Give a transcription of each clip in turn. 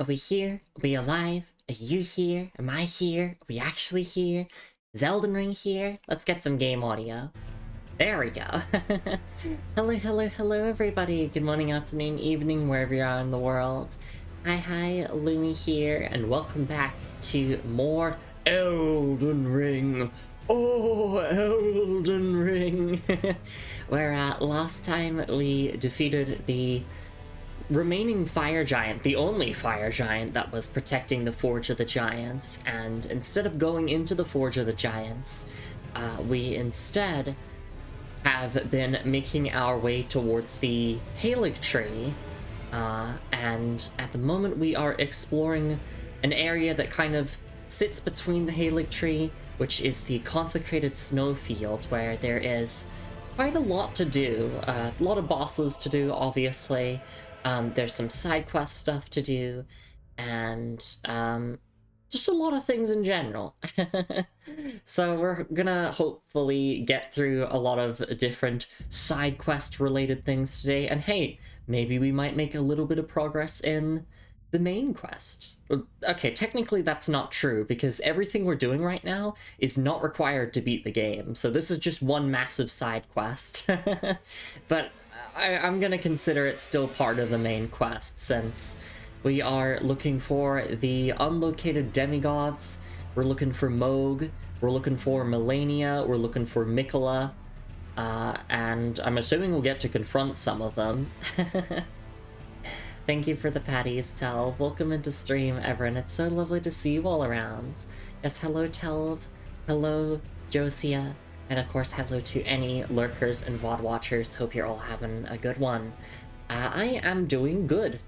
Are we here? Are we alive? Are you here? Am I here? Are we actually here? Is Elden Ring here? Let's get some game audio. There we go. Hello everybody. Good morning, afternoon, evening, wherever you are in the world. Hi, Lumi here, and welcome back to more Elden Ring. Oh, Elden Ring. Where last time we defeated the remaining fire giant, the only fire giant that was protecting the Forge of the Giants, and instead of going into the Forge of the Giants, we instead have been making our way towards the Halig Tree, and at the moment we are exploring an area that kind of sits between the Halig Tree, which is the Consecrated Snowfield, where there is quite a lot to do, a lot of bosses to do, obviously. There's some side quest stuff to do, and just a lot of things in general. So we're gonna hopefully get through a lot of different side quest related things today, and hey, maybe we might make a little bit of progress in the main quest. Okay, technically that's not true, because everything we're doing right now is not required to beat the game, so this is just one massive side quest. But I'm gonna consider it still part of the main quest, since we are looking for the unlocated demigods, we're looking for Moog, we're looking for Melania, we're looking for Mikola, and I'm assuming we'll get to confront some of them. Thank you for the patties, Telv. Welcome into stream, everyone. It's so lovely to see you all around. Yes, hello, Telv. Hello, Josia. And of course, hello to any lurkers and VOD watchers. Hope you're all having a good one. I am doing good.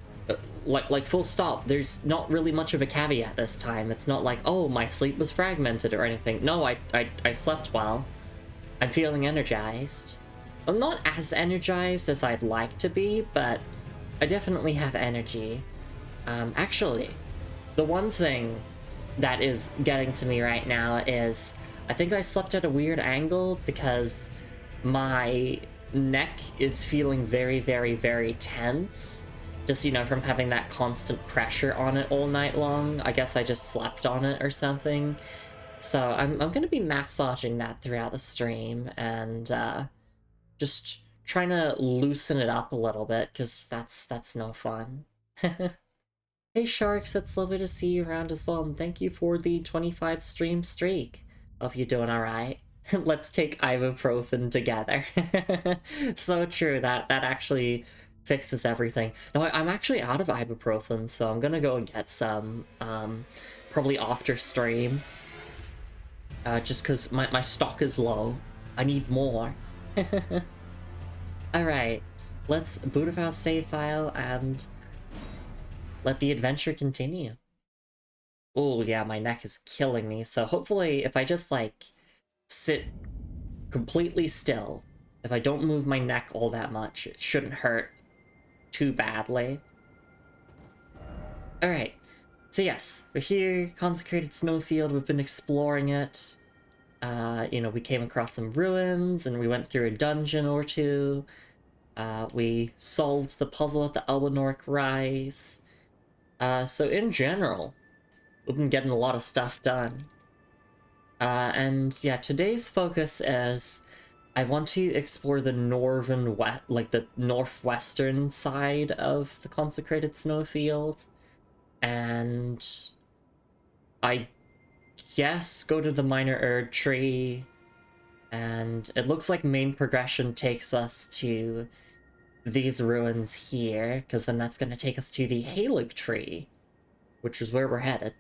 Like full stop. There's not really much of a caveat this time. It's not like, oh, my sleep was fragmented or anything. No, I slept well. I'm feeling energized. I'm not as energized as I'd like to be, but I definitely have energy. Actually, the one thing that is getting to me right now is I think I slept at a weird angle because my neck is feeling very tense. Just, you know, from having that constant pressure on it all night long. I guess I just slept on it or something. So I'm going to be massaging that throughout the stream and just trying to loosen it up a little bit, because that's no fun. Hey Sharks, it's lovely to see you around as well, and thank you for the 25 stream streak. Hope you're doing alright. Let's take ibuprofen together. So true, that actually fixes everything. No, I'm actually out of ibuprofen, so I'm gonna go and get some, probably after stream. Just because my stock is low. I need more. Alright, let's boot up our save file and let the adventure continue. Oh yeah, my neck is killing me, so hopefully if I just like sit completely still, if I don't move my neck all that much, it shouldn't hurt too badly. Alright, so yes, we're here, Consecrated Snowfield, we've been exploring it. You know, we came across some ruins, and we went through a dungeon or two. We solved the puzzle at the Elbenoric Rise. So in general, we've been getting a lot of stuff done. And yeah, today's focus is I want to explore the the northwestern side of the Consecrated Snowfield. And I guess go to the Minor Erd Tree, and it looks like main progression takes us to these ruins here, because then that's going to take us to the Halig Tree, which is where we're headed.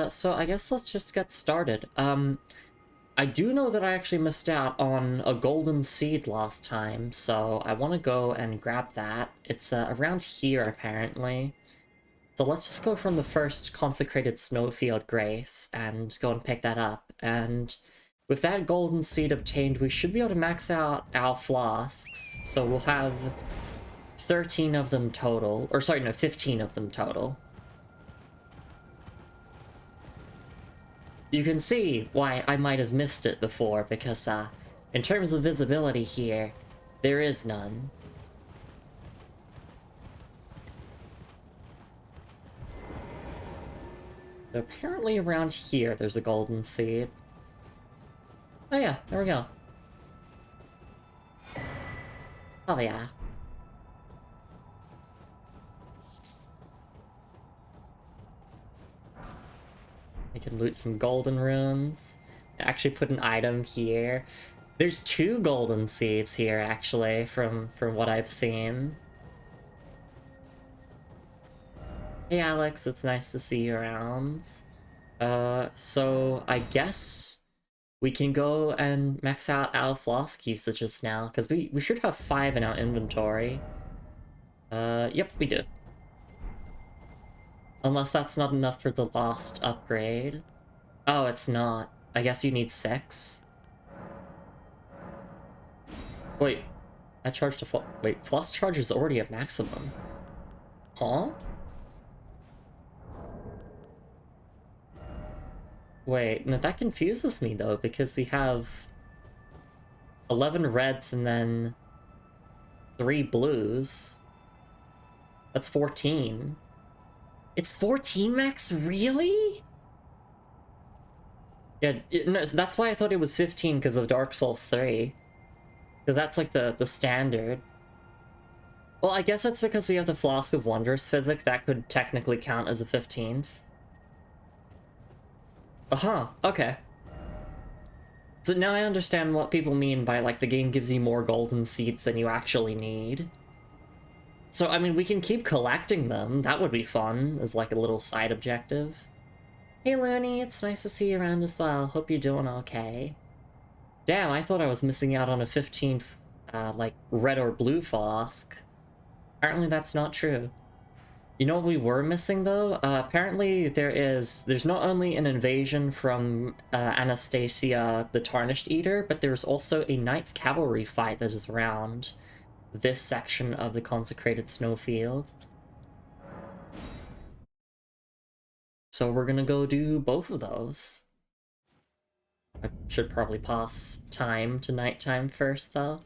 So I guess let's just get started. I do know that I actually missed out on a golden seed last time, so I want to go and grab that. It's around here, apparently. So let's just go from the first Consecrated Snowfield Grace and go and pick that up. And with that golden seed obtained, we should be able to max out our flasks. So we'll have 13 of them total. Or sorry, no, 15 of them total. You can see why I might have missed it before, because in terms of visibility here, there is none. So apparently around here there's a golden seed. Oh yeah, there we go. Oh yeah. I can loot some golden runes. Actually put an item here. There's 2 golden seeds here, actually, from what I've seen. Hey Alex, it's nice to see you around. So I guess we can go and max out our flask usages now, because we should have 5 in our inventory. Yep, we do. Unless that's not enough for the last upgrade. Oh, it's not. I guess you need 6. Wait, I charged a wait, flask charge is already at maximum. Huh? Wait, no, that confuses me though, because we have 11 reds and then 3 blues. That's 14. It's 14 max? Really? Yeah, no, so that's why I thought it was 15 because of Dark Souls 3. Because that's like the standard. Well, I guess that's because we have the Flask of Wonders physic. That could technically count as a 15th. Uh-huh, okay. So now I understand what people mean by, like, the game gives you more golden seeds than you actually need. So, I mean, we can keep collecting them. That would be fun, as, like, a little side objective. Hey, Looney, it's nice to see you around as well. Hope you're doing okay. Damn, I thought I was missing out on a 15th, like, red or blue flask. Apparently that's not true. You know what we were missing, though? Apparently there's not only an invasion from Anastasia the Tarnished Eater, but there's also a Knights Cavalry fight that is around this section of the Consecrated Snowfield. So we're gonna go do both of those. I should probably pass time to nighttime first, though.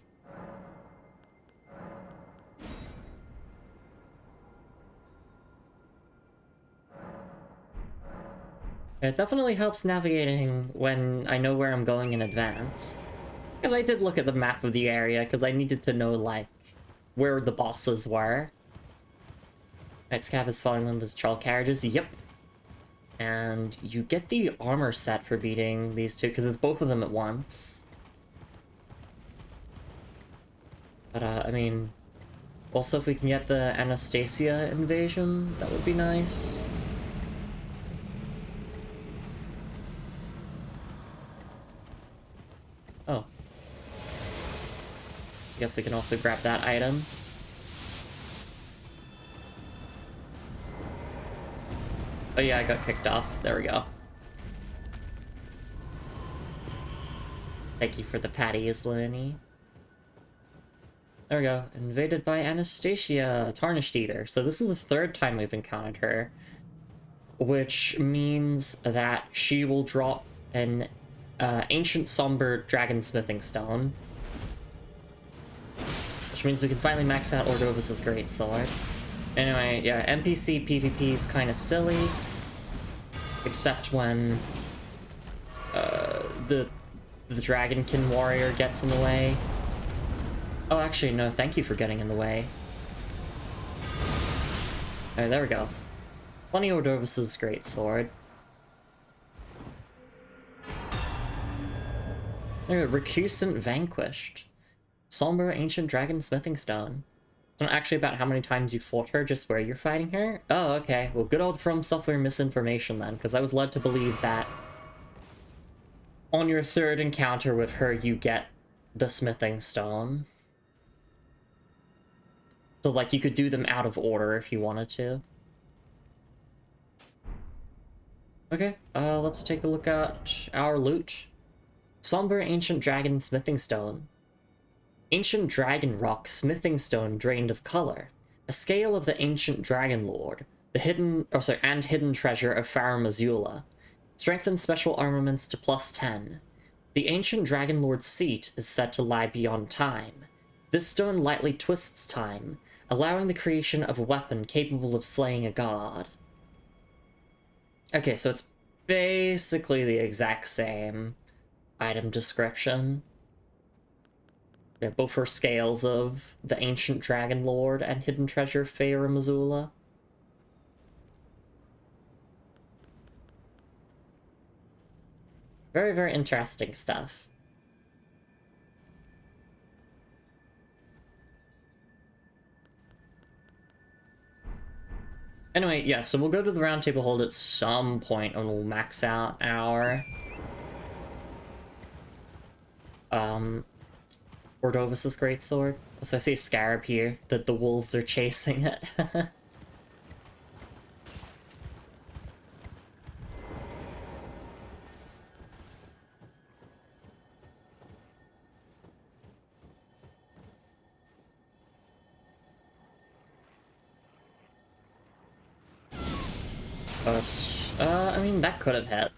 It definitely helps navigating when I know where I'm going in advance. Because I did look at the map of the area, because I needed to know, like, where the bosses were. Right, Scav is following them as troll carriages, yep. And you get the armor set for beating these two, because it's both of them at once. But, I mean... Also, if we can get the Anastasia invasion, that would be nice. Oh. I guess we can also grab that item. Oh yeah, I got kicked off. There we go. Thank you for the patties, Looney. There we go. Invaded by Anastasia, Tarnished Eater. So this is the 3rd time we've encountered her. Which means that she will drop an Ancient Somber Dragon Smithing Stone. Which means we can finally max out Ordovus' Greatsword. Anyway, yeah, NPC PvP is kind of silly. Except when the Dragonkin warrior gets in the way. Oh, actually, no, thank you for getting in the way. Alright, there we go. Plenty of Ordovus' Greatsword. There we go, Recusant Vanquished. Somber Ancient Dragon Smithing Stone. It's not actually about how many times you fought her, just where you're fighting her? Oh, okay. Well, good old From Software misinformation then, because I was led to believe that on your 3rd encounter with her, you get the Smithing Stone. So, like, you could do them out of order if you wanted to. Okay, let's take a look at our loot. Somber Ancient Dragon Smithing Stone. Ancient Dragon Rock Smithing Stone drained of color. A scale of the Ancient Dragon Lord. The hidden treasure of Farum Azula. Strengthen special armaments to +10. The Ancient Dragon Lord's seat is said to lie beyond time. This stone lightly twists time, allowing the creation of a weapon capable of slaying a god. Okay, so it's basically the exact same item description. Yeah, both for scales of the Ancient Dragon Lord and Hidden Treasure Feyre Missoula. Very, very interesting stuff. Anyway, yeah, so we'll go to the Round Table Hold at some point and we'll max out our Ordovis's Greatsword. So I see a Scarab here, that the wolves are chasing it. I mean, that could have hit.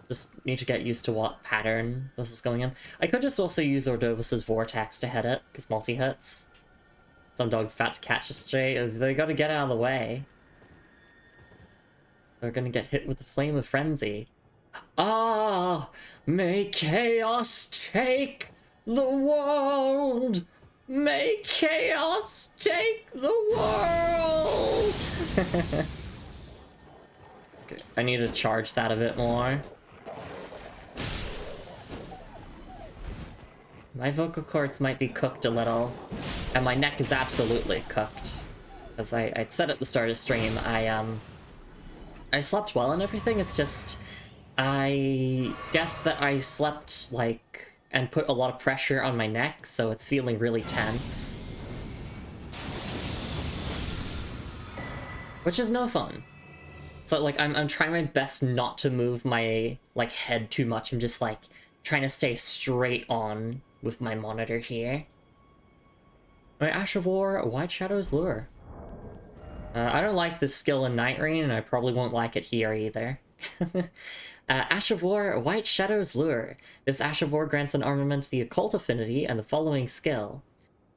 Just need to get used to what pattern this is going in. I could just also use Ordovis's Vortex to hit it, because multi-hits. Some dog's about to catch a stray, as they gotta get out of the way. They're gonna get hit with the Flame of Frenzy. Ah! May chaos take the world! May chaos take the world! Okay, I need to charge that a bit more. My vocal cords might be cooked a little, and my neck is absolutely cooked. As I'd said at the start of stream, I slept well and everything, it's just, I guess that I slept, like, and put a lot of pressure on my neck, so it's feeling really tense. Which is no fun. So, like, I'm trying my best not to move my, like, head too much. I'm just, like, trying to stay straight on with my monitor here. Alright, Ash of War, White Shadow's Lure. I don't like this skill in Night Rain, and I probably won't like it here either. Ash of War, White Shadow's Lure. This Ash of War grants an armament the Occult Affinity and the following skill.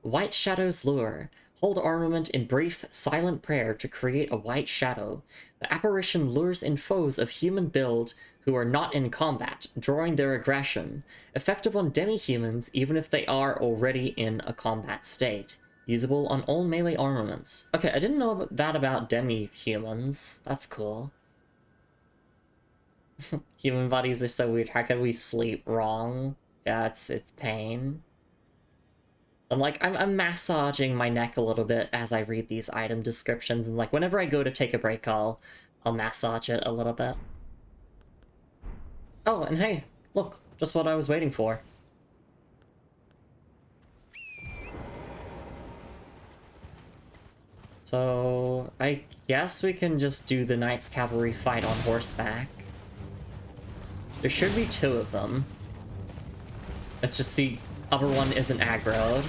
White Shadow's Lure. Hold armament in brief, silent prayer to create a white shadow. The apparition lures in foes of human build who are not in combat, drawing their aggression. Effective on demi-humans, even if they are already in a combat state. Usable on all melee armaments. Okay, I didn't know that about demi-humans. That's cool. Human bodies are so weird. How can we sleep wrong? Yeah, it's pain. I'm like, I'm massaging my neck a little bit as I read these item descriptions, and like whenever I go to take a break, I'll massage it a little bit. Oh, and hey, look, just what I was waiting for. So, I guess we can just do the Knights Cavalry fight on horseback. There should be two of them. It's just the other one isn't aggroed.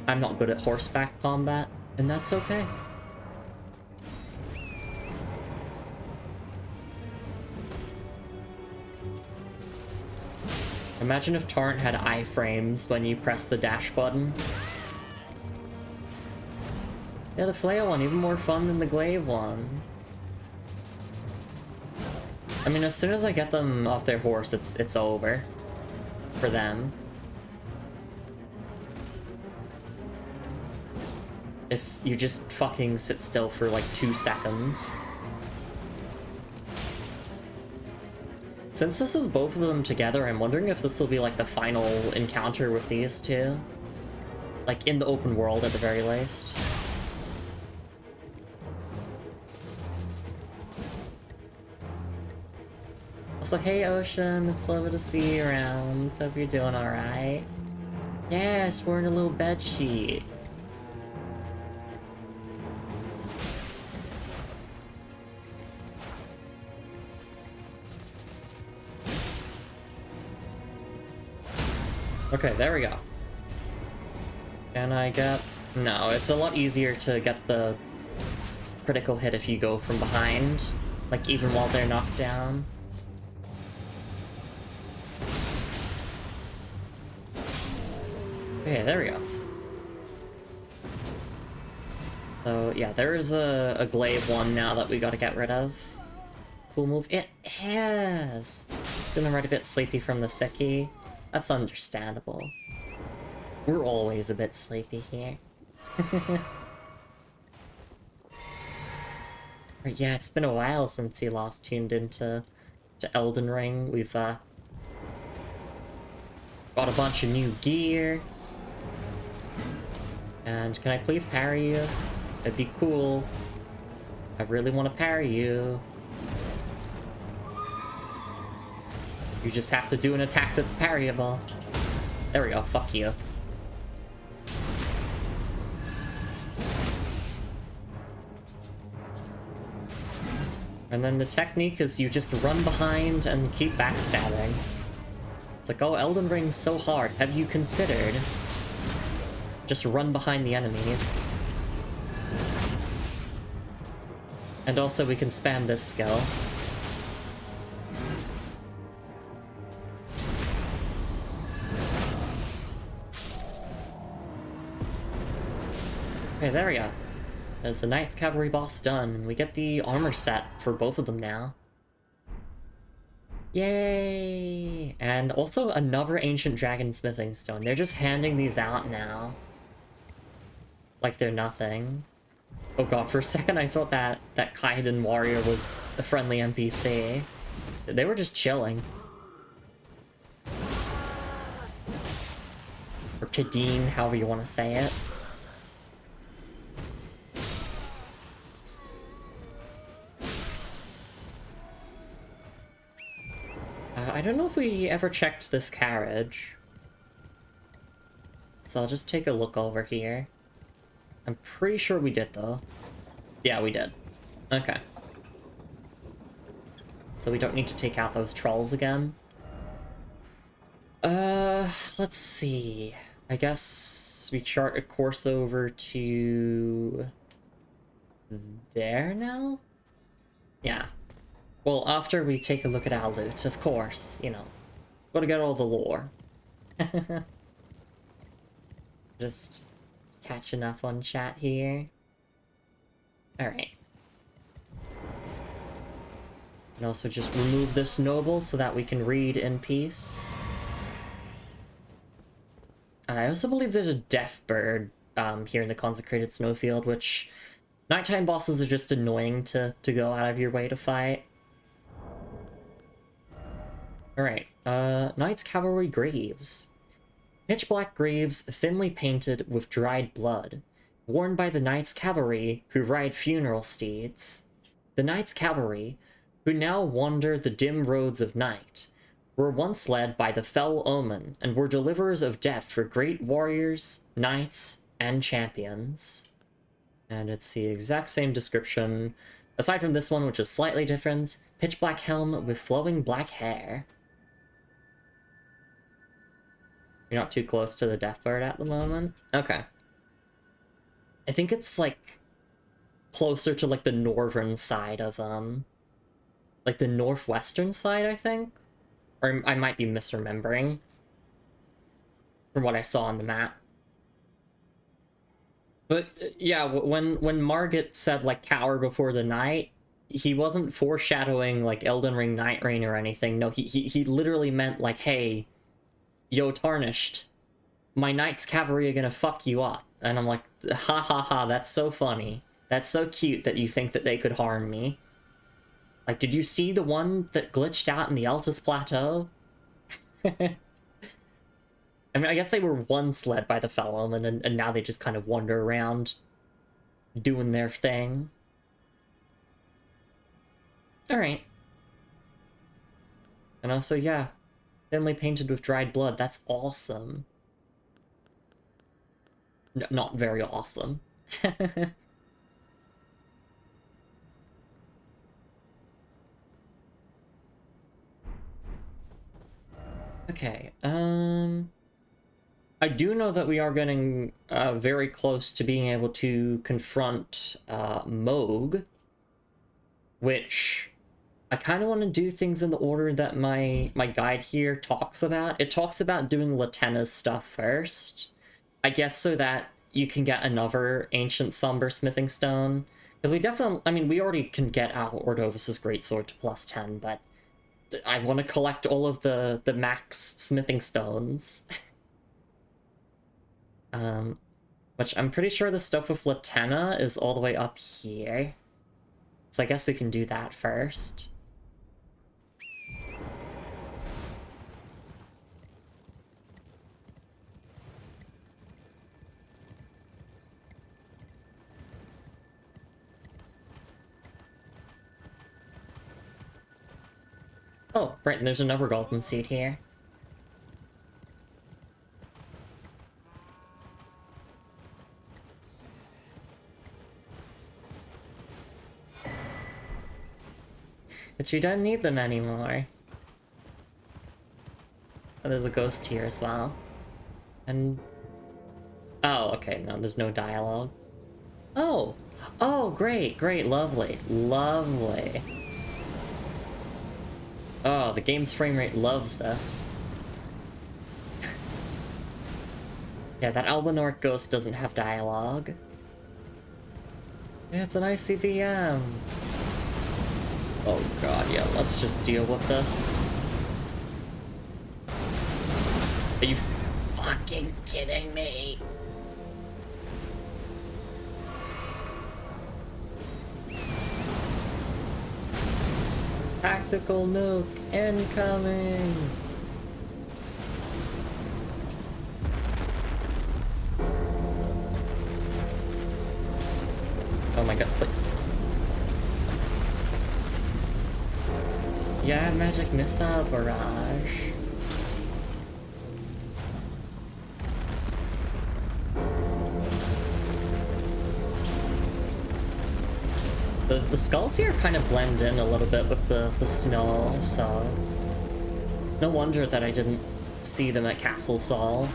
I'm not good at horseback combat, and that's okay. Imagine if Torrent had iframes when you press the dash button. Yeah, the flail one, even more fun than the glaive one. I mean, as soon as I get them off their horse, it's over. For them. If you just fucking sit still for like 2 seconds. Since this is both of them together, I'm wondering if this will be like the final encounter with these two. Like in the open world at the very least. Also, hey Ocean, it's lovely to see you around. Hope you're doing alright. Yes, we're in a little bed sheet. Okay, there we go. Can I get... No, it's a lot easier to get the critical hit if you go from behind. Like, even while they're knocked down. Okay, there we go. So yeah, there is a glaive one now that we gotta get rid of. Cool move. It is! Feeling right a bit sleepy from the sickie. That's understandable. We're always a bit sleepy here. But yeah, it's been a while since you last tuned into Elden Ring. We've got a bunch of new gear. And can I please parry you? It'd be cool. I really want to parry you. You just have to do an attack that's parryable. There we go, fuck you. And then the technique is you just run behind and keep backstabbing. It's like, oh, Elden Ring's so hard. Have you considered just run behind the enemies? And also we can spam this skill. Okay, there we go. There's the Knights Cavalry boss done, and we get the armor set for both of them now. Yay! And also another Ancient Dragon Smithing Stone. They're just handing these out now. Like they're nothing. Oh god, for a second I thought that Kaiden warrior was a friendly NPC. They were just chilling. Or Kadeen, however you want to say it. I don't know if we ever checked this carriage. So I'll just take a look over here. I'm pretty sure we did, though. Yeah, we did. Okay. So we don't need to take out those trolls again. Let's see. I guess we chart a course over to there now? Yeah. Well, after we take a look at our loot, of course, you know. Gotta get all the lore. Just catching up on chat here. Alright. And also just remove this noble so that we can read in peace. I also believe there's a death bird here in the Consecrated Snowfield, which nighttime bosses are just annoying to go out of your way to fight. Alright, Knights Cavalry Graves. Pitch black graves thinly painted with dried blood, worn by the Knights Cavalry who ride funeral steeds. The Knights Cavalry, who now wander the dim roads of night, were once led by the Fell Omen and were deliverers of death for great warriors, knights, and champions. And it's the exact same description, aside from this one, which is slightly different. Pitch black helm with flowing black hair. You're not too close to the Death Bird at the moment? Okay. I think it's, like, closer to, like, the northern side of, like, the northwestern side, I think? Or I might be misremembering from what I saw on the map. But, yeah, when Margit said, like, cower before the night, he wasn't foreshadowing, like, Elden Ring Night Rain or anything. No, he literally meant, like, hey, yo, Tarnished, my Knights Cavalry are gonna fuck you up. And I'm like, ha ha ha, that's so funny. That's so cute that you think that they could harm me. Like, did you see the one that glitched out in the Altus Plateau? I mean, I guess they were once led by the Fell Omen, and now they just kind of wander around doing their thing. Alright. And also, yeah, thinly painted with dried blood. That's awesome. Not very awesome. Okay, I do know that we are getting very close to being able to confront Moog, which I kind of want to do things in the order that my guide here talks about. It talks about doing Latenna's stuff first, I guess, so that you can get another ancient somber smithing stone. Because we definitely, I mean, we already can get out Ordovus's greatsword to +10, but I want to collect all of the max smithing stones. Which I'm pretty sure the stuff with Latenna is all the way up here. So I guess we can do that first. Oh, right, and there's another golden seed here. But you don't need them anymore. Oh, there's a ghost here as well. And... oh, okay, no, there's no dialogue. Oh! Oh, great, great, lovely, lovely. Oh, the game's frame rate loves this. Yeah, that Albinoric ghost doesn't have dialogue. Yeah, it's an ICVM. Oh god, yeah, let's just deal with this. Are you fucking kidding me? Tactical nuke incoming! Oh my god, wait. Yeah, magic missile barrage. The skulls here kind of blend in a little bit with the snow, so it's no wonder that I didn't see them at Castle Sol.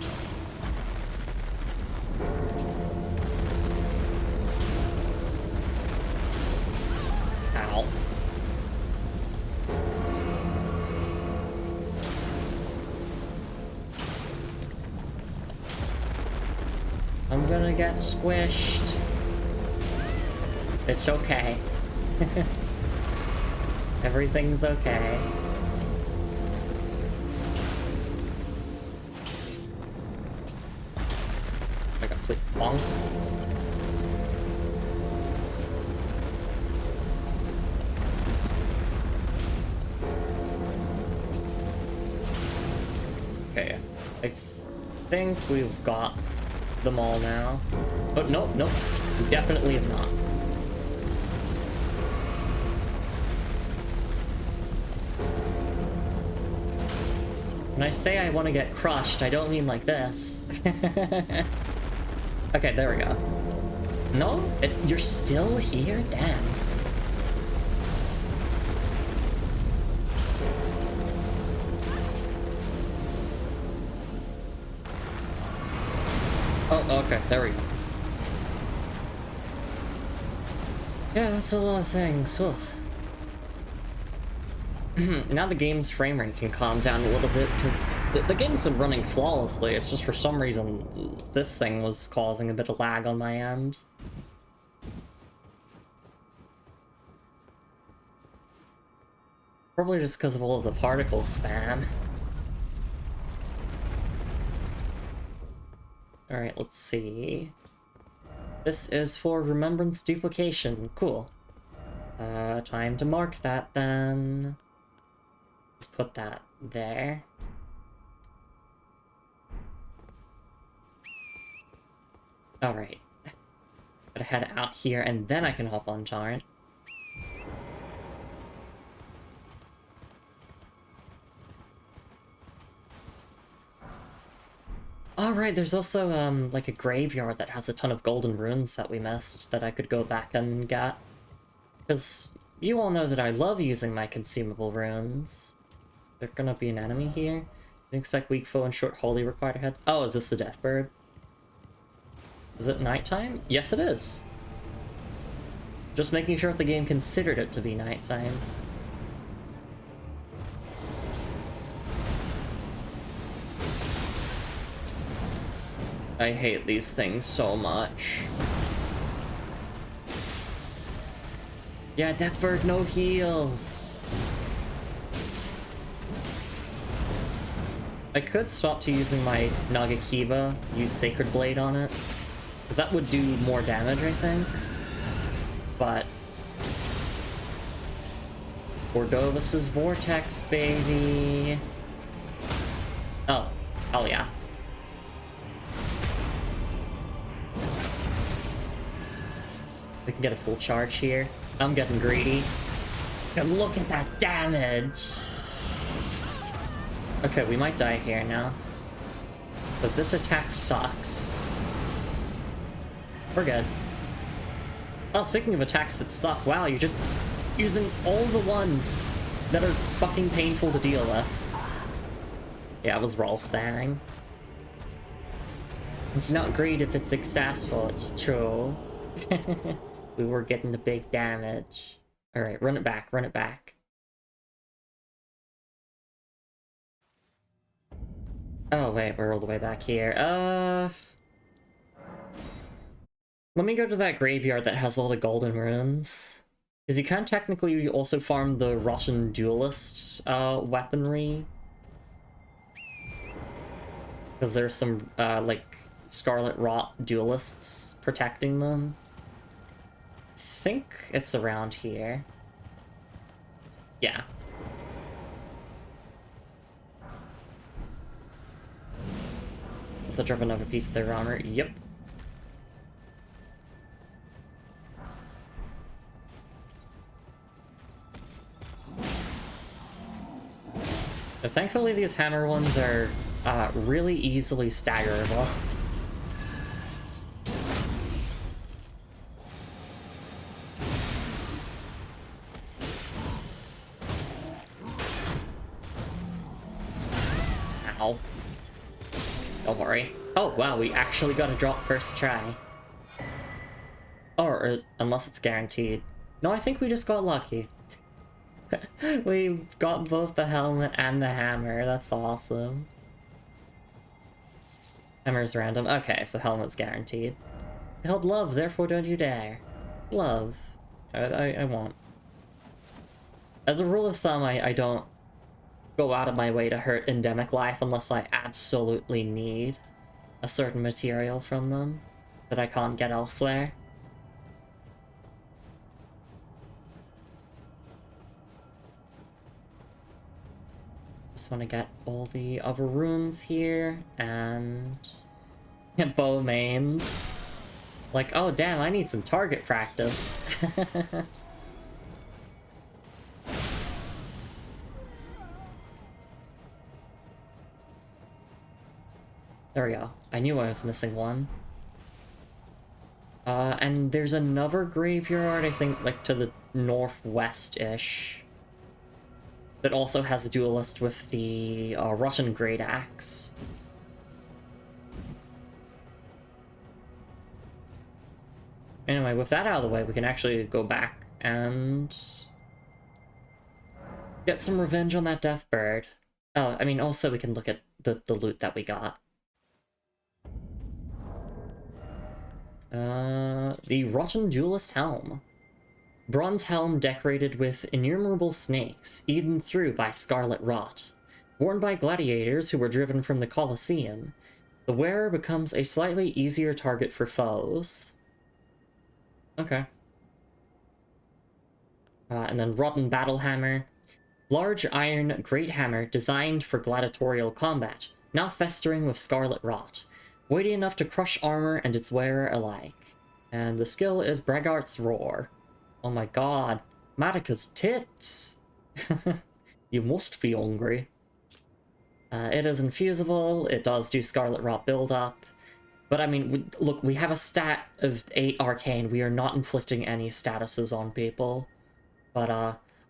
Ow. I'm gonna get squished. It's okay. Everything's okay. I got click bonk. Okay, I think we've got them all now. Oh, no, no, we definitely have not. When I say I want to get crushed, I don't mean like this. Okay, there we go. No? You're still here? Damn. Oh, okay, there we go. Yeah, that's a lot of things. Ugh. Now the game's frame rate can calm down a little bit, because the game's been running flawlessly. It's just for some reason this thing was causing a bit of lag on my end. Probably just because of all of the particle spam. Alright, let's see. This is for Remembrance Duplication. Cool. Time to mark that then. Let's put that there. Alright. Gotta head out here and then I can hop on Torrent. Alright, there's also, like a graveyard that has a ton of golden runes that we missed that I could go back and get. Because you all know that I love using my consumable runes. There's gonna be an enemy here. Didn't expect weak foe and short holy required ahead. Oh, is this the Deathbird? Is it nighttime? Yes, it is. Just making sure if the game considered it to be nighttime. I hate these things so much. Yeah, Deathbird, no heals. I could swap to using my Nagakiva, use Sacred Blade on it, because that would do more damage, I think. But Cordovas's Vortex, baby. Oh, hell yeah. We can get a full charge here. I'm getting greedy. And look at that damage! Okay, we might die here now. Because this attack sucks. We're good. Oh, speaking of attacks that suck, wow, you're just using all the ones that are fucking painful to deal with. Yeah, I was roll spamming. It's not great if it's successful, it's true. We were getting the big damage. Alright, run it back, run it back. Oh wait, we're all the way back here. Let me go to that graveyard that has all the golden runes. Because you can technically also farm the Russian duelist weaponry. Because there's some, like, Scarlet Rot duelists protecting them. I think it's around here. Yeah. Also drop another piece of their armor. Yep. But thankfully these hammer ones are really easily staggerable. Ow. Don't worry. Oh wow, we actually got a drop first try. Or unless it's guaranteed. No, I think we just got lucky. We got both the helmet and the hammer. That's awesome. Hammer's random. Okay, so helmet's guaranteed. I held love, therefore don't you dare. Love. I won't. As a rule of thumb, I don't go out of my way to hurt endemic life unless I absolutely need a certain material from them that I can't get elsewhere. Just want to get all the other runes here, and bow mains. Like, oh damn, I need some target practice. There we go. I knew I was missing one. And there's another graveyard, I think, like to the northwest-ish, that also has a duelist with the Russian Great Axe. Anyway, with that out of the way, we can actually go back and get some revenge on that Deathbird. Oh, I mean, also we can look at the loot that we got. The Russian Duelist Helm. Bronze helm decorated with innumerable snakes, eaten through by scarlet rot. Worn by gladiators who were driven from the Colosseum, the wearer becomes a slightly easier target for foes. Okay. And then Rotten Battle Hammer. Large iron great hammer designed for gladiatorial combat, now festering with scarlet rot. Weighty enough to crush armor and its wearer alike. And the skill is Braggart's Roar. Oh my god. Marika's tits! You must be hungry. It is infusible, it does do Scarlet Rot build-up. But I mean, look, we have a stat of 8 arcane, we are not inflicting any statuses on people. But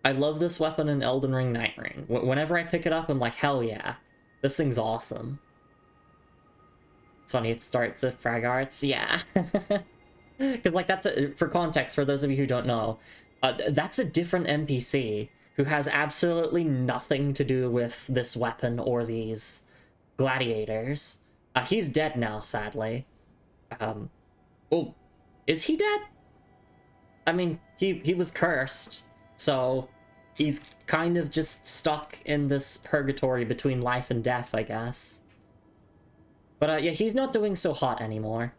I love this weapon in Elden Ring Night Ring. Whenever I pick it up, I'm like, hell yeah. This thing's awesome. It's funny, it starts with Fraggarts, yeah. Because, like, that's for context, for those of you who don't know, that's a different NPC who has absolutely nothing to do with this weapon or these gladiators. He's dead now, sadly. Oh, is he dead? I mean, he was cursed, so he's kind of just stuck in this purgatory between life and death, I guess. But yeah, he's not doing so hot anymore.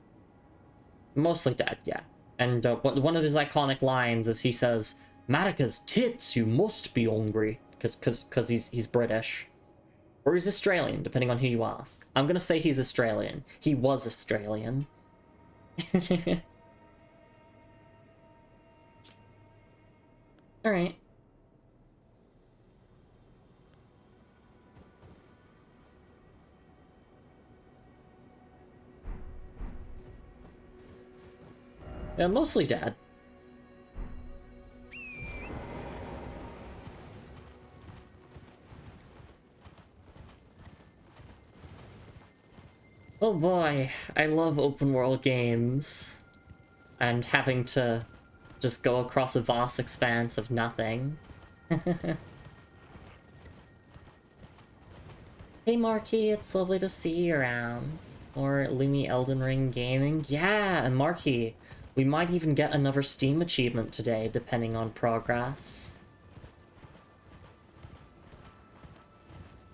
Mostly dead, yeah. And one of his iconic lines is he says, "Marika's tits, you must be hungry." Because he's British. Or he's Australian, depending on who you ask. I'm gonna say he's Australian. He was Australian. Alright. Yeah, mostly dead. Oh boy, I love open world games. And having to just go across a vast expanse of nothing. Hey Marky, it's lovely to see you around. Or Lumi Elden Ring Gaming. Yeah, and Marky, we might even get another Steam achievement today, depending on progress.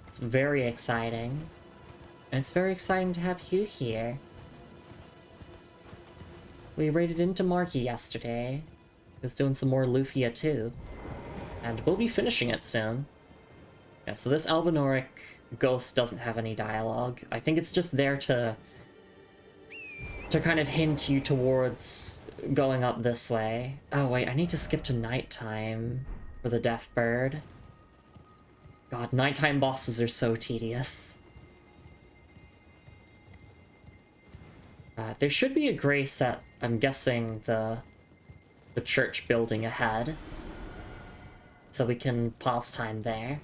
It's very exciting. And it's very exciting to have you here. We raided into Marky yesterday. He was doing some more Lufia too. And we'll be finishing it soon. Yeah, so this Albinoric ghost doesn't have any dialogue. I think it's just there to kind of hint you towards going up this way. Oh wait, I need to skip to nighttime for the Death Bird. God, nighttime bosses are so tedious. There should be a grace at, I'm guessing, the church building ahead. So we can pass time there.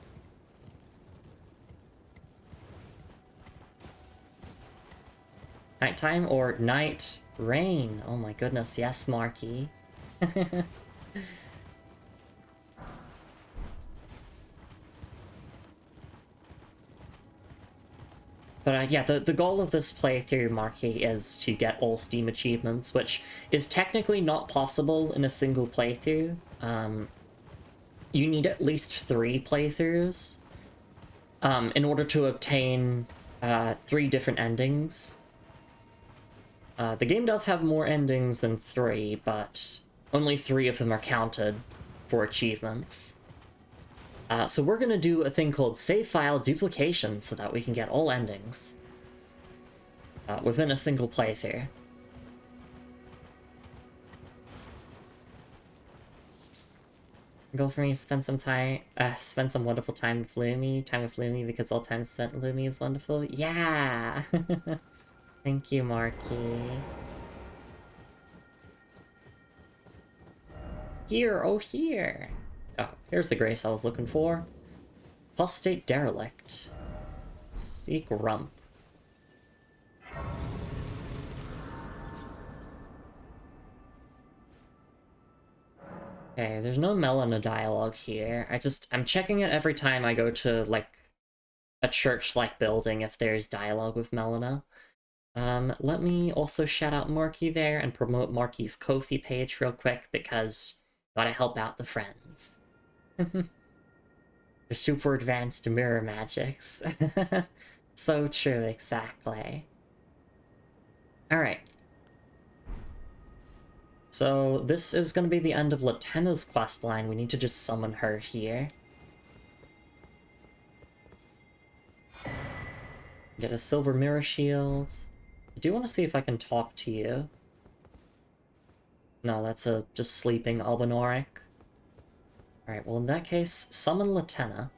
Nighttime or night rain? Oh my goodness, yes, Marky. But yeah, the goal of this playthrough, Marky, is to get all Steam achievements, which is technically not possible in a single playthrough. You need at least 3 playthroughs in order to obtain 3 different endings. The game does have more endings than 3, but only 3 of them are counted for achievements. So we're gonna do a thing called save file duplication so that we can get all endings within a single playthrough. Goal for me to spend some wonderful time with Lumi, because all time spent with Lumi is wonderful. Yeah! Thank you, Marky. Here, oh here! Oh, here's the grace I was looking for. Apostate Derelict. Seek Rump. Okay, there's no Melina dialogue here. I'm checking it every time I go to, like, a church-like building if there's dialogue with Melina. Let me also shout out Marky there and promote Marky's Ko-fi page real quick, because gotta help out the friends. The super advanced mirror magics. So true, exactly. Alright. So this is going to be the end of Latenna's questline. We need to just summon her here. Get a silver mirror shield. I do want to see if I can talk to you. No, that's a just sleeping Albinoric. Alright, well in that case, summon Latenna.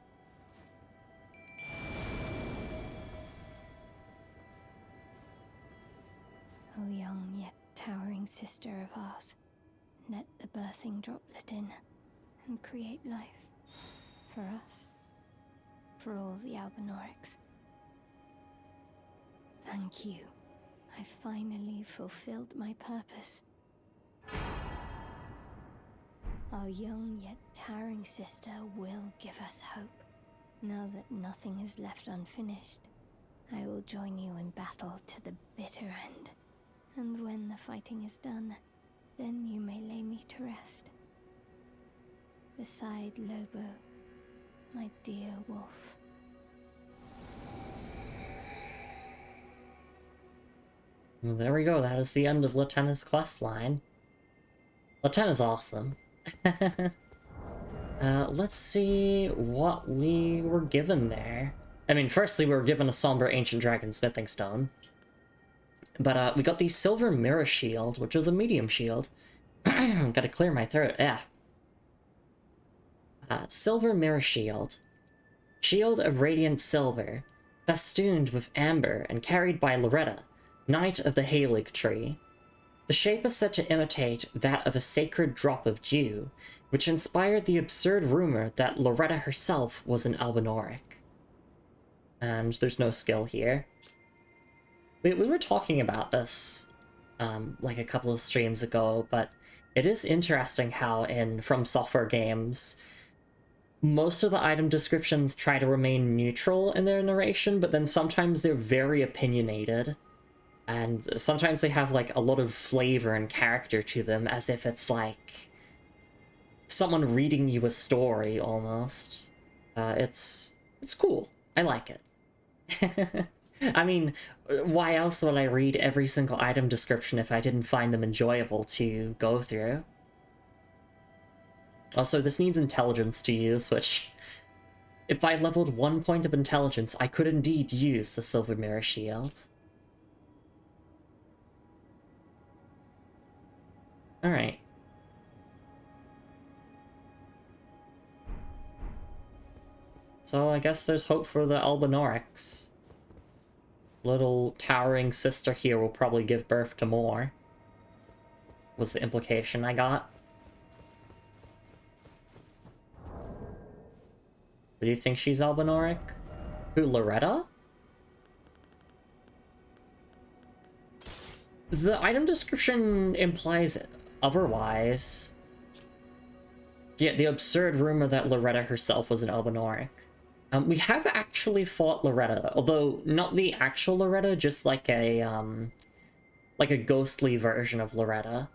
O young yet towering sister of ours, let the birthing droplet in and create life for us, for all the Albinorics. Thank you. I finally fulfilled my purpose. Our young yet towering sister will give us hope, now that nothing is left unfinished. I will join you in battle to the bitter end. And when the fighting is done, then you may lay me to rest. Beside Lobo, my dear wolf. Well, there we go. That is the end of Latenna's questline. Latenna's awesome. Let's see what we were given there. I mean, firstly, we were given a somber ancient dragon smithing stone. But we got the silver mirror shield, which is a medium shield. Gotta clear my throat. Yeah. Silver mirror shield. Shield of radiant silver, festooned with amber and carried by Loretta, Knight of the Halig Tree. The shape is said to imitate that of a sacred drop of dew, which inspired the absurd rumor that Loretta herself was an Albinoric. And there's no skill here. We were talking about this, like a couple of streams ago, but it is interesting how in From Software games, most of the item descriptions try to remain neutral in their narration, but then sometimes they're very opinionated. And sometimes they have, like, a lot of flavor and character to them, as if it's, like, someone reading you a story, almost. It's cool. I like it. I mean, why else would I read every single item description if I didn't find them enjoyable to go through? Also, this needs intelligence to use, which... if I leveled 1 point of intelligence, I could indeed use the Silver Mirror Shield. Alright. So I guess there's hope for the Albinorics. Little towering sister here will probably give birth to more. Was the implication I got. Do you think she's Albinoric? Who, Loretta? The item description implies otherwise. Yeah, the absurd rumor that Loretta herself was an Albinoric. We have actually fought Loretta, although not the actual Loretta, just like a ghostly version of Loretta.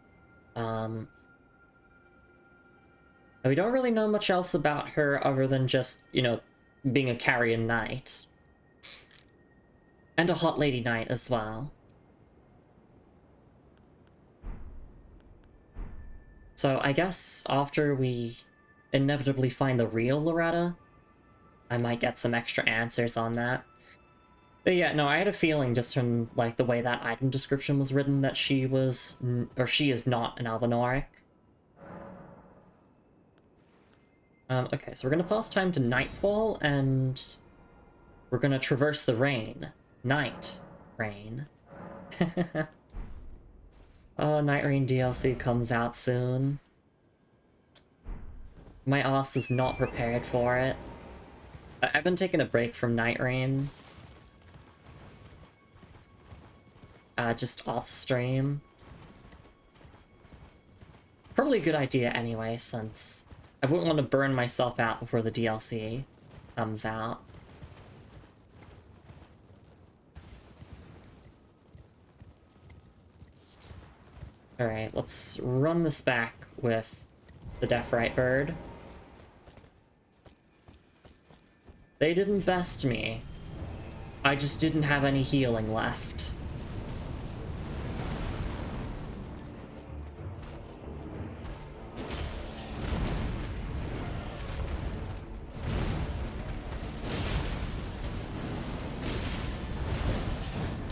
We don't really know much else about her other than just, you know, being a carrion knight. And a hot lady knight as well. So I guess after we inevitably find the real Loretta, I might get some extra answers on that. But yeah, no, I had a feeling just from, like, the way that item description was written that she was, or she is not an Albinoric. Okay, so we're gonna pass time to Nightfall, and we're gonna traverse the rain. Night Rain. Oh, Night Rain DLC comes out soon. My ass is not prepared for it. I've been taking a break from Night Rain. Just off stream. Probably a good idea anyway, since I wouldn't want to burn myself out before the DLC comes out. Alright, let's run this back with the Deathrite Bird. They didn't best me. I just didn't have any healing left.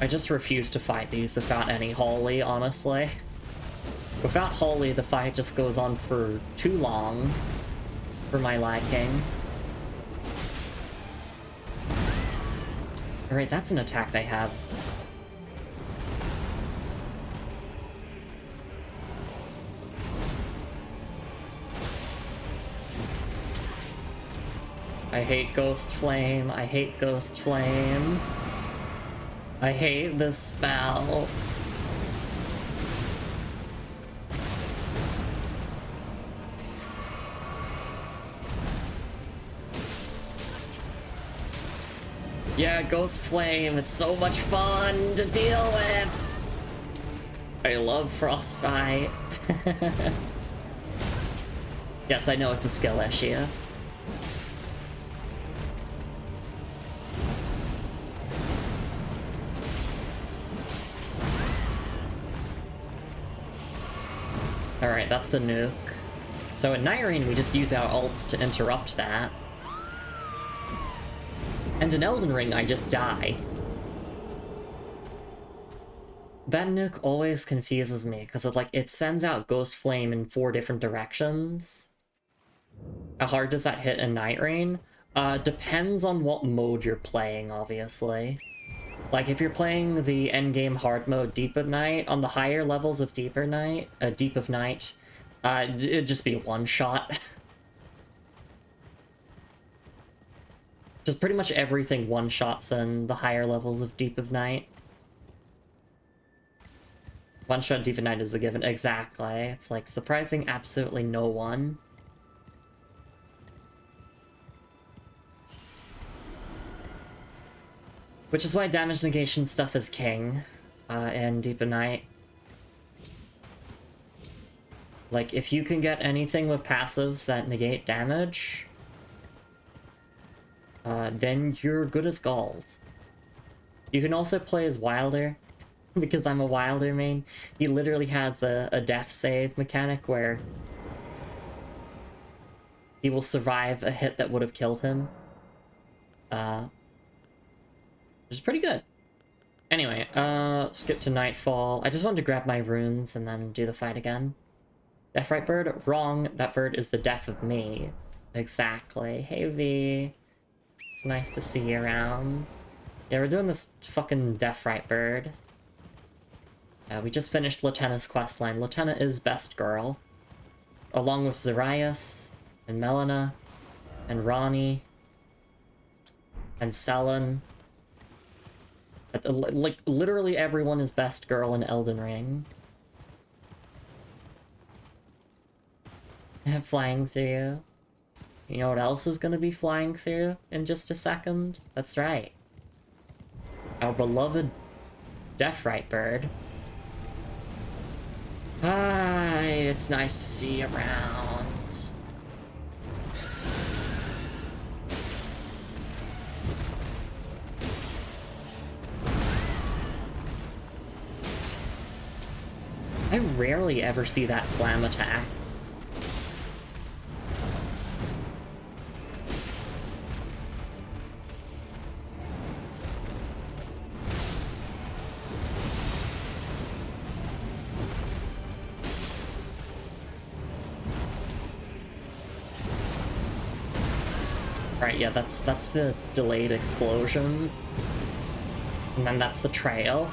I just refuse to fight these without any Holy, honestly. Without Holy, the fight just goes on for too long for my liking. Alright, that's an attack they have. I hate Ghost Flame, I hate Ghost Flame. I hate this spell. Yeah, Ghost Flame, it's so much fun to deal with! I love Frostbite. Yes, I know it's a skill issue. Alright, that's the nuke. So in Nyrene, we just use our ults to interrupt that. And in Elden Ring, I just die. That nuke always confuses me, because it sends out Ghost Flame in 4 different directions. How hard does that hit in Nyrene? Depends on what mode you're playing, obviously. Like, if you're playing the endgame hard mode Deep of Night, on the higher levels of Deep of Night, it'd just be one shot. Just pretty much everything one-shots in the higher levels of Deep of Night. One-shot Deep of Night is the given. Exactly. It's like, surprising absolutely no one. Which is why damage negation stuff is king in Deep of Night. Like, if you can get anything with passives that negate damage, then you're good as gold. You can also play as Wilder, because I'm a Wilder main. He literally has a death save mechanic where he will survive a hit that would have killed him. Which is pretty good. Anyway, skip to Nightfall. I just wanted to grab my runes and then do the fight again. Death right bird? Wrong. That bird is the death of me. Exactly. Hey V. It's nice to see you around. Yeah, we're doing this fucking Death right bird. We just finished Latenna's questline. Latenna is best girl. Along with Zarias, and Melina, and Ronnie, and Selen. Like, literally everyone is best girl in Elden Ring. Flying through. You know what else is gonna be flying through in just a second? That's right. Our beloved Deathrite bird. Hi, it's nice to see you around. I rarely ever see that slam attack. Right, yeah, that's the delayed explosion. And then that's the trail.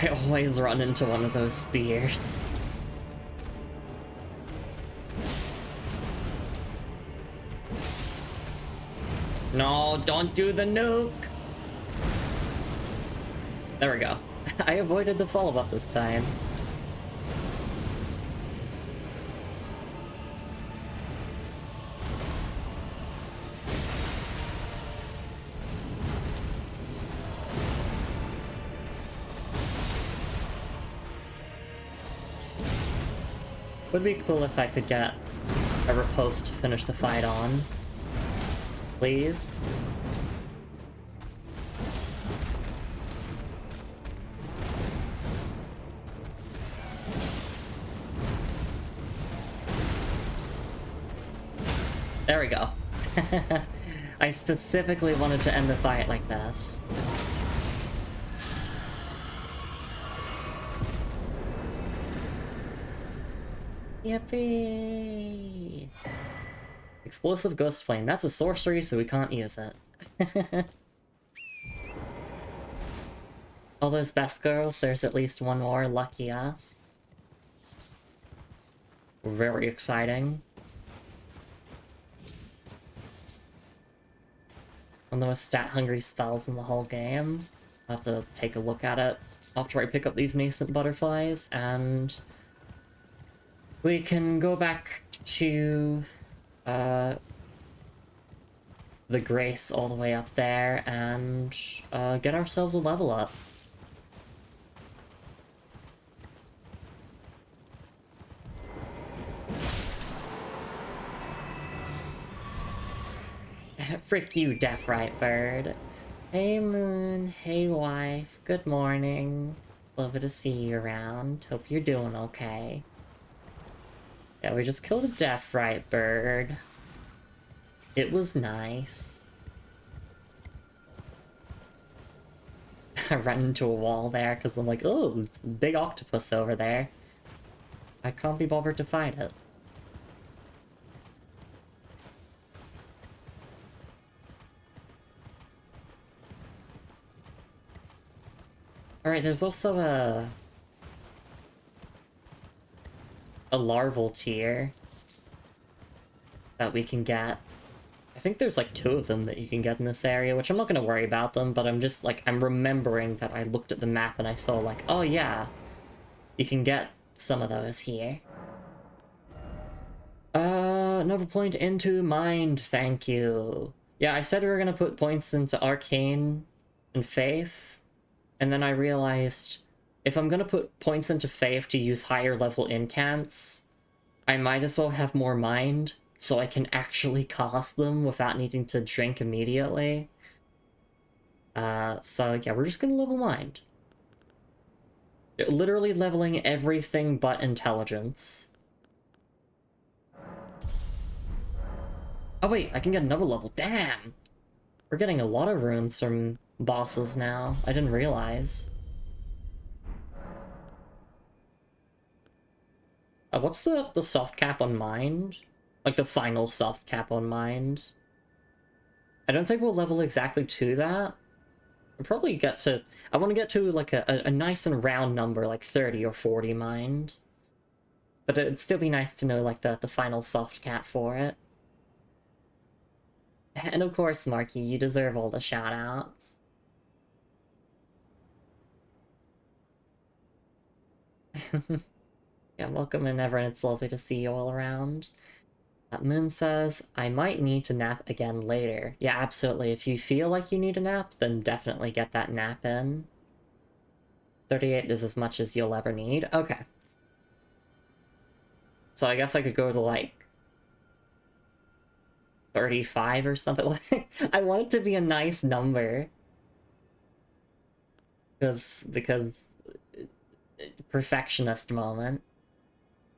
I always run into one of those spears. No, don't do the nuke! There we go. I avoided the follow-up this time. Would be cool if I could get a riposte to finish the fight on. Please? There we go. I specifically wanted to end the fight like this. Yippee! Explosive Ghost Flame. That's a sorcery, so we can't use it. All those best girls, there's at least one more. Lucky us. Very exciting. One of the most stat-hungry spells in the whole game. I'll have to take a look at it after I pick up these nascent butterflies, and we can go back to the Grace all the way up there and get ourselves a level up. Frick you, Deathright Bird. Hey Moon, hey wife, good morning. Lovely to see you around. Hope you're doing okay. Yeah, we just killed a Deathright Bird. It was nice. I ran into a wall there because I'm like, oh, it's a big octopus over there. I can't be bothered to fight it. Alright, there's also a larval tier that we can get. I think there's like 2 of them that you can get in this area, which I'm not gonna worry about them, but I'm just like, I'm remembering that I looked at the map and I saw like, oh yeah, you can get some of those here. Another point into mind, thank you. Yeah, I said we were gonna put points into Arcane and Faith, and then I realized if I'm gonna put points into Faith to use higher level incants, I might as well have more mind, so I can actually cast them without needing to drink immediately. So yeah, we're just gonna level mind. Literally leveling everything but intelligence. Oh wait, I can get another level, damn! We're getting a lot of runes from bosses now, I didn't realize. What's the soft cap on mind? Like the final soft cap on mind? I don't think we'll level exactly to that. I'll probably get to... I want to get to like a nice and round number, like 30 or 40 mind. But it'd still be nice to know like the final soft cap for it. And of course, Marky, you deserve all the shoutouts. Yeah, welcome in everyone, it's lovely to see you all around. Moon says, I might need to nap again later. Yeah, absolutely. If you feel like you need a nap, then definitely get that nap in. 38 is as much as you'll ever need. Okay. So I guess I could go to, like, 35 or something. I want it to be a nice number. Because perfectionist moment.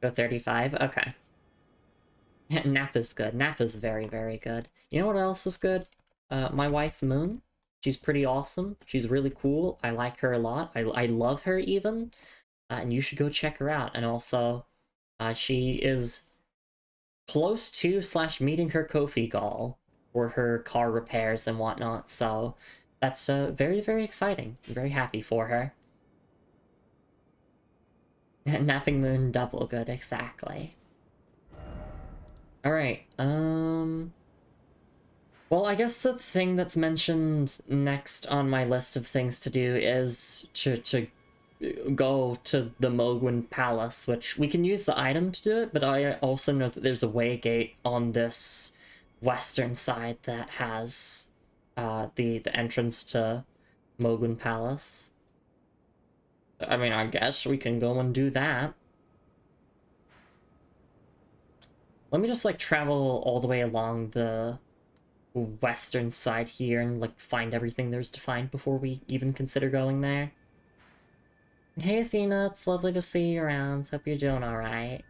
Go 35? Okay. Nap is good. Nap is very, very good. You know what else is good? My wife, Moon. She's pretty awesome. She's really cool. I like her a lot. I love her, even. And you should go check her out. And also, she is close to / meeting her Kofi goal for her car repairs and whatnot. So that's very, very exciting. I'm very happy for her. Napping Moon, double good, exactly. Alright, well, I guess the thing that's mentioned next on my list of things to do is to go to the Mogwin Palace, which we can use the item to do it, but I also know that there's a way gate on this western side that has the entrance to Mogwin Palace. I mean, I guess we can go and do that. Let me just, like, travel all the way along the western side here and, like, find everything there's to find before we even consider going there. Hey Athena, it's lovely to see you around. Hope you're doing alright.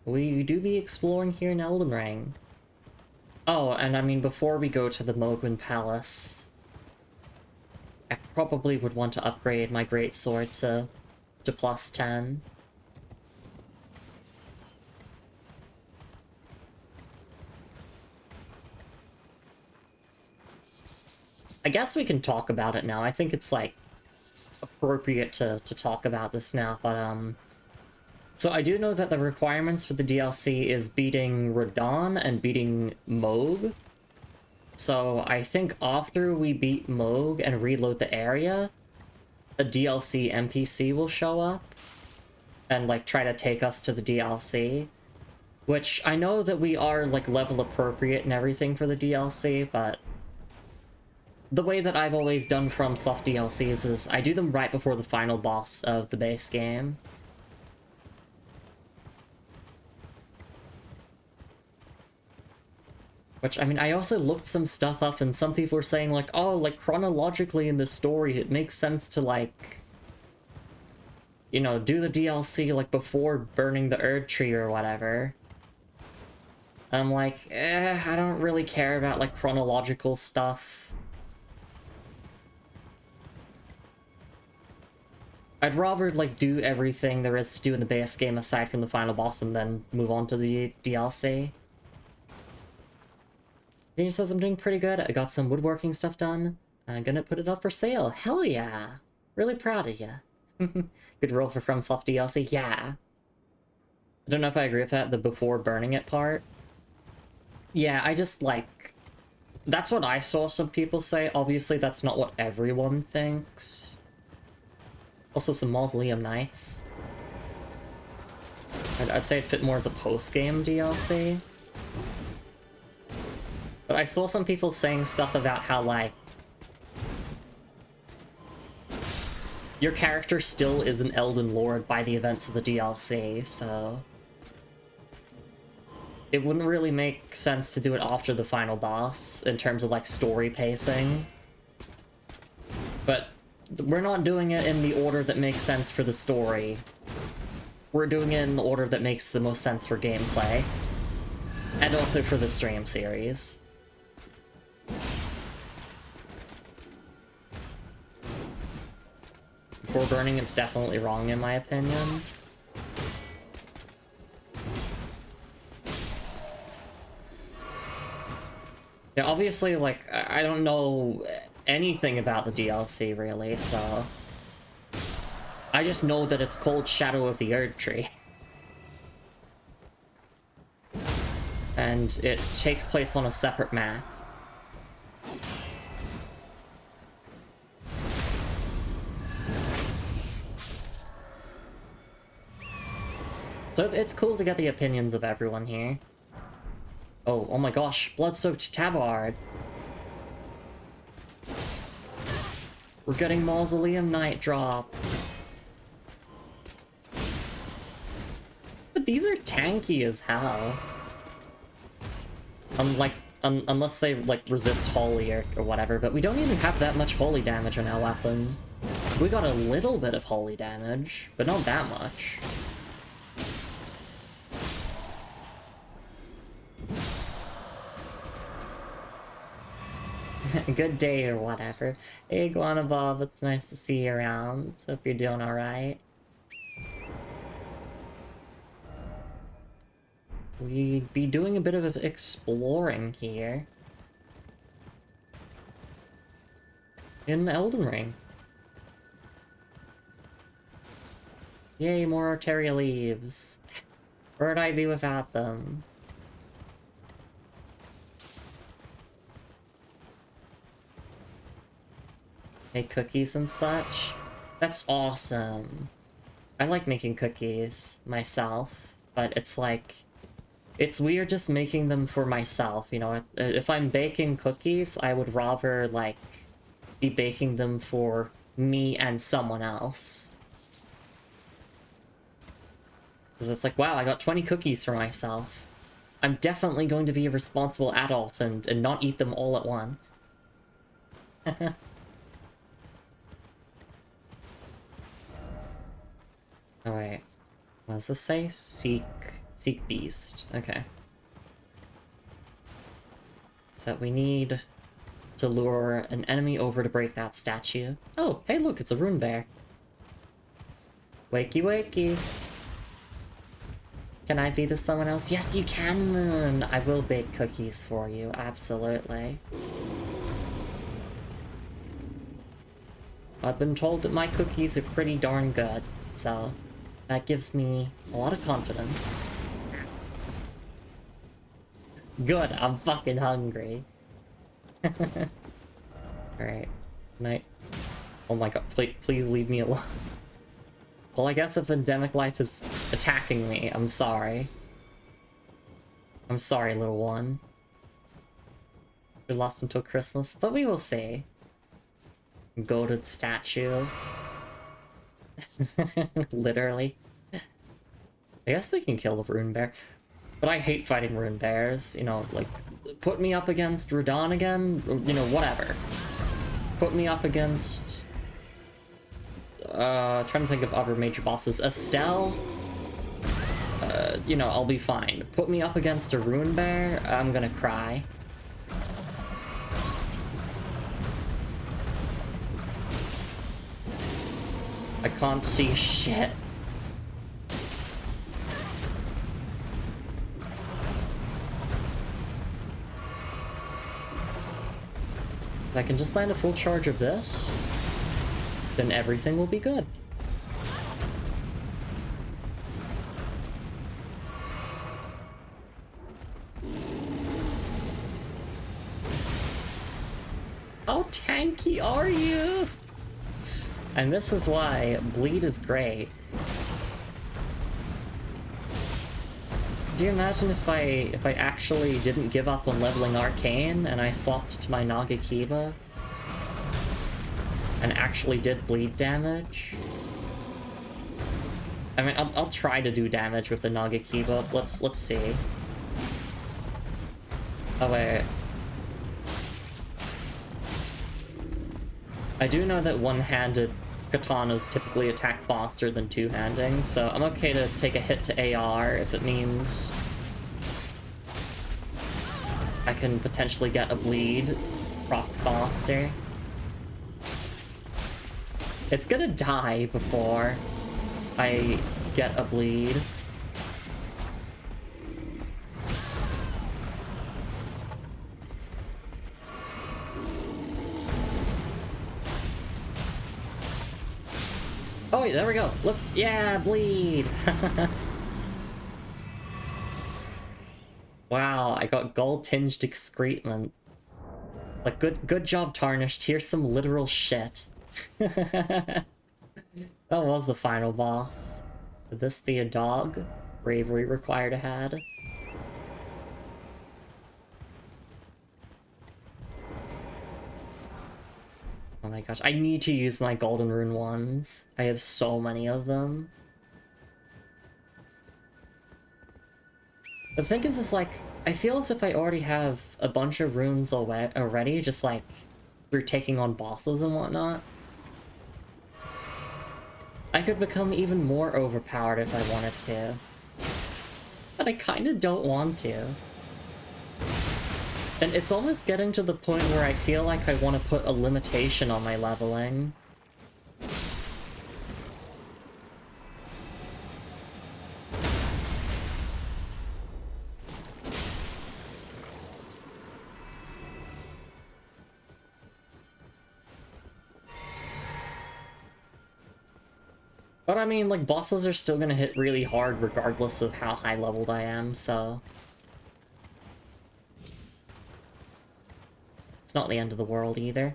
We do be exploring here in Elden Ring. Oh, and I mean, before we go to the Mogwin Palace, I probably would want to upgrade my greatsword to +10. I guess we can talk about it now. I think it's, like, appropriate to talk about this now, but, so I do know that the requirements for the DLC is beating Radon and beating Moog. So I think after we beat Moog and reload the area, a DLC NPC will show up and, like, try to take us to the DLC. Which, I know that we are, like, level appropriate and everything for the DLC, but the way that I've always done FromSoft DLCs is I do them right before the final boss of the base game. Which, I mean, I also looked some stuff up and some people were saying, like, oh, like, chronologically in the story, it makes sense to, like, you know, do the DLC, like, before burning the Erd Tree or whatever. And I'm like, I don't really care about, like, chronological stuff. I'd rather, like, do everything there is to do in the base game aside from the final boss and then move on to the DLC. Then he says I'm doing pretty good. I got some woodworking stuff done. I'm gonna put it up for sale. Hell yeah! Really proud of you. Good roll for FromSoft DLC. Yeah. I don't know if I agree with that, the before burning it part. Yeah, I just, like... That's what I saw some people say. Obviously, that's not what everyone thinks. Also, some Mausoleum Knights. I'd say it fit more as a post-game DLC. But I saw some people saying stuff about how, like... your character still is an Elden Lord by the events of the DLC, so... it wouldn't really make sense to do it after the final boss, in terms of, like, story pacing. But we're not doing it in the order that makes sense for the story. We're doing it in the order that makes the most sense for gameplay. And also for the stream series. Before burning, it's definitely wrong in my opinion. Yeah, obviously, like, I don't know anything about the DLC, really, so... I just know that it's called Shadow of the Erd Tree. And it takes place on a separate map. So it's cool to get the opinions of everyone here. Oh my gosh, Blood-Soaked Tabard! We're getting Mausoleum Knight drops! But these are tanky as hell. Unless they, like, resist holy or whatever, but we don't even have that much holy damage on our weapon. We got a little bit of holy damage, but not that much. Good day or whatever. Hey, Iguana Bob, it's nice to see you around. Hope you're doing alright. We'd be doing a bit of exploring here. In Elden Ring. Yay, more Arteria leaves. Where'd I be without them? Make cookies and such? That's awesome. I like making cookies myself, but it's like... it's weird just making them for myself, you know? If I'm baking cookies, I would rather, like, be baking them for me and someone else. Because it's like, wow, I got 20 cookies for myself. I'm definitely going to be a responsible adult and not eat them all at once. Alright. What does this say? Seek beast. Okay. So we need to lure an enemy over to break that statue. Oh, hey look, it's a rune bear. Wakey wakey. Can I feed this someone else? Yes, you can, Moon! I will bake cookies for you, absolutely. I've been told that my cookies are pretty darn good, so that gives me a lot of confidence. Good, I'm fucking hungry. Alright, night. Oh my god, please leave me alone. Well, I guess if endemic life is attacking me, I'm sorry. I'm sorry, little one. We're lost until Christmas, but we will see. Goated statue. Literally. I guess we can kill the rune bear. But I hate fighting rune bears. You know, like, put me up against Radon again, or, you know, whatever. Put me up against... trying to think of other major bosses. Estelle? You know, I'll be fine. Put me up against a rune bear, I'm gonna cry. I can't see shit. If I can just land a full charge of this, then everything will be good. How tanky are you? And this is why bleed is great. Do you imagine if I actually didn't give up on leveling Arcane and I swapped to my Nagakiba and actually did bleed damage? I mean, I'll try to do damage with the Nagakiba. Let's see. Oh wait. I do know that one-handed katanas typically attack faster than two-handing, so I'm okay to take a hit to AR if it means I can potentially get a bleed proc faster. It's gonna die before I get a bleed. Oh, there we go. Look, yeah, bleed. Wow, I got gold-tinged excrement. Like, good job, Tarnished. Here's some literal shit. That was the final boss. Would this be a dog? Bravery required a head. Oh my gosh, I need to use my golden rune ones. I have so many of them. The thing is like, I feel as if I already have a bunch of runes already, just like, through taking on bosses and whatnot. I could become even more overpowered if I wanted to. But I kinda don't want to. And it's almost getting to the point where I feel like I want to put a limitation on my leveling. But I mean, like, bosses are still gonna hit really hard regardless of how high leveled I am, so... It's not the end of the world either.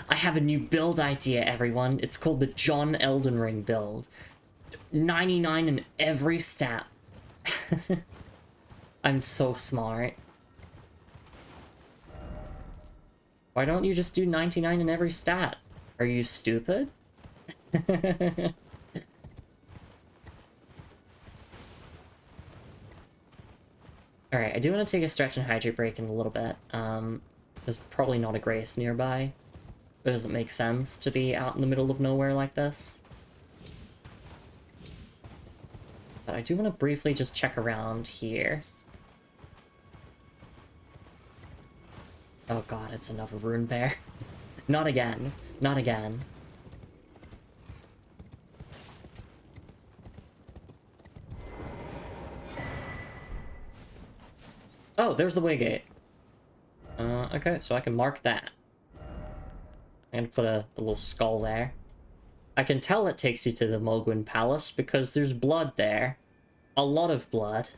I have a new build idea, everyone. It's called the John Elden Ring build. 99 in every stat. I'm so smart. Why don't you just do 99 in every stat? Are you stupid? Alright, I do want to take a stretch and hydrate break in a little bit. There's probably not a Grace nearby. It doesn't make sense to be out in the middle of nowhere like this. But I do want to briefly just check around here. Oh god, it's another rune bear. Not again. Not again. Oh, there's the way gate. Okay, so I can mark that. I'm gonna put a little skull there. I can tell it takes you to the Mogwin Palace because there's blood there. A lot of blood.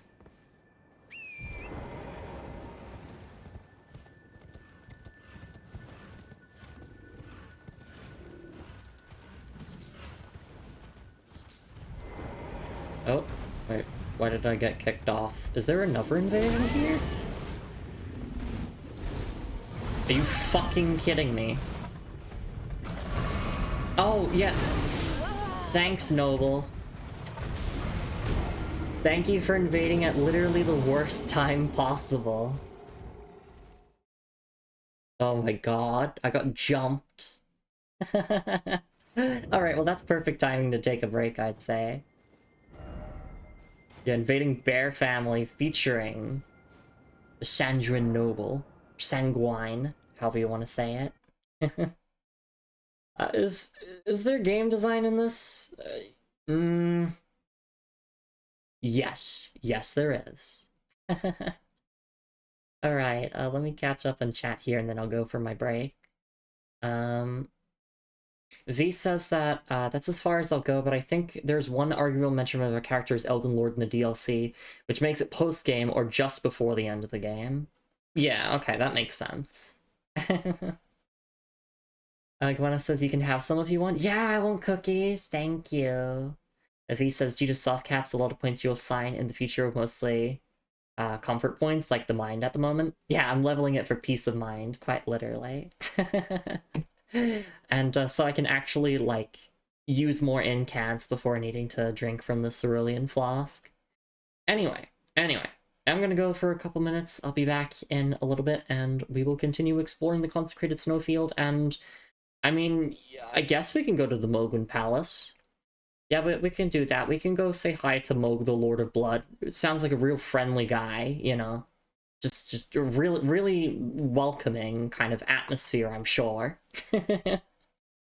Oh, wait, why did I get kicked off? Is there another invasion here? Are you fucking kidding me? Oh, yeah. Thanks, Noble. Thank you for invading at literally the worst time possible. Oh my god, I got jumped. Alright, well that's perfect timing to take a break, I'd say. Yeah, invading Bear Family featuring the Sandrian Noble. Sanguine, however you want to say it. Is there game design in this? Yes. Yes, there is. Alright, let me catch up and chat here and then I'll go for my break. V says that that's as far as they'll go, but I think there's one arguable mention of a character's Elden Lord in the DLC, which makes it post-game or just before the end of the game. Yeah, okay, that makes sense. Gwenna says you can have some if you want. Yeah, I want cookies, thank you. V says due to soft caps, a lot of points you'll assign in the future are mostly comfort points, like the mind at the moment. Yeah, I'm leveling it for peace of mind, quite literally. And so I can actually, like, use more incants before needing to drink from the cerulean flask. Anyway, I'm gonna go for a couple minutes. I'll be back in a little bit, and we will continue exploring the Consecrated Snowfield, and, I mean, I guess we can go to the Mogwin Palace. Yeah, but we can do that. We can go say hi to Mog, the Lord of Blood. Sounds like a real friendly guy, you know? Just a really welcoming kind of atmosphere, I'm sure.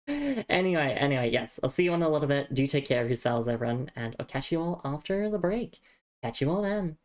Anyway, yes, I'll see you in a little bit. Do take care of yourselves, everyone, and I'll catch you all after the break. Catch you all then.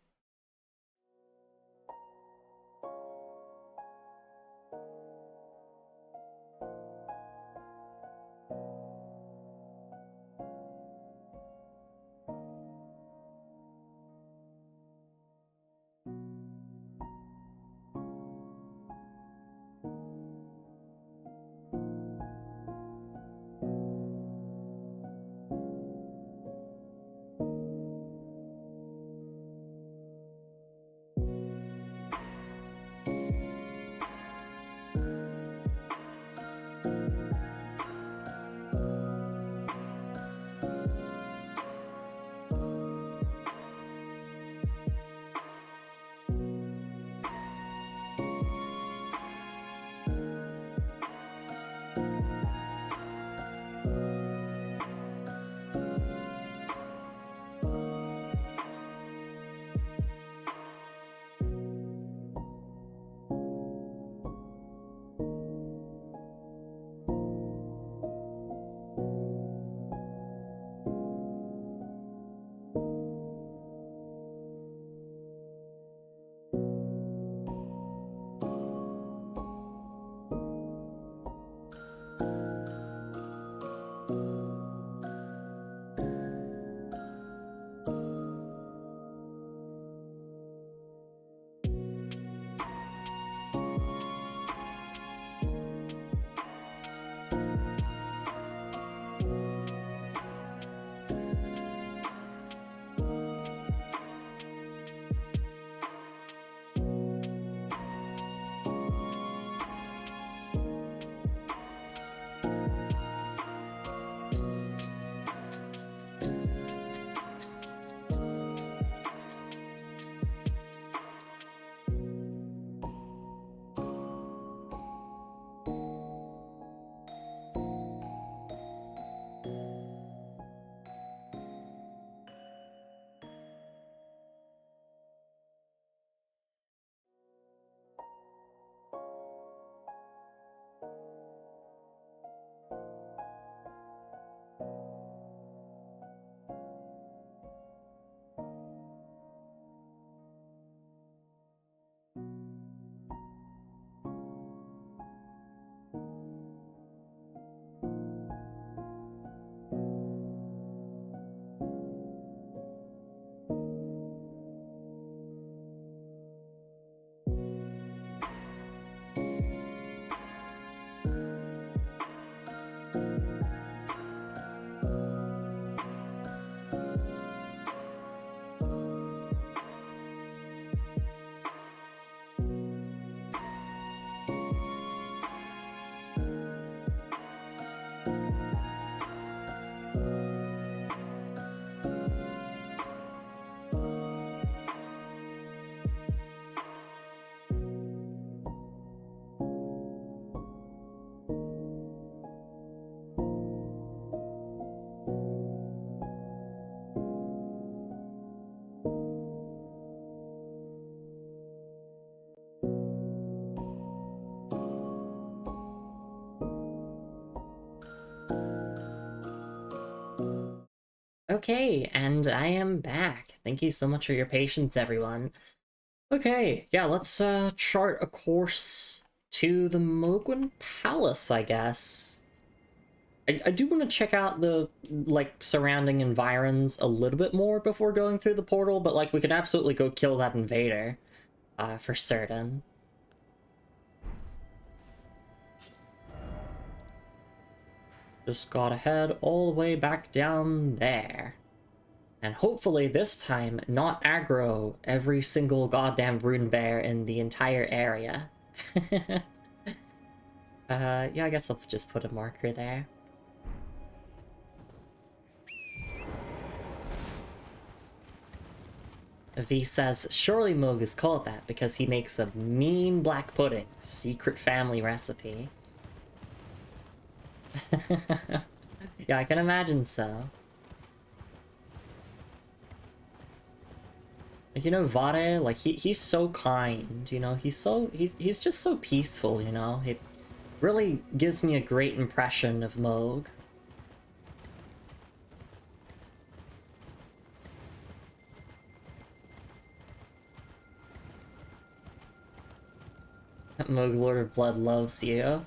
Okay, and I am back. Thank you so much for your patience, everyone. Okay, yeah, let's chart a course to the Mogwin Palace, I guess. I do want to check out the, like, surrounding environs a little bit more before going through the portal, but, like, we could absolutely go kill that invader, for certain. Just gotta head all the way back down there. And hopefully this time not aggro every single goddamn rune bear in the entire area. Yeah, I guess I'll just put a marker there. V says, surely Moog is called that because he makes a mean black pudding. Secret family recipe. Yeah, I can imagine so. You know, Vare, like, he's so kind, you know, he's just so peaceful, you know? It really gives me a great impression of Moog. Moog Lord of Blood loves you.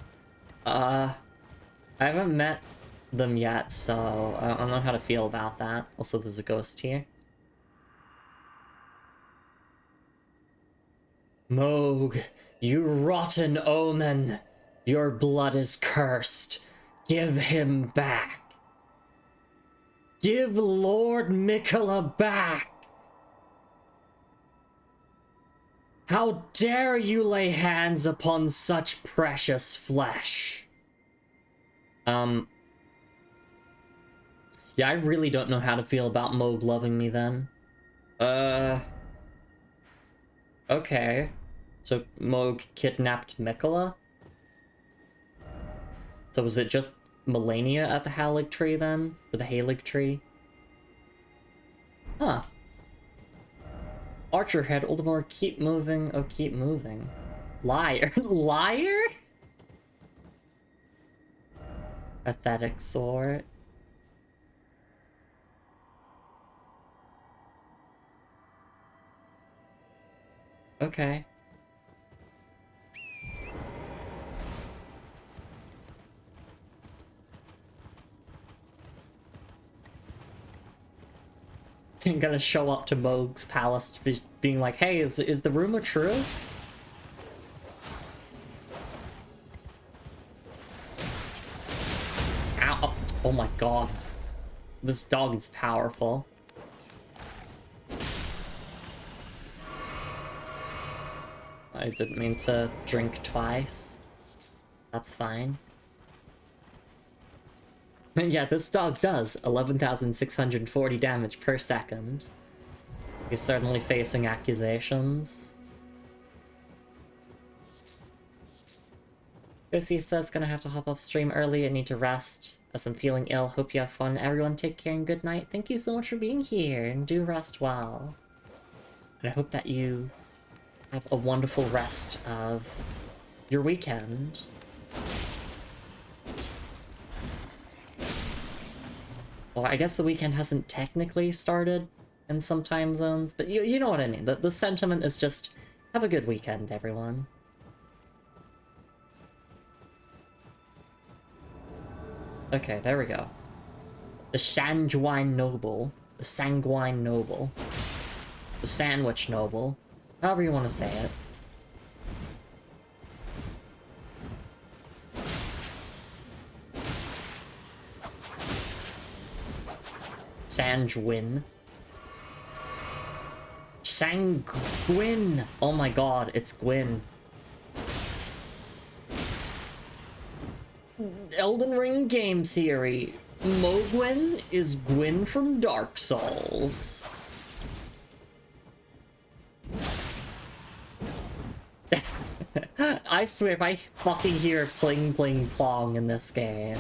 I haven't met them yet, so I don't know how to feel about that. Also, there's a ghost here. Moog, you rotten omen! Your blood is cursed. Give him back. Give Lord Mikola back! How dare you lay hands upon such precious flesh? Yeah, I really don't know how to feel about Moog loving me then. Okay. So Moog kidnapped Mikola? So was it just Melania at the Halig tree then? Or the Halig tree? Huh. Archerhead, Oldemore, keep moving. Oh, keep moving. Liar. Liar? Pathetic sword. Okay. I'm gonna show up to Moog's palace being like, hey, is the rumor true? Ow. Oh my god. This dog is powerful. I didn't mean to drink twice. That's fine. Yeah, this dog does 11,640 damage per second. He's certainly facing accusations. Josie says, gonna have to hop off stream early. I need to rest as I'm feeling ill. Hope you have fun. Everyone take care and good night. Thank you so much for being here and do rest well. And I hope that you have a wonderful rest of your weekend. Well, I guess the weekend hasn't technically started in some time zones, but you know what I mean. The sentiment is just, have a good weekend, everyone. Okay, there we go. The Sanguine Noble. The Sanguine Noble. The Sandwich Noble. However you want to say it. Sanguine. Sanguine! Oh my god, it's Gwyn. Elden Ring game theory. Mogwin is Gwyn from Dark Souls. I swear if I fucking hear pling pling plong in this game.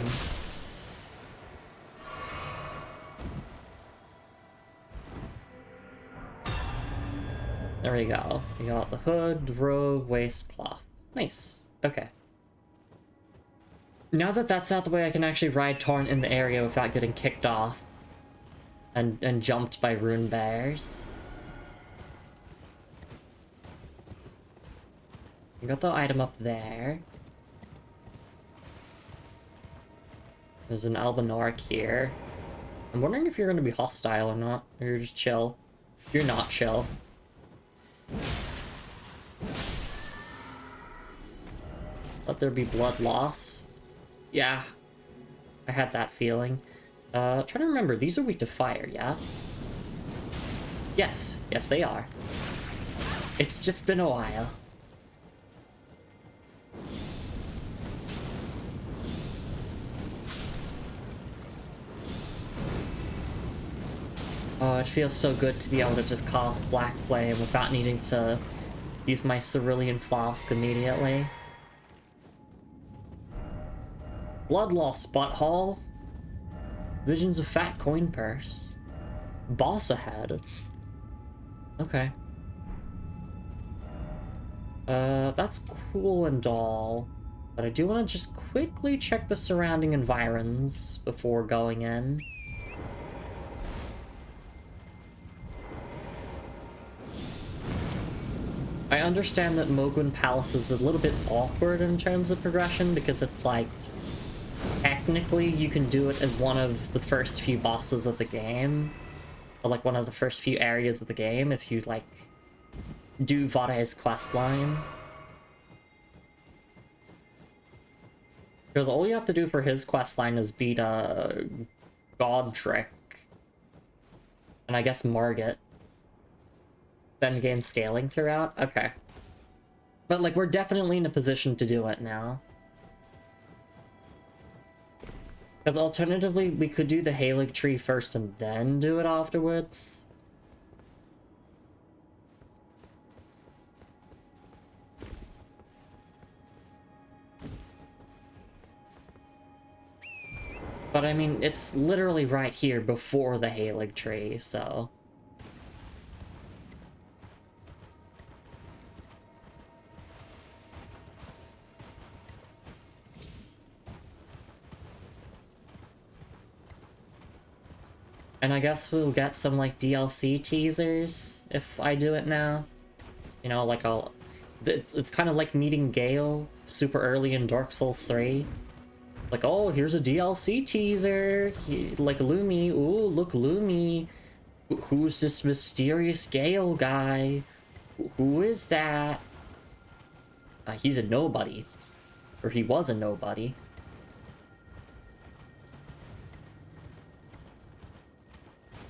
There we go. We got the hood, robe, waist, cloth. Nice. Okay. Now that that's out the way, I can actually ride Torrent in the area without getting kicked off. and jumped by rune bears. We got the item up there. There's an Albinoric here. I'm wondering if you're going to be hostile or not. Or you're just chill. You're not chill. Let there be blood loss. Yeah. I had that feeling. Trying to remember, these are weak to fire, yeah? Yes. Yes, they are. It's just been a while. Oh, it feels so good to be able to just cast Black Flame without needing to use my Cerulean Flask immediately. Blood loss butthole. Visions of fat coin purse. Boss ahead. Okay. That's cool and all. But I do want to just quickly check the surrounding environs before going in. I understand that Mogwin Palace is a little bit awkward in terms of progression because it's like, technically you can do it as one of the first few bosses of the game. Or like one of the first few areas of the game if you like do Vade's questline. Because all you have to do for his questline is beat Godric. And I guess Margit. Then gain scaling throughout? Okay. But like, we're definitely in a position to do it now. Because alternatively, we could do the Halig tree first and then do it afterwards. But I mean, it's literally right here before the Halig tree, so... And I guess we'll get some, like, DLC teasers if I do it now. You know, like, it's kind of like meeting Gale super early in Dark Souls 3. Like, oh, here's a DLC teaser! Like, Lumi, ooh, look, Lumi! Who's this mysterious Gale guy? Who is that? He's a nobody. Or he was a nobody.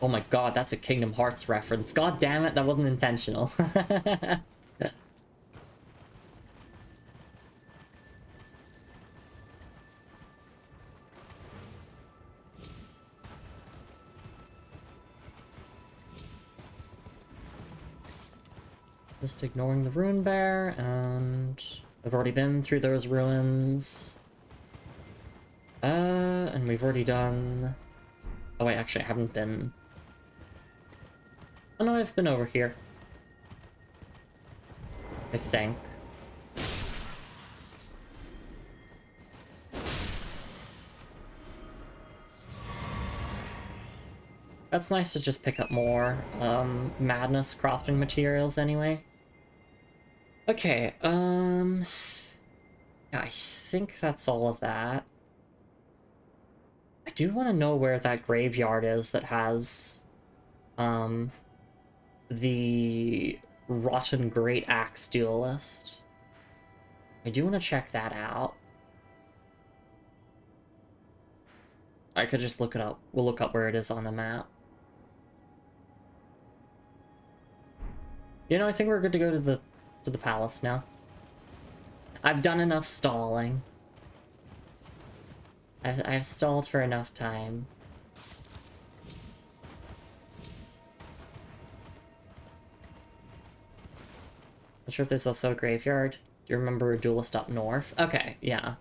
Oh my god, that's a Kingdom Hearts reference. God damn it, that wasn't intentional. Just ignoring the rune bear, and I've already been through those ruins. And we've already done... Oh wait, actually I haven't been... Oh no, I've been over here. I think. That's nice to just pick up more, madness crafting materials anyway. Okay, yeah, I think that's all of that. I do want to know where that graveyard is that has, the Rotten Great Axe Duelist. I do want to check that out. I could just look it up. We'll look up where it is on the map. You know, I think we're good to go to the palace now. I've done enough stalling. I've stalled for enough time. Not sure if there's also a graveyard. Do you remember a duelist up north? Okay, yeah.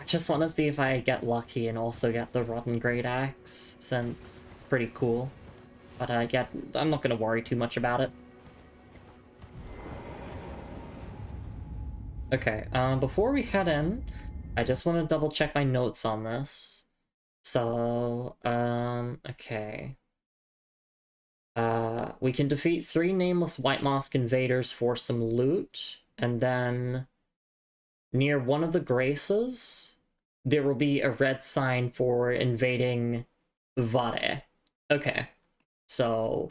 I just want to see if I get lucky and also get the Rotten Great Axe, since it's pretty cool. But yeah, I'm not going to worry too much about it. Okay, before we head in, I just want to double check my notes on this. So, okay. We can defeat 3 nameless White Mosque invaders for some loot, and then near one of the graces, there will be a red sign for invading Vare. Okay, so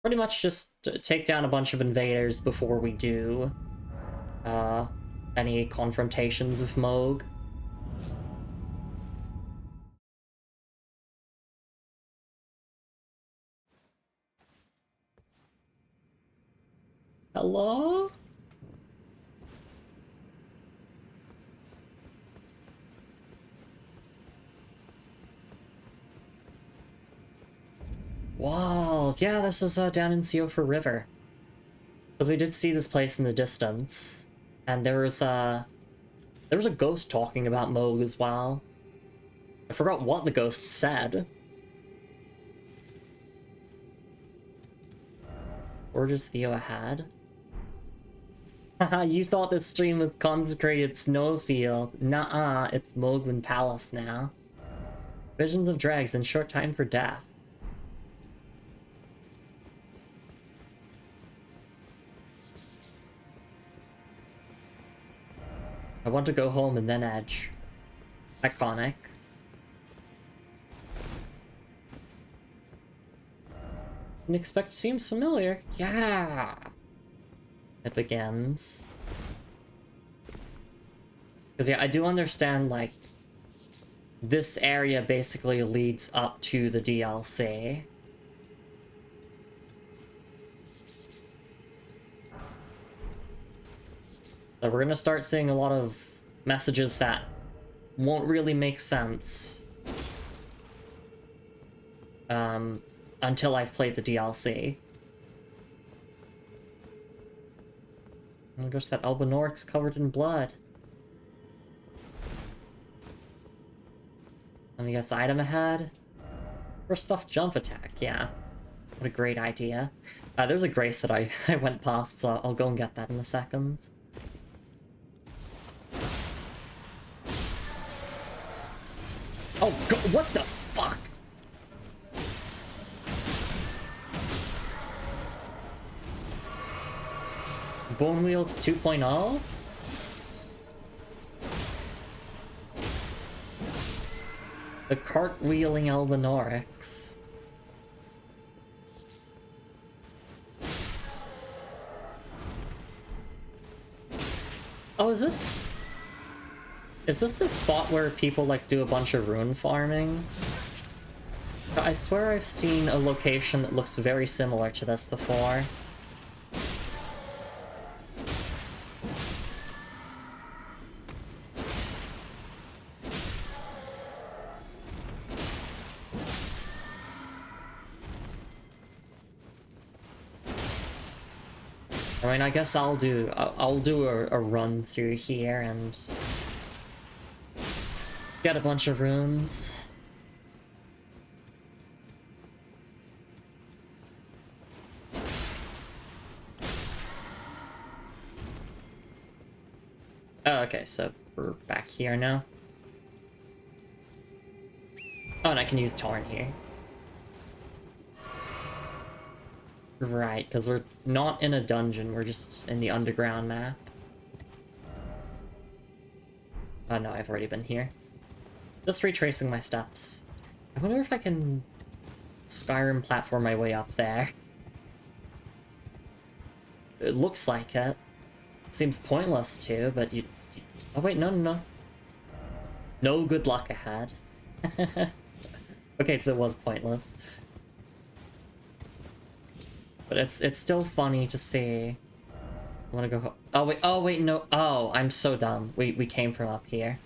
pretty much just take down a bunch of invaders before we do any confrontations with Moog. Hello? Wow, yeah, this is down in Seofor River. Because we did see this place in the distance. And there was a ghost talking about Moog as well. I forgot what the ghost said. Or just Theo ahead. Haha, you thought this stream was Consecrated Snowfield. Nuh-uh, it's Mogwin Palace now. Visions of Dregs in short time for death. I want to go home and then edge. Iconic. Didn't expect seems familiar. Yeah. It begins. Because yeah, I do understand, like, this area basically leads up to the DLC. So we're gonna start seeing a lot of messages that won't really make sense until I've played the DLC. Oh gosh, that Albinoric's covered in blood. Let me guess, the item ahead? First off, jump attack, yeah. What a great idea. There's a grace that I went past, so I'll go and get that in a second. Oh god, what the fuck? Bone Wheels 2.0? The cartwheeling Elvenorix. Oh, is this the spot where people, like, do a bunch of rune farming? I swear I've seen a location that looks very similar to this before. I mean, I guess I'll do a run through here and get a bunch of runes. Oh, okay, so we're back here now. Oh, and I can use Torn here. Right, because we're not in a dungeon, we're just in the underground map. Oh no, I've already been here. Just retracing my steps. I wonder if I can Skyrim platform my way up there. It looks like it. Seems pointless too, but you... Oh wait, no. No good luck ahead. Okay, so it was pointless. But it's still funny to see. I wanna go home. Oh wait, no. Oh, I'm so dumb. We came from up here.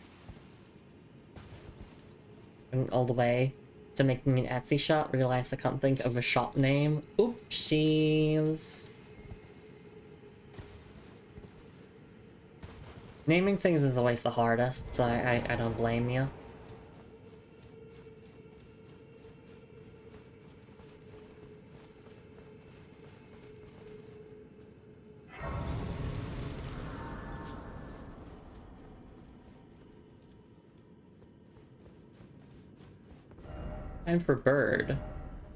And all the way to making an Etsy shop, realized I can't think of a shop name. Oopsies. Naming things is always the hardest, so I don't blame you. Time for bird.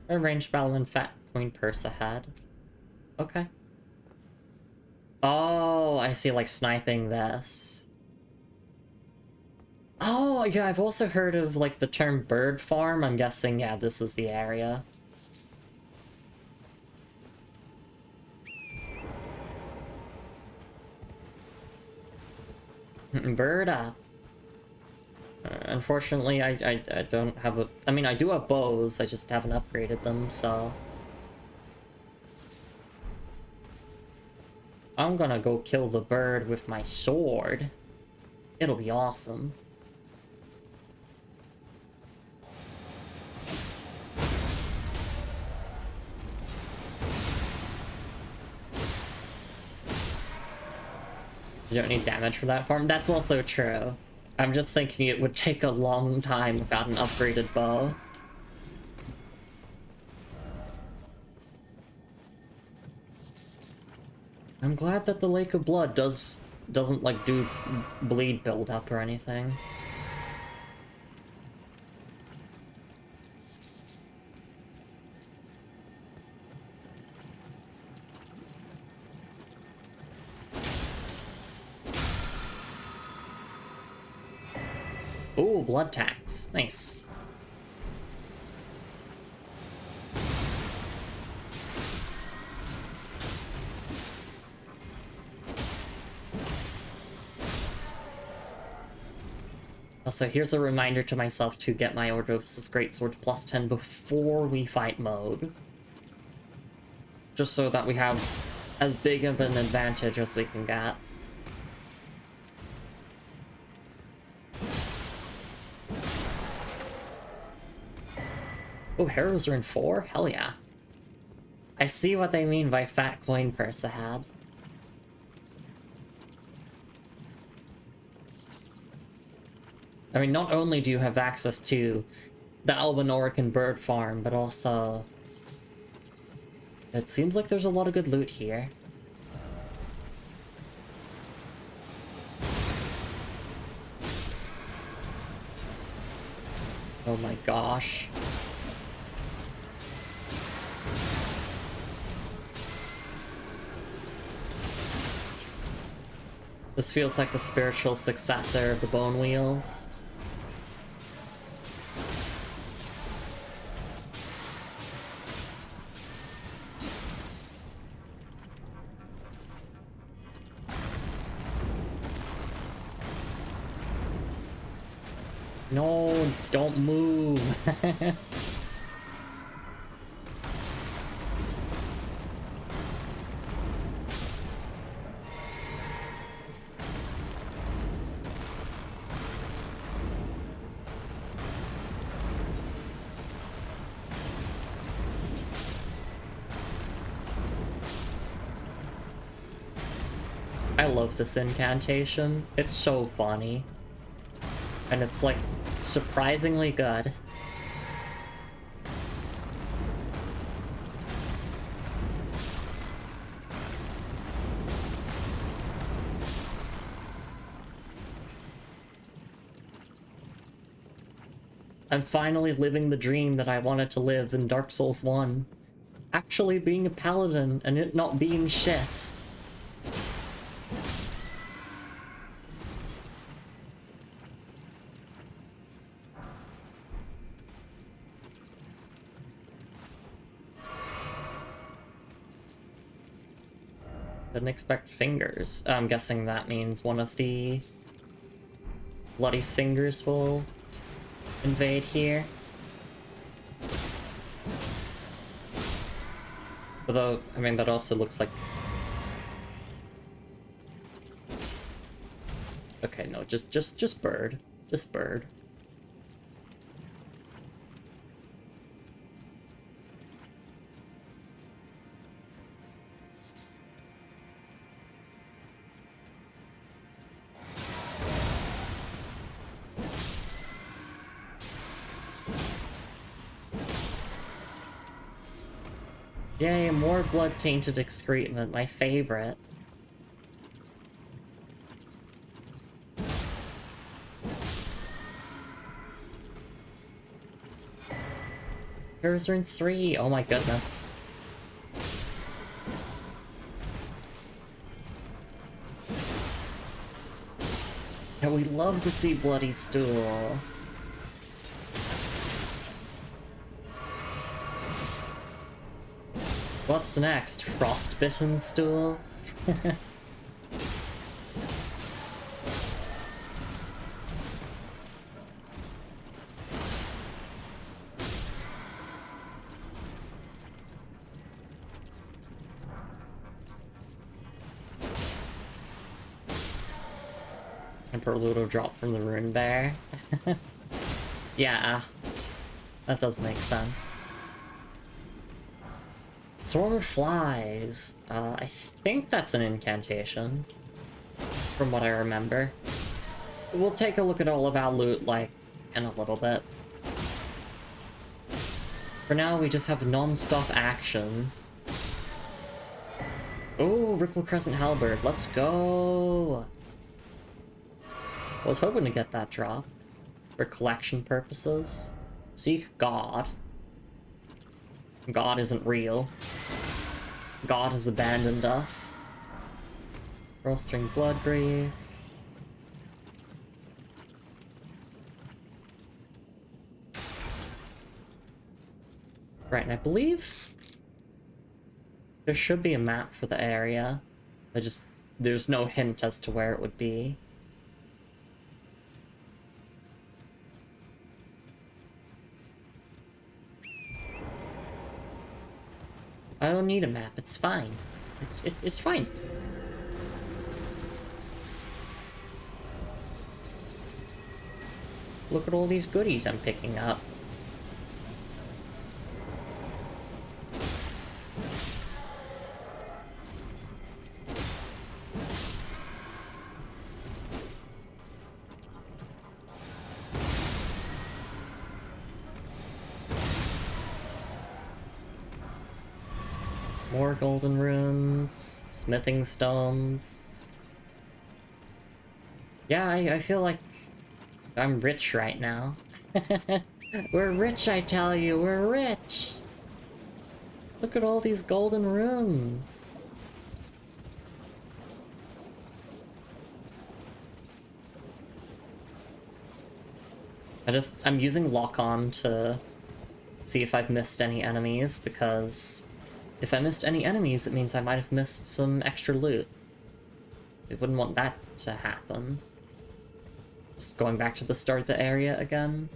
A ranged battle and fat coin purse ahead. Okay. Oh, I see, like sniping this. Oh, yeah, I've also heard of like the term bird farm. I'm guessing, yeah, this is the area. Bird up. Unfortunately, I don't have a... I mean, I do have bows, I just haven't upgraded them, so... I'm gonna go kill the bird with my sword. It'll be awesome. You don't need damage for that farm? That's also true. I'm just thinking it would take a long time without an upgraded bow. I'm glad that the Lake of Blood doesn't like do bleed buildup or anything. Ooh, blood tax. Nice. Also, here's a reminder to myself to get my Ordosis Greatsword plus 10 before we fight mode. Just so that we have as big of an advantage as we can get. Oh, heroes are in 4? Hell yeah. I see what they mean by fat coin purse ahead. I mean, not only do you have access to the Albinorican bird farm, but also... It seems like there's a lot of good loot here. Oh my gosh. This feels like the spiritual successor of the Bone Wheels. No, don't move. I love this incantation. It's so funny. And it's like surprisingly good. I'm finally living the dream that I wanted to live in Dark Souls 1. Actually being a paladin and it not being shit. Didn't expect fingers. I'm guessing that means one of the bloody fingers will invade here. Although, I mean, that also looks like... Okay, no, just bird. Just bird. Yay, more blood-tainted excrement, my favorite. Heroes Rune 3, oh my goodness. Yeah, we love to see bloody stool. What's next? Frostbitten stool? Ludo drop from the rune bear. Yeah, that does make sense. Swarm of flies. I think that's an incantation, from what I remember. We'll take a look at all of our loot, like, in a little bit. For now, we just have non-stop action. Oh, Ripple Crescent Halberd, let's go! I was hoping to get that drop for collection purposes. Seek God. God isn't real. God has abandoned us. Roasting blood grease. Right, and I believe there should be a map for the area. There's no hint as to where it would be. I don't need a map, it's fine. It's fine. Look at all these goodies I'm picking up. More golden runes, smithing stones. Yeah, I feel like I'm rich right now. We're rich, I tell you, we're rich! Look at all these golden runes. I'm using lock-on to see if I've missed any enemies, because if I missed any enemies, it means I might have missed some extra loot. We wouldn't want that to happen. Just going back to the start of the area again.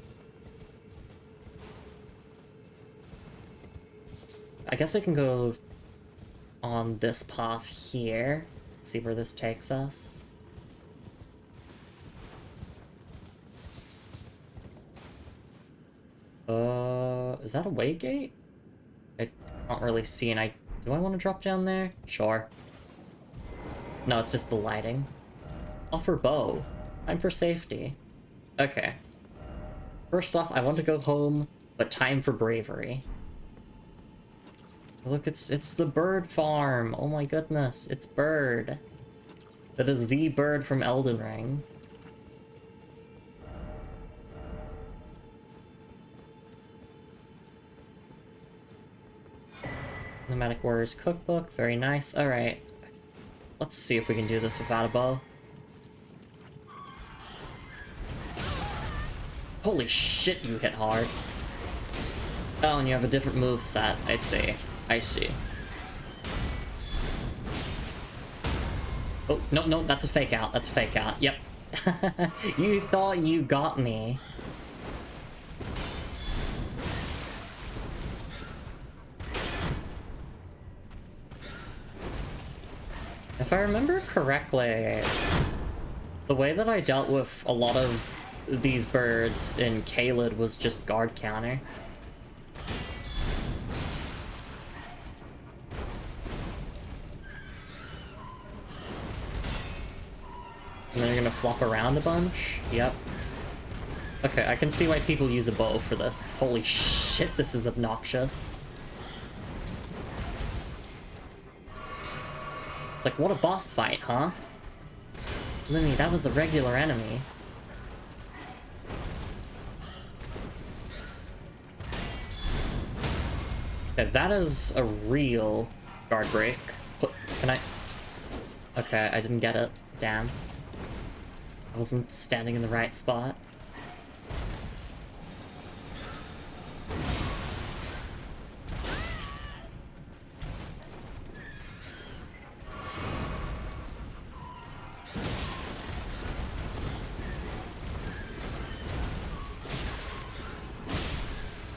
I guess we can go on this path here, see where this takes us. Is that a way gate? I can't really see, and do I want to drop down there? Sure. No, it's just the lighting. Offer bow. Time for safety. Okay. First off, I want to go home, but time for bravery. Look, it's the bird farm. Oh my goodness, it's Bird. That is the bird from Elden Ring. Nomadic Warriors Cookbook, very nice. Alright. Let's see if we can do this without a bow. Holy shit, you hit hard. Oh, and you have a different move set. I see. I see. Oh, no, that's a fake out. That's a fake out. Yep. You thought you got me. If I remember correctly, the way that I dealt with a lot of these birds in Caelid was just guard counter. And then you're gonna flop around a bunch? Yep. Okay, I can see why people use a bow for this, 'cause holy shit, this is obnoxious. It's like, what a boss fight, huh? Lumi, that was a regular enemy. Okay, that is a real guard break. Can I? Okay, I didn't get it. Damn. I wasn't standing in the right spot.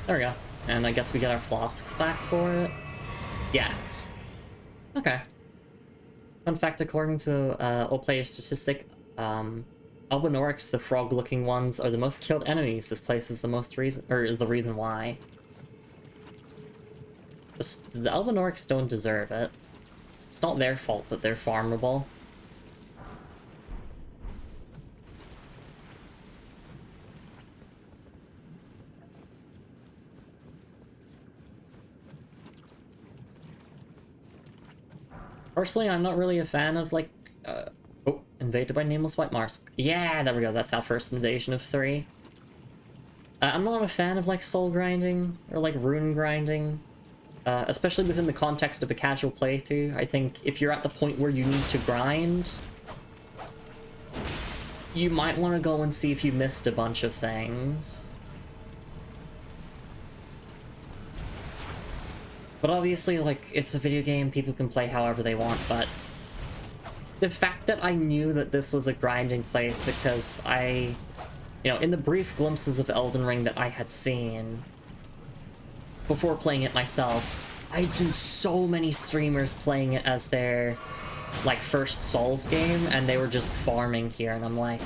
There we go. And I guess we get our flasks back for it. Yeah. Okay. Fun fact, according to all player statistic, Albinorics, the frog-looking ones, are the most killed enemies. This place is the most reason, or is the reason why. Just, the Albinorics don't deserve it. It's not their fault that they're farmable. Personally, I'm not really a fan of, like, oh, invaded by Nameless White Mask. Yeah, there we go, that's our first invasion of 3. I'm not a fan of, like, soul grinding, or, like, rune grinding. Especially within the context of a casual playthrough. I think if you're at the point where you need to grind, you might want to go and see if you missed a bunch of things. But obviously, like, it's a video game, people can play however they want, but the fact that I knew that this was a grinding place because you know, in the brief glimpses of Elden Ring that I had seen before playing it myself, I'd seen so many streamers playing it as their, like, first Souls game, and they were just farming here, and I'm like,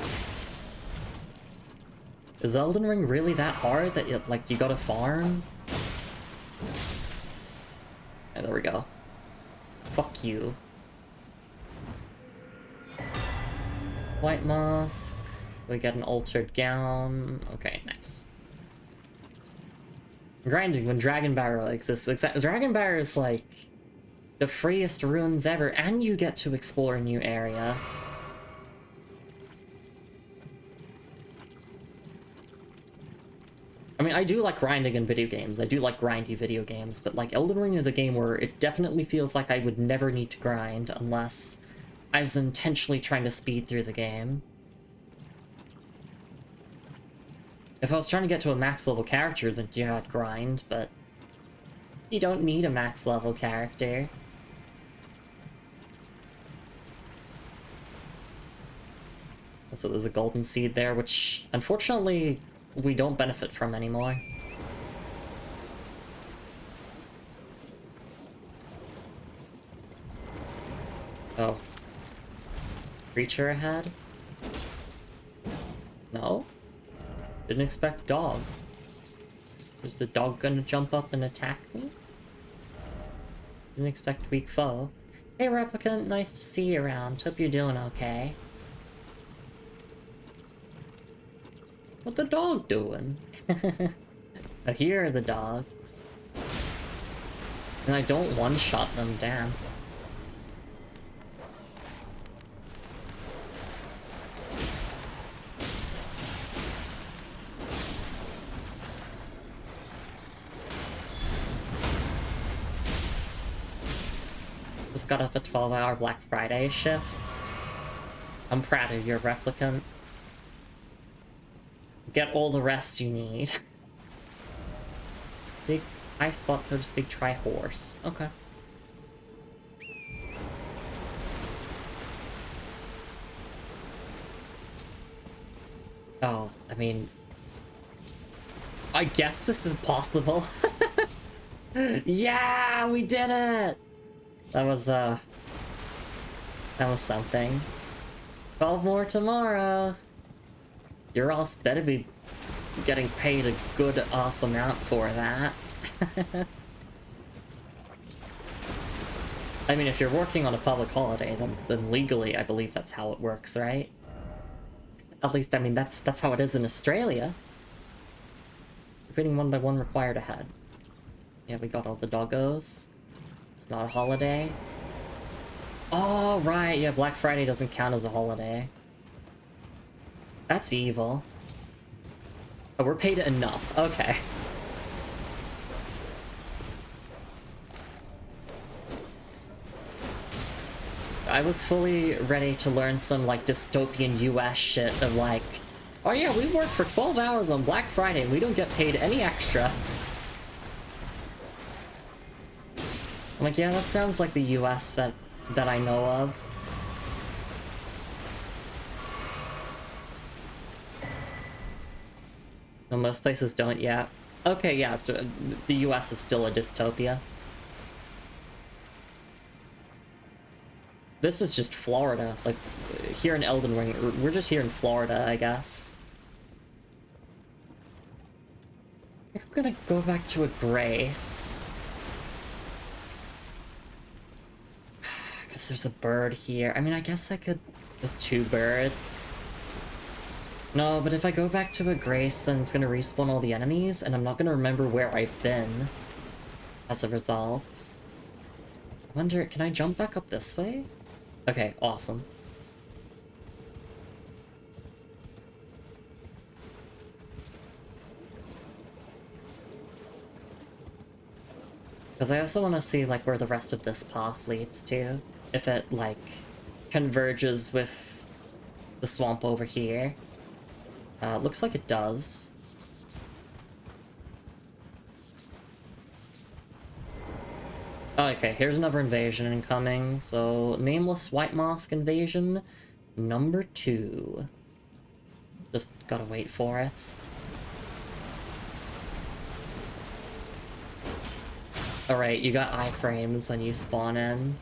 is Elden Ring really that hard that, you gotta farm? Yeah, there we go. Fuck you. White Mask. We get an altered gown. Okay, nice. Grinding when Dragon Barrow exists. Dragon Barrow is like the freest ruins ever, and you get to explore a new area. I mean, I do like grinding in video games. I do like grindy video games, but like Elden Ring is a game where it definitely feels like I would never need to grind unless I was intentionally trying to speed through the game. If I was trying to get to a max level character, then yeah, I'd grind, but you don't need a max level character. So there's a golden seed there, which unfortunately we don't benefit from anymore. Oh. Creature ahead? No? Didn't expect dog. Is the dog gonna jump up and attack me? Didn't expect weak foe. Hey Replicant, nice to see you around. Hope you're doing okay. What the dog doing? Oh, here are the dogs. And I don't one-shot them, damn. Just got off a 12-hour Black Friday shift. I'm proud of your Replicant. Get all the rest you need. Take high spot, so to speak, try horse. Okay. Oh, I mean... I guess this is possible. Yeah, we did it! That was something. 12 more tomorrow. Your ass better be getting paid a good ass amount for that. I mean, if you're working on a public holiday, then legally I believe that's how it works, right? At least, I mean, that's how it is in Australia. Reading one by one required ahead. Yeah, we got all the doggos. It's not a holiday. Oh, right, yeah, Black Friday doesn't count as a holiday. That's evil. Oh, we're paid enough. Okay. I was fully ready to learn some, like, dystopian US shit of, like, oh yeah, we work for 12 hours on Black Friday and we don't get paid any extra. I'm like, yeah, that sounds like the US that I know of. No, most places don't yet. Okay, yeah, so the US is still a dystopia. This is just Florida. Like, here in Elden Ring, we're just here in Florida, I guess. I'm gonna go back to a Grace. Because there's a bird here. I mean, I guess I could... There's 2 birds. No, but if I go back to a Grace, then it's gonna respawn all the enemies, and I'm not gonna remember where I've been as the result. I wonder, can I jump back up this way? Okay, awesome. Because I also want to see, like, where the rest of this path leads to. If it, like, converges with the swamp over here. Looks like it does. Oh, okay, here's another invasion incoming. So, Nameless White Mask invasion number 2. Just gotta wait for it. Alright, you got iframes when you spawn in.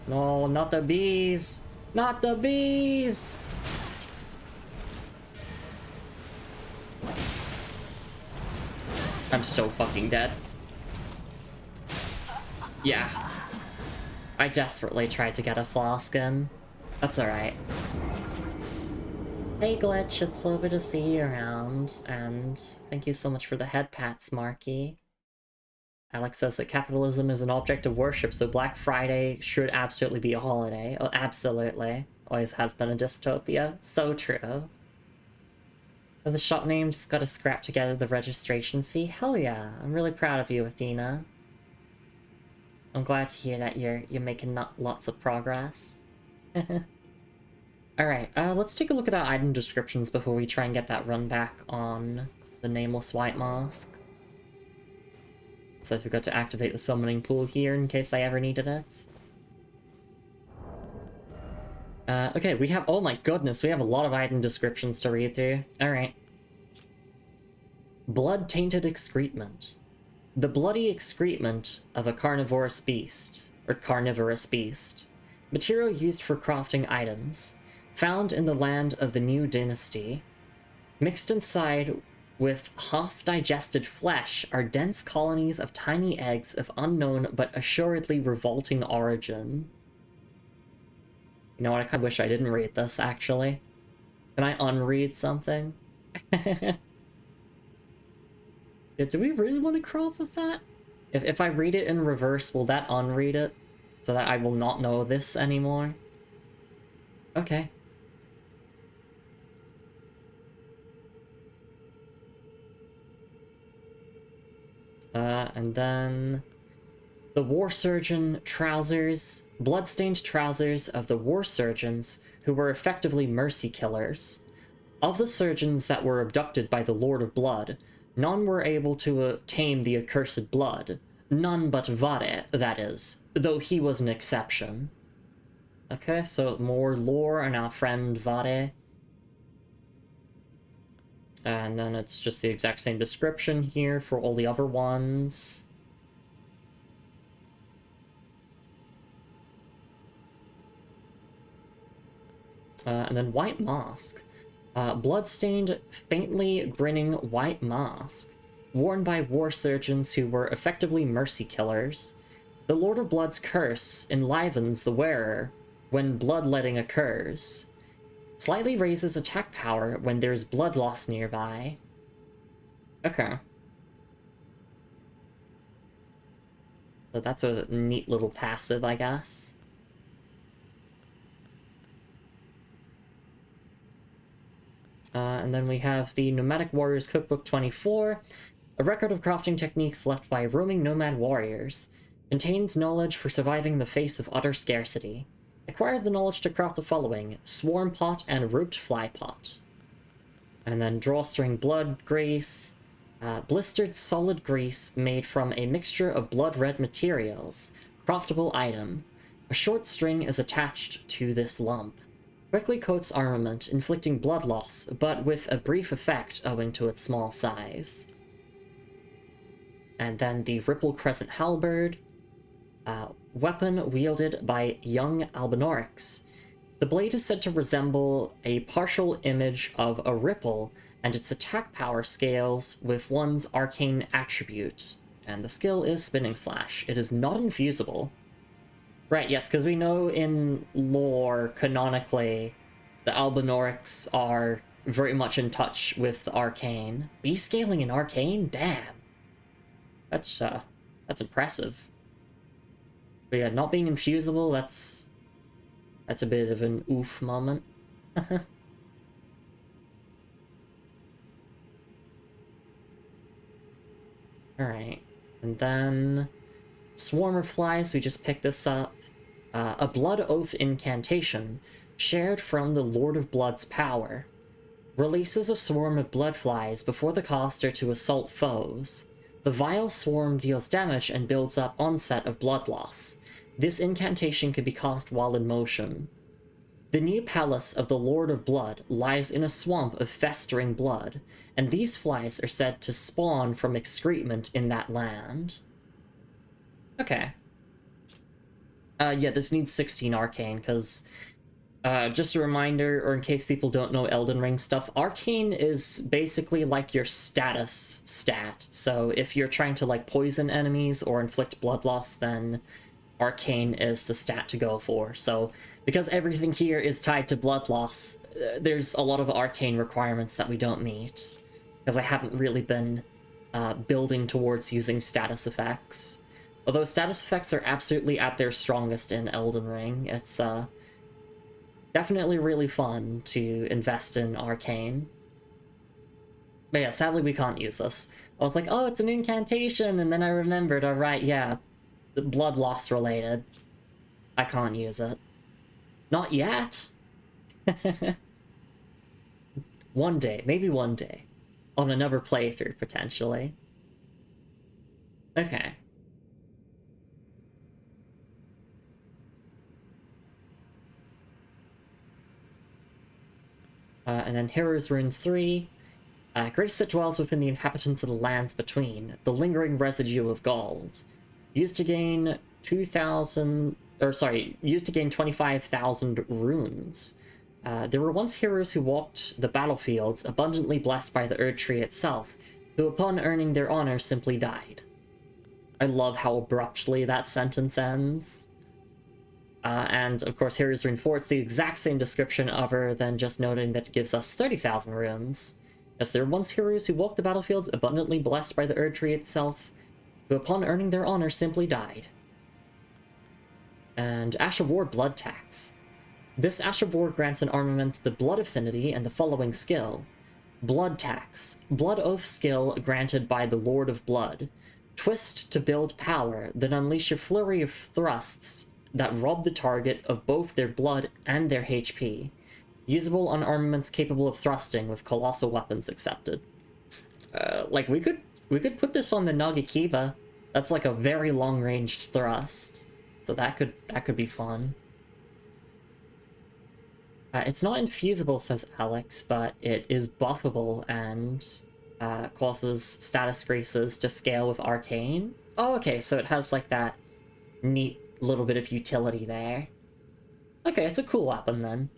No, not the bees! Not the bees! I'm so fucking dead. Yeah. I desperately tried to get a flask in. That's alright. Hey Glitch, it's lovely to see you around, and thank you so much for the head pats, Marky. Alex says that capitalism is an object of worship, so Black Friday should absolutely be a holiday. Oh, absolutely. Always has been a dystopia. So true. Has the shop name just gotta scrap together the registration fee? Hell yeah. I'm really proud of you, Athena. I'm glad to hear that you're making lots of progress. Alright, let's take a look at our item descriptions before we try and get that run back on the Nameless White Mask. So I forgot to activate the summoning pool here in case I ever needed it. Okay, we have- oh my goodness, we have a lot of item descriptions to read through. Alright. Blood-tainted excrement. The bloody excrement of a carnivorous beast. Material used for crafting items. Found in the land of the New Dynasty. Mixed inside with half-digested flesh are dense colonies of tiny eggs of unknown but assuredly revolting origin. You know what, I kind of wish I didn't read this, actually. Can I unread something? Yeah, do we really want to craft with that? If I read it in reverse, will that unread it? So that I will not know this anymore? Okay. And then... The War Surgeon trousers. Bloodstained trousers of the War Surgeons, who were effectively mercy killers. Of the surgeons that were abducted by the Lord of Blood, none were able to tame the accursed blood. None but Vade, that is, though he was an exception. Okay, so more lore on our friend Vade. And then it's just the exact same description here for all the other ones. And then White Mask. Bloodstained, faintly grinning white mask, worn by war surgeons who were effectively mercy killers. The Lord of Blood's curse enlivens the wearer when bloodletting occurs. Slightly raises attack power when there's blood loss nearby. Okay. So that's a neat little passive, I guess. And then we have the Nomadic Warriors Cookbook 24. a record of crafting techniques left by roaming nomad warriors. Contains knowledge for surviving the face of utter scarcity. Acquire the knowledge to craft the following: Swarm Pot and Root Fly Pot. And then Drawstring Blood Grease. Blistered solid grease made from a mixture of blood red materials. Craftable item. A short string is attached to this lump. Quickly coats armament, inflicting blood loss, but with a brief effect owing to its small size. And then the Ripple Crescent Halberd. Weapon wielded by young Albinaurics. The blade is said to resemble a partial image of a ripple, and its attack power scales with one's arcane attribute. And the skill is Spinning Slash. It is not infusible. Right, yes, because we know in lore, canonically, the Albinaurics are very much in touch with the arcane. Beast scaling in arcane? Damn. That's impressive. But yeah, not being infusible, that's a bit of an oof moment. Alright, and then Swarmer Flies, we just picked this up. A Blood Oath incantation, shared from the Lord of Blood's power. Releases a swarm of blood flies before the caster to assault foes. The vile swarm deals damage and builds up onset of blood loss. This incantation can be cast while in motion. The new palace of the Lord of Blood lies in a swamp of festering blood, and these flies are said to spawn from excrement in that land. Okay. Yeah, this needs 16 arcane, because, just a reminder, or in case people don't know Elden Ring stuff, arcane is basically like your status stat. So if you're trying to, like, poison enemies or inflict blood loss, then arcane is the stat to go for. So because everything here is tied to blood loss, there's a lot of arcane requirements that we don't meet, because I haven't really been building towards using status effects. Although status effects are absolutely at their strongest in Elden Ring, it's definitely really fun to invest in arcane. But yeah, sadly we can't use this. I was like, oh, it's an incantation, and then I remembered, alright, yeah, the blood loss related. I can't use it. Not yet! One day, maybe one day. On another playthrough, potentially. Okay. And then Hero's Rune 3. Grace that dwells within the inhabitants of the lands between, the lingering residue of gold. Used to gain 25,000 runes. There were once heroes who walked the battlefields, abundantly blessed by the Erd Tree itself, who upon earning their honor simply died. I love how abruptly that sentence ends. And of course, Hero's Rune 4, it's the exact same description other than just noting that it gives us 30,000 runes. As there were once heroes who walked the battlefields, abundantly blessed by the Erd Tree itself, who upon earning their honor simply died. And Ash of War Blood Tax. This Ash of War grants an armament the Blood Affinity and the following skill. Blood Tax. Blood Oath skill granted by the Lord of Blood. Twist to build power, then unleash a flurry of thrusts that rob the target of both their blood and their HP. Usable on armaments capable of thrusting with colossal weapons accepted. Like, we could put this on the Nagakiba. That's like a very long-range thrust. So that could be fun. It's not infusible, says Alex, but it is buffable and causes status graces to scale with arcane. Oh, okay, so it has like that neat little bit of utility there. Okay, it's a cool weapon then.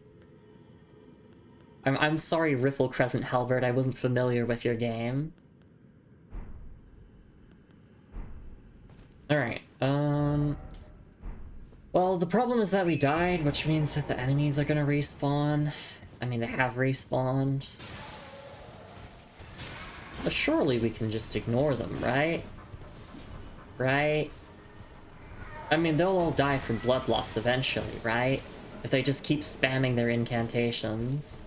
I'm sorry, Ripple Crescent Halberd, I wasn't familiar with your game. Alright, well, the problem is that we died, which means that the enemies are gonna respawn. I mean, they have respawned. But surely we can just ignore them, right? Right? I mean, they'll all die from blood loss eventually, right? If they just keep spamming their incantations.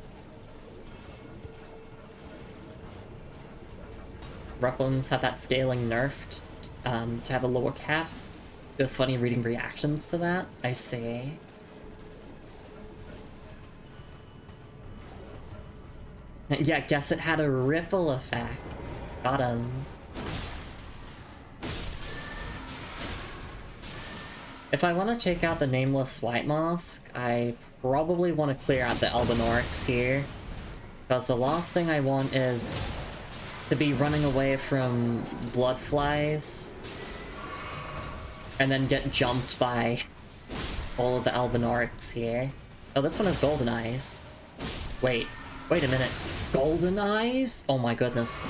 Rucklands had that scaling nerfed to have a lower cap. It was funny reading reactions to that. I see. Yeah, guess it had a ripple effect. Got him. If I want to take out the Nameless White Mask, I probably want to clear out the Elden Oryx here. Because the last thing I want is to be running away from blood flies and then get jumped by all of the Elden Oryx here. Oh, this one has golden eyes. Wait a minute. Golden eyes? Oh my goodness.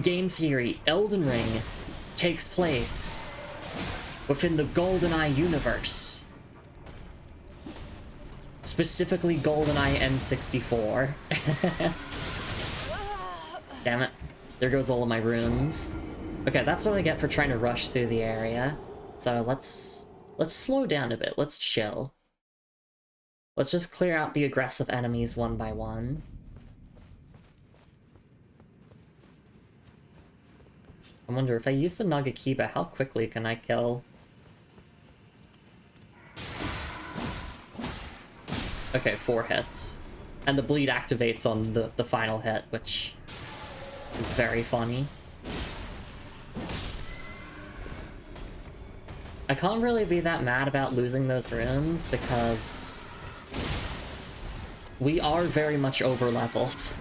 Game theory, Elden Ring takes place within the GoldenEye universe. Specifically GoldenEye N64. Damn it. There goes all of my runes. Okay, that's what I get for trying to rush through the area. So let's slow down a bit. Let's chill. Let's just clear out the aggressive enemies one by one. I wonder if I use the Nagakiba, how quickly can I kill? Okay, 4 hits. And the bleed activates on the final hit, which is very funny. I can't really be that mad about losing those runes because we are very much over-leveled.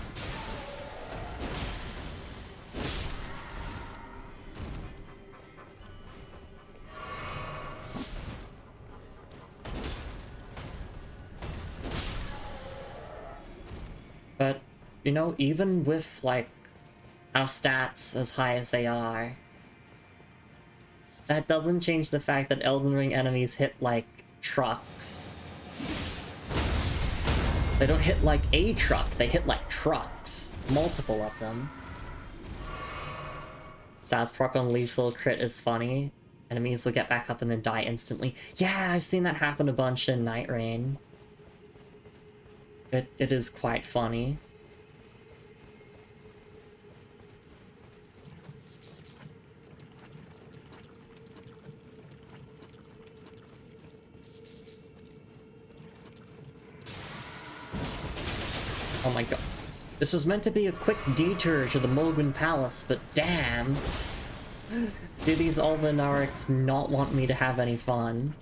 But, you know, even with, like, our stats as high as they are, that doesn't change the fact that Elden Ring enemies hit like trucks. They don't hit like a truck, they hit like trucks. Multiple of them. Sasproc on lethal crit is funny. Enemies will get back up and then die instantly. Yeah, I've seen that happen a bunch in Night Rain. It is quite funny. Oh my god. This was meant to be a quick detour to the Mulgrim Palace, but damn. Do these Elden Oryx not want me to have any fun?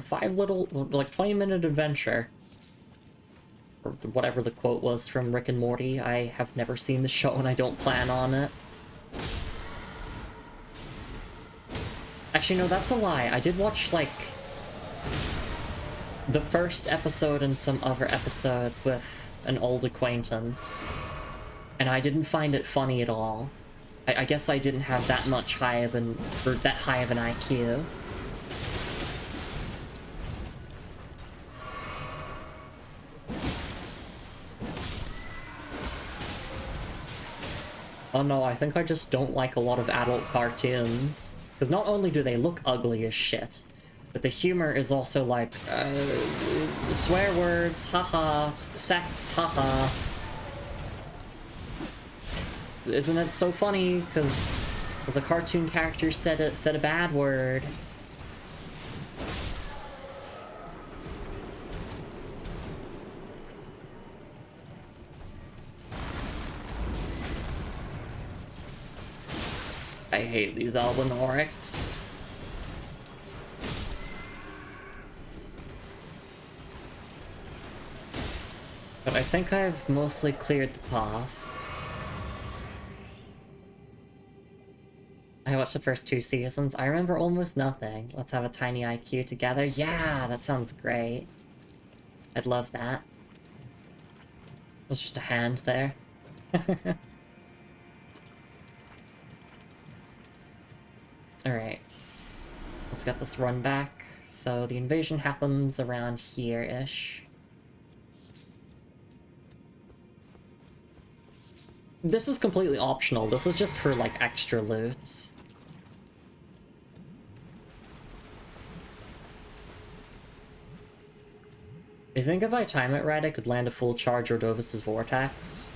A 20-minute adventure. Or whatever the quote was from Rick and Morty. I have never seen the show and I don't plan on it. Actually, no, that's a lie. I did watch, like, the first episode and some other episodes with an old acquaintance. And I didn't find it funny at all. I guess I didn't have that high of an IQ. Oh no, I think I just don't like a lot of adult cartoons. Because not only do they look ugly as shit, but the humor is also like, swear words, haha, sex, haha. Isn't it so funny? Because a cartoon character said a bad word. I hate these Elden Oryx. But I think I've mostly cleared the path. I watched the first 2 seasons. I remember almost nothing. Let's have a tiny IQ together. Yeah, that sounds great. I'd love that. There's just a hand there. Alright. Let's get this run back. So the invasion happens around here-ish. This is completely optional. This is just for, like, extra loot. You think if I time it right, I could land a full charge Ordovis's Vortex?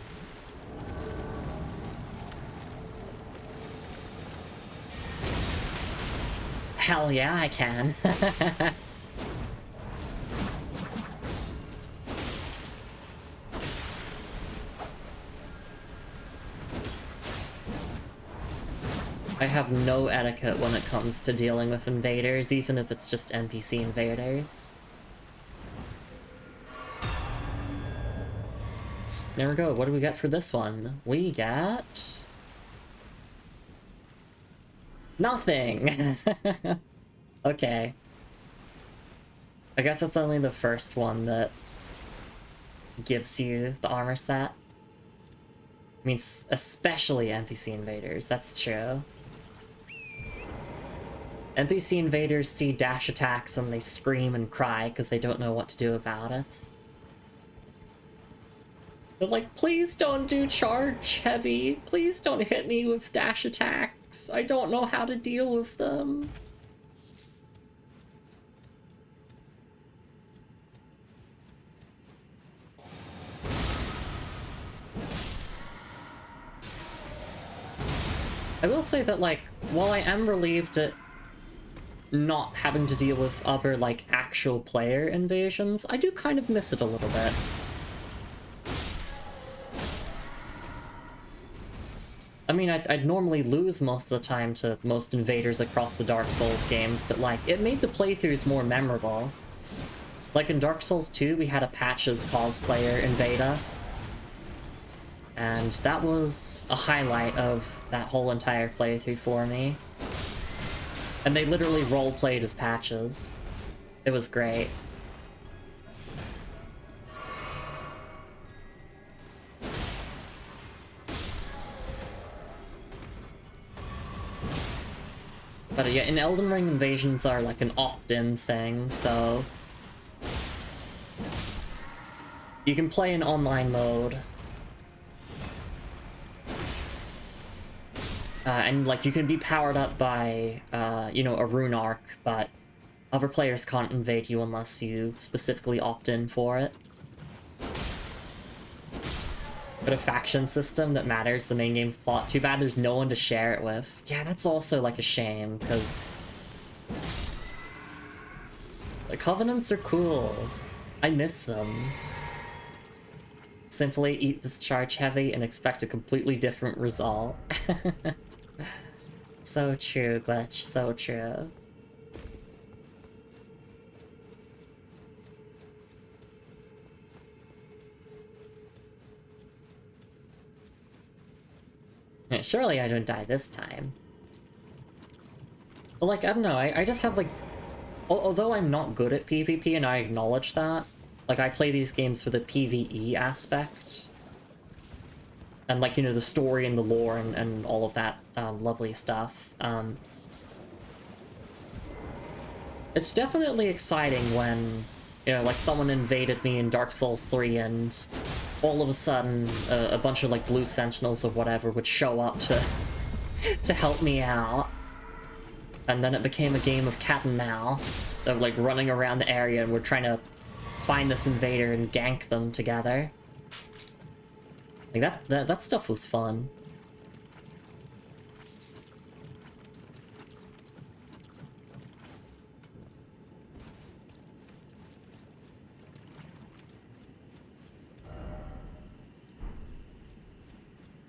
Hell yeah, I can. I have no etiquette when it comes to dealing with invaders, even if it's just NPC invaders. There we go. What do we get for this one? We get... nothing! Okay. I guess that's only the first one that gives you the armor set. I mean, especially NPC invaders, that's true. NPC invaders see dash attacks and they scream and cry because they don't know what to do about it. They're like, please don't do charge heavy. Please don't hit me with dash attacks. I don't know how to deal with them. I will say that, like, while I am relieved at not having to deal with other, like, actual player invasions, I do kind of miss it a little bit. I mean, I'd normally lose most of the time to most invaders across the Dark Souls games, but, like, it made the playthroughs more memorable. Like, in Dark Souls 2, we had a Patches cosplayer invade us, and that was a highlight of that whole entire playthrough for me. And they literally role-played as Patches. It was great. But yeah, in Elden Ring, invasions are like an opt-in thing, so... you can play in online mode. And, like, you can be powered up by, you know, a rune arc, but other players can't invade you unless you specifically opt in for it. But a faction system that matters the main game's plot. Too bad there's no one to share it with. Yeah, that's also, like, a shame, because... the Covenants are cool. I miss them. Simply eat this charge heavy and expect a completely different result. So true, Glitch, so true. Yeah, surely I don't die this time. But, like, I don't know, I just have, like... although I'm not good at PvP, and I acknowledge that, like, I play these games for the PvE aspect. And, like, you know, the story and the lore and all of that lovely stuff. It's definitely exciting when, you know, like, someone invaded me in Dark Souls 3 and all of a sudden a bunch of, like, blue sentinels or whatever would show up to help me out. And then it became a game of cat and mouse. They're, like, running around the area and we're trying to find this invader and gank them together. Like, that stuff was fun.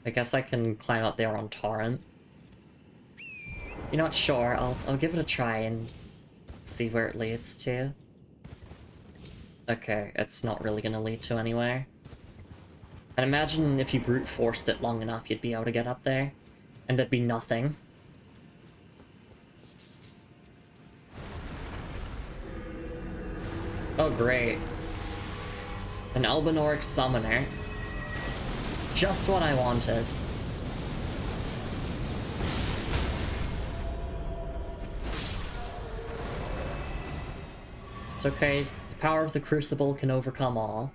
I guess I can climb up there on Torrent. You're not sure? I'll give it a try and see where it leads to. Okay, it's not really gonna lead to anywhere. And imagine if you brute forced it long enough, you'd be able to get up there, and there'd be nothing. Oh great. An Albinoric summoner. Just what I wanted. It's okay, the power of the Crucible can overcome all.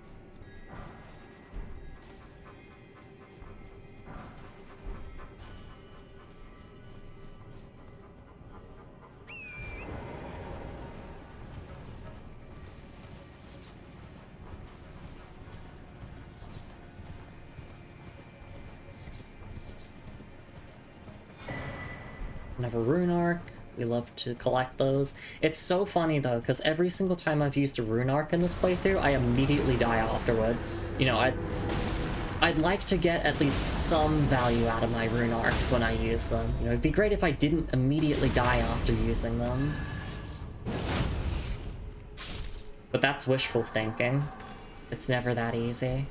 have a rune arc. We love to collect those. It's so funny though, because every single time I've used a rune arc in this playthrough, I immediately die afterwards. You know, I'd like to get at least some value out of my rune arcs when I use them. You know, it'd be great if I didn't immediately die after using them. But that's wishful thinking. It's never that easy.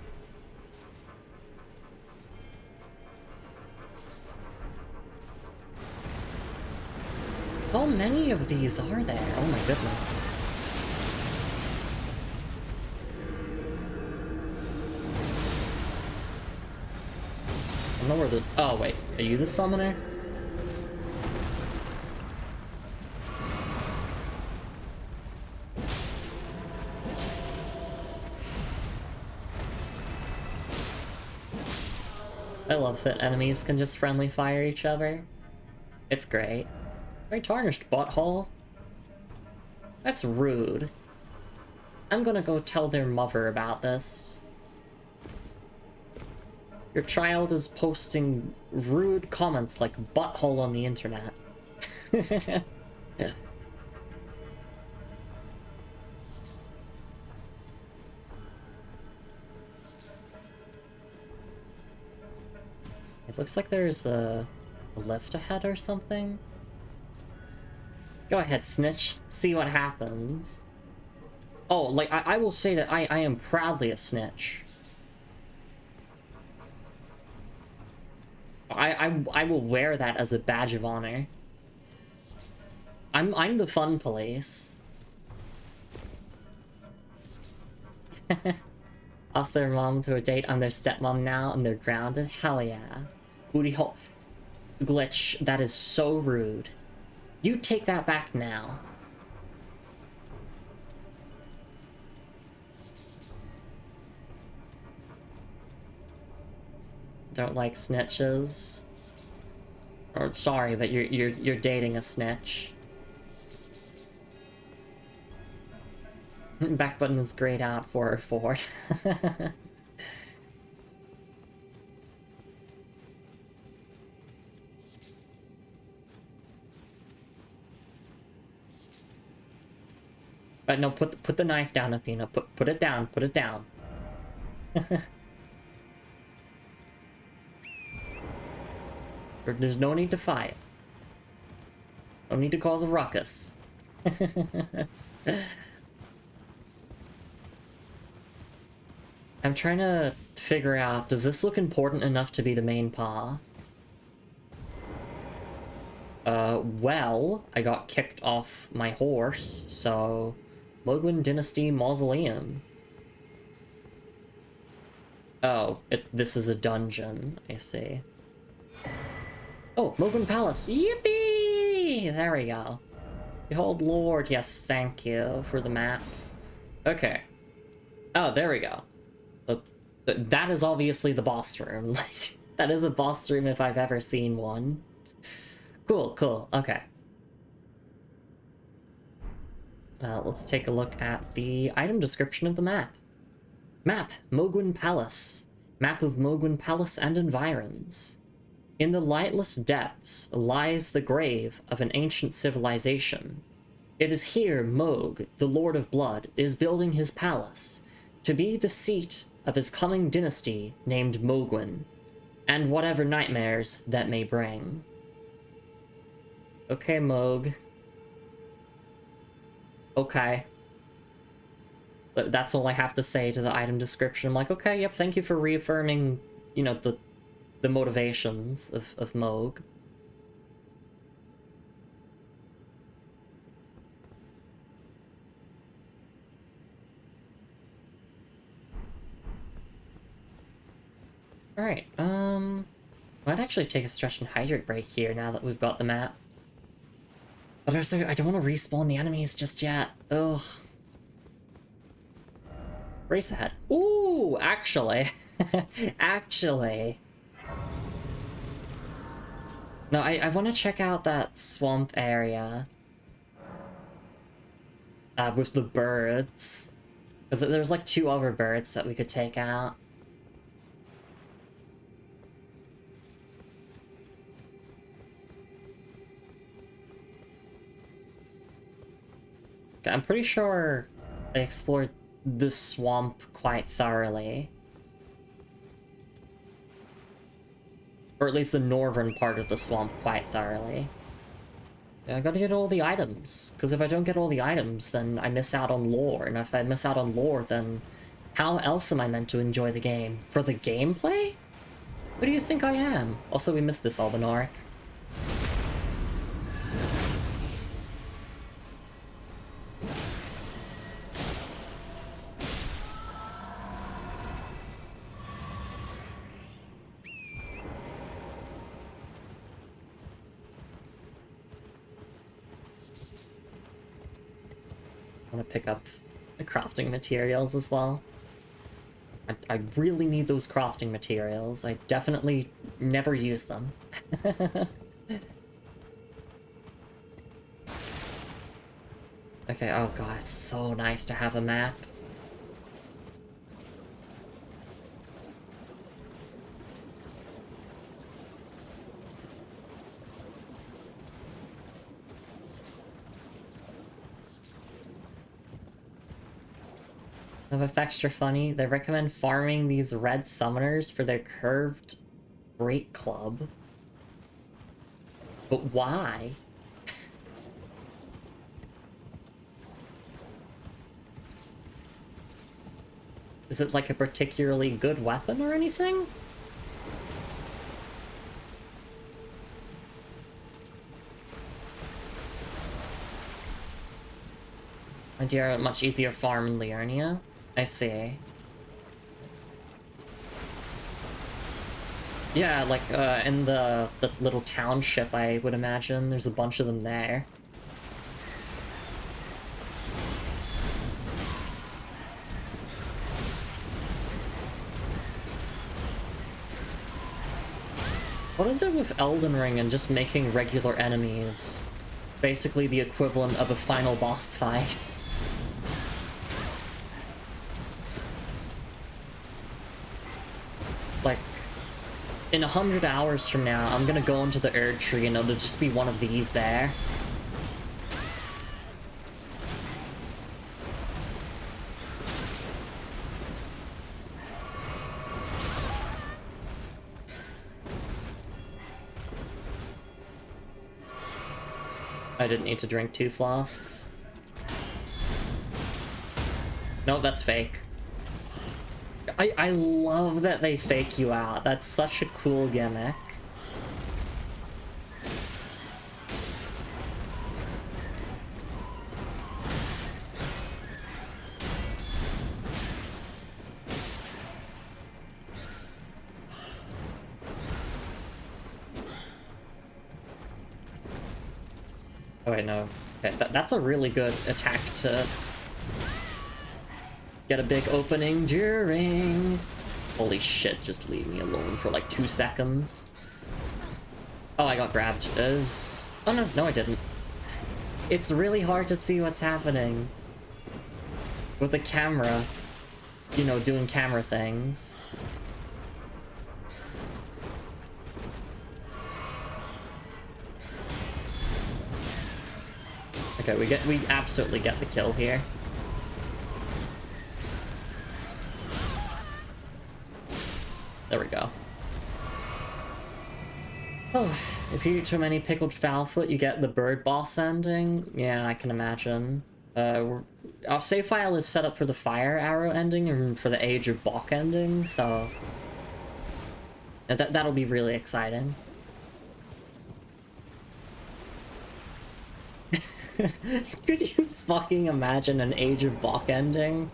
How many of these are there? Oh my goodness. I don't know where the... Oh wait, are you the summoner? I love that enemies can just friendly fire each other. It's great. Very tarnished butthole. That's rude. I'm gonna go tell their mother about this. Your child is posting rude comments like butthole on the internet. It looks like there's a lift ahead or something. Go ahead, snitch. See what happens. Oh, like, I will say that I am proudly a snitch. I will wear that as a badge of honor. I'm the fun police. Ask their mom to a date. I'm their stepmom now, and they're grounded. Hell yeah. Booty hole. Glitch, that is so rude. You take that back now. Don't like snitches. Or sorry, but you're dating a snitch. Back button is grayed out for Ford. But no, put the knife down, Athena. Put it down. Put it down. There's no need to fight. No need to cause a ruckus. I'm trying to figure out, does this look important enough to be the main path? Well, I got kicked off my horse, so... Mogwin Dynasty Mausoleum. Oh, this is a dungeon, I see. Oh, Mogwin Palace! Yippee! There we go. Behold Lord, yes, thank you for the map. Okay. Oh, there we go. That is obviously the boss room. Like, that is a boss room if I've ever seen one. Cool, cool, okay. Let's take a look at the item description of the map. Map, Mogwin Palace. Map of Mogwin Palace and environs. In the lightless depths lies the grave of an ancient civilization. It is here Mog, the Lord of Blood, is building his palace, to be the seat of his coming dynasty named Mogwin, and whatever nightmares that may bring. Okay, Mog. Okay. But that's all I have to say to the item description. I'm like, okay, yep, thank you for reaffirming, you know, the motivations of Mog. Alright, might actually take a stretch and hydrate break here now that we've got the map. But also, I don't want to respawn the enemies just yet. Ugh. Race ahead. Ooh, actually. Actually. No, I want to check out that swamp area. With the birds. Because there's like 2 other birds that we could take out. I'm pretty sure I explored the swamp quite thoroughly. Or at least the northern part of the swamp quite thoroughly. Yeah, I gotta get all the items, because if I don't get all the items, then I miss out on lore, and if I miss out on lore, then how else am I meant to enjoy the game? For the gameplay? What do you think I am? Also, we missed this Elden arc. I want to pick up the crafting materials as well. I really need those crafting materials. I definitely never use them. Okay, oh god, it's so nice to have a map. Of effects are funny. They recommend farming these red summoners for their curved great club. But why? Is it like a particularly good weapon or anything? My dear, much easier farm in Liurnia. I see. Yeah, like, in the little township, I would imagine. There's a bunch of them there. What is it with Elden Ring and just making regular enemies basically the equivalent of a final boss fight? Like, in 100 hours from now, I'm gonna go into the Erd Tree and it'll just be one of these there. I didn't need to drink 2 flasks. No, that's fake. I love that they fake you out. That's such a cool gimmick. Oh wait, no. Okay, that's a really good attack to get a big opening during. Holy shit, just leave me alone for like 2 seconds. Oh, I got grabbed. Oh no, I didn't. It's really hard to see what's happening with the camera, you know, doing camera things. Okay, we absolutely get the kill here. There we go. Oh, if you eat too many pickled foulfoot, you get the bird boss ending? Yeah, I can imagine. Our save file is set up for the fire arrow ending and for the Age of Bok ending, so that'll be really exciting. Could you fucking imagine an Age of Bok ending?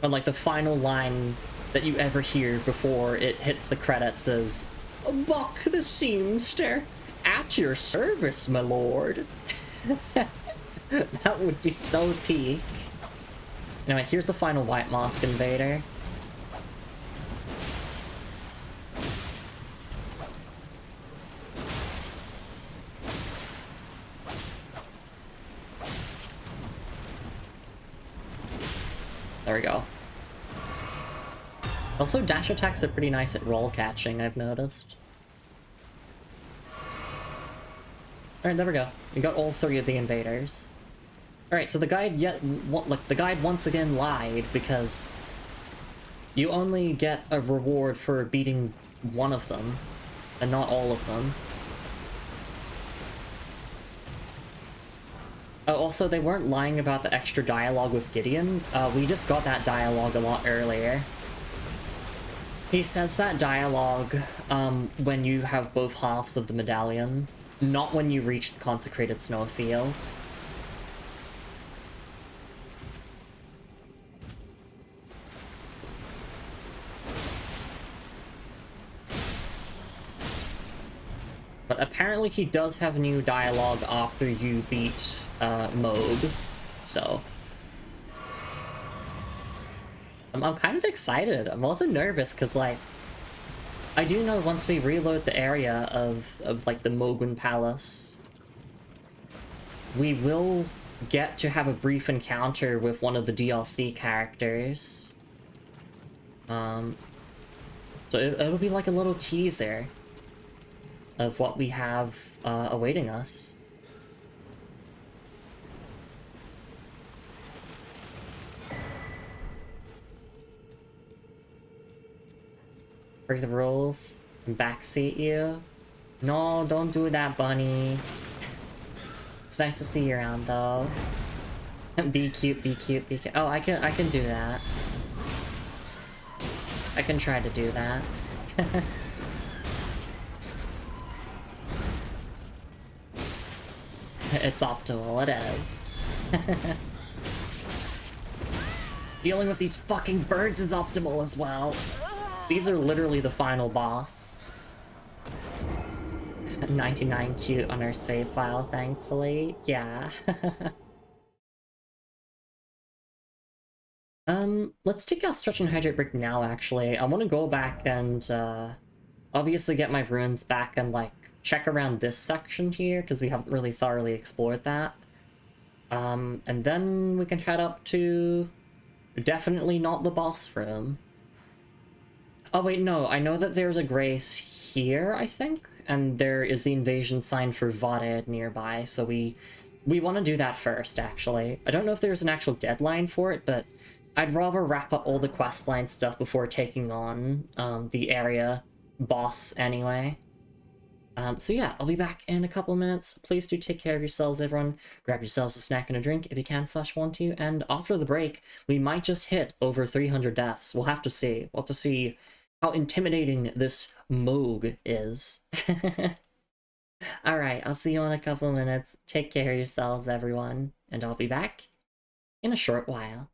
Or like the final line that you ever hear before it hits the credits is, "Bok the seamster, at your service, my lord." That would be so peak. Anyway, here's the final White Mask invader. There we go. Also, dash attacks are pretty nice at roll catching, I've noticed. Alright, there we go. We got all 3 of the invaders. Alright, so the guide the guide once again lied, because you only get a reward for beating one of them, and not all of them. Oh, also, they weren't lying about the extra dialogue with Gideon. We just got that dialogue a lot earlier. He says that dialogue when you have both halves of the medallion, not when you reach the Consecrated Snowfield. But apparently he does have new dialogue after you beat Moog, so... I'm kind of excited. I'm also nervous, because, like, I do know once we reload the area of like, the Mogun Palace, we will get to have a brief encounter with one of the DLC characters. So it'll be like a little teaser of what we have awaiting us. Break the rules and backseat you. No, don't do that, bunny. It's nice to see you around, though. Be cute, be cute, be cute. Oh, I can do that. I can try to do that. It's optimal, it is. Dealing with these fucking birds is optimal as well. These are literally the final boss. 99 cute on our save file, thankfully. Yeah. Let's take a stretch and hydrate break now, actually. I want to go back and, obviously get my runes back and, like, check around this section here, because we haven't really thoroughly explored that. And then we can head up to... definitely not the boss room. Oh wait, no, I know that there's a grace here, I think, and there is the invasion sign for Vared nearby, so we want to do that first, actually. I don't know if there's an actual deadline for it, but I'd rather wrap up all the questline stuff before taking on the area boss anyway. So yeah, I'll be back in a couple minutes. Please do take care of yourselves, everyone. Grab yourselves a snack and a drink if you can / want to, and after the break, we might just hit over 300 deaths. We'll have to see. We'll have to see how intimidating this Moog is. Alright, I'll see you in a couple minutes. Take care of yourselves, everyone, and I'll be back in a short while.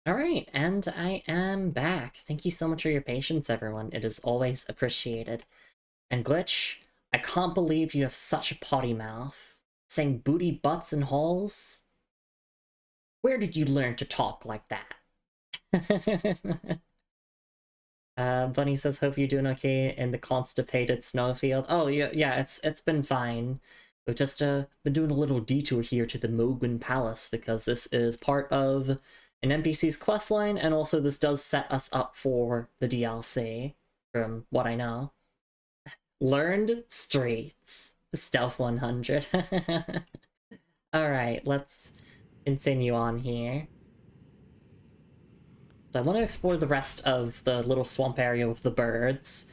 Alright, and I am back. Thank you so much for your patience, everyone. It is always appreciated. And Glitch, I can't believe you have such a potty mouth. Saying booty butts and halls? Where did you learn to talk like that? Bunny says, hope you're doing okay in the constipated Snowfield. Oh, yeah, it's been fine. We've just been doing a little detour here to the Mogwin Palace, because this is part of an NPC's questline, and also this does set us up for the DLC, from what I know. Learned streets. Stealth 100. Alright, let's continue on here. So I want to explore the rest of the little swamp area with the birds,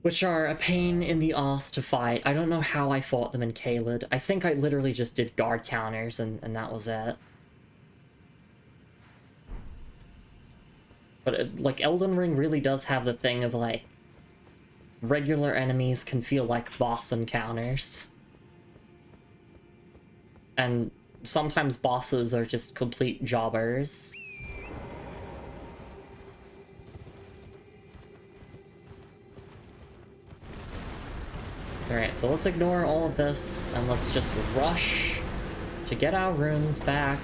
which are a pain in the ass to fight. I don't know how I fought them in Caelid. I think I literally just did guard counters and that was it. But like, Elden Ring really does have the thing of like, regular enemies can feel like boss encounters. And sometimes bosses are just complete jobbers. Alright, so let's ignore all of this, and let's just rush to get our runes back,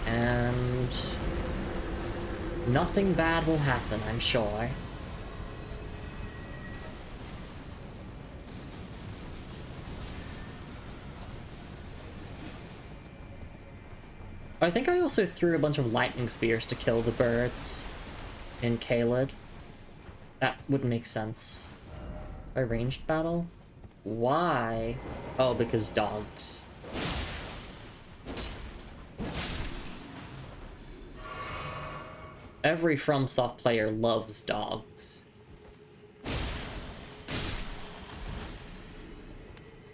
and nothing bad will happen, I'm sure. I think I also threw a bunch of lightning spears to kill the birds in Caelid. That would make sense. A ranged battle? Why? Oh, because dogs. Every FromSoft player loves dogs.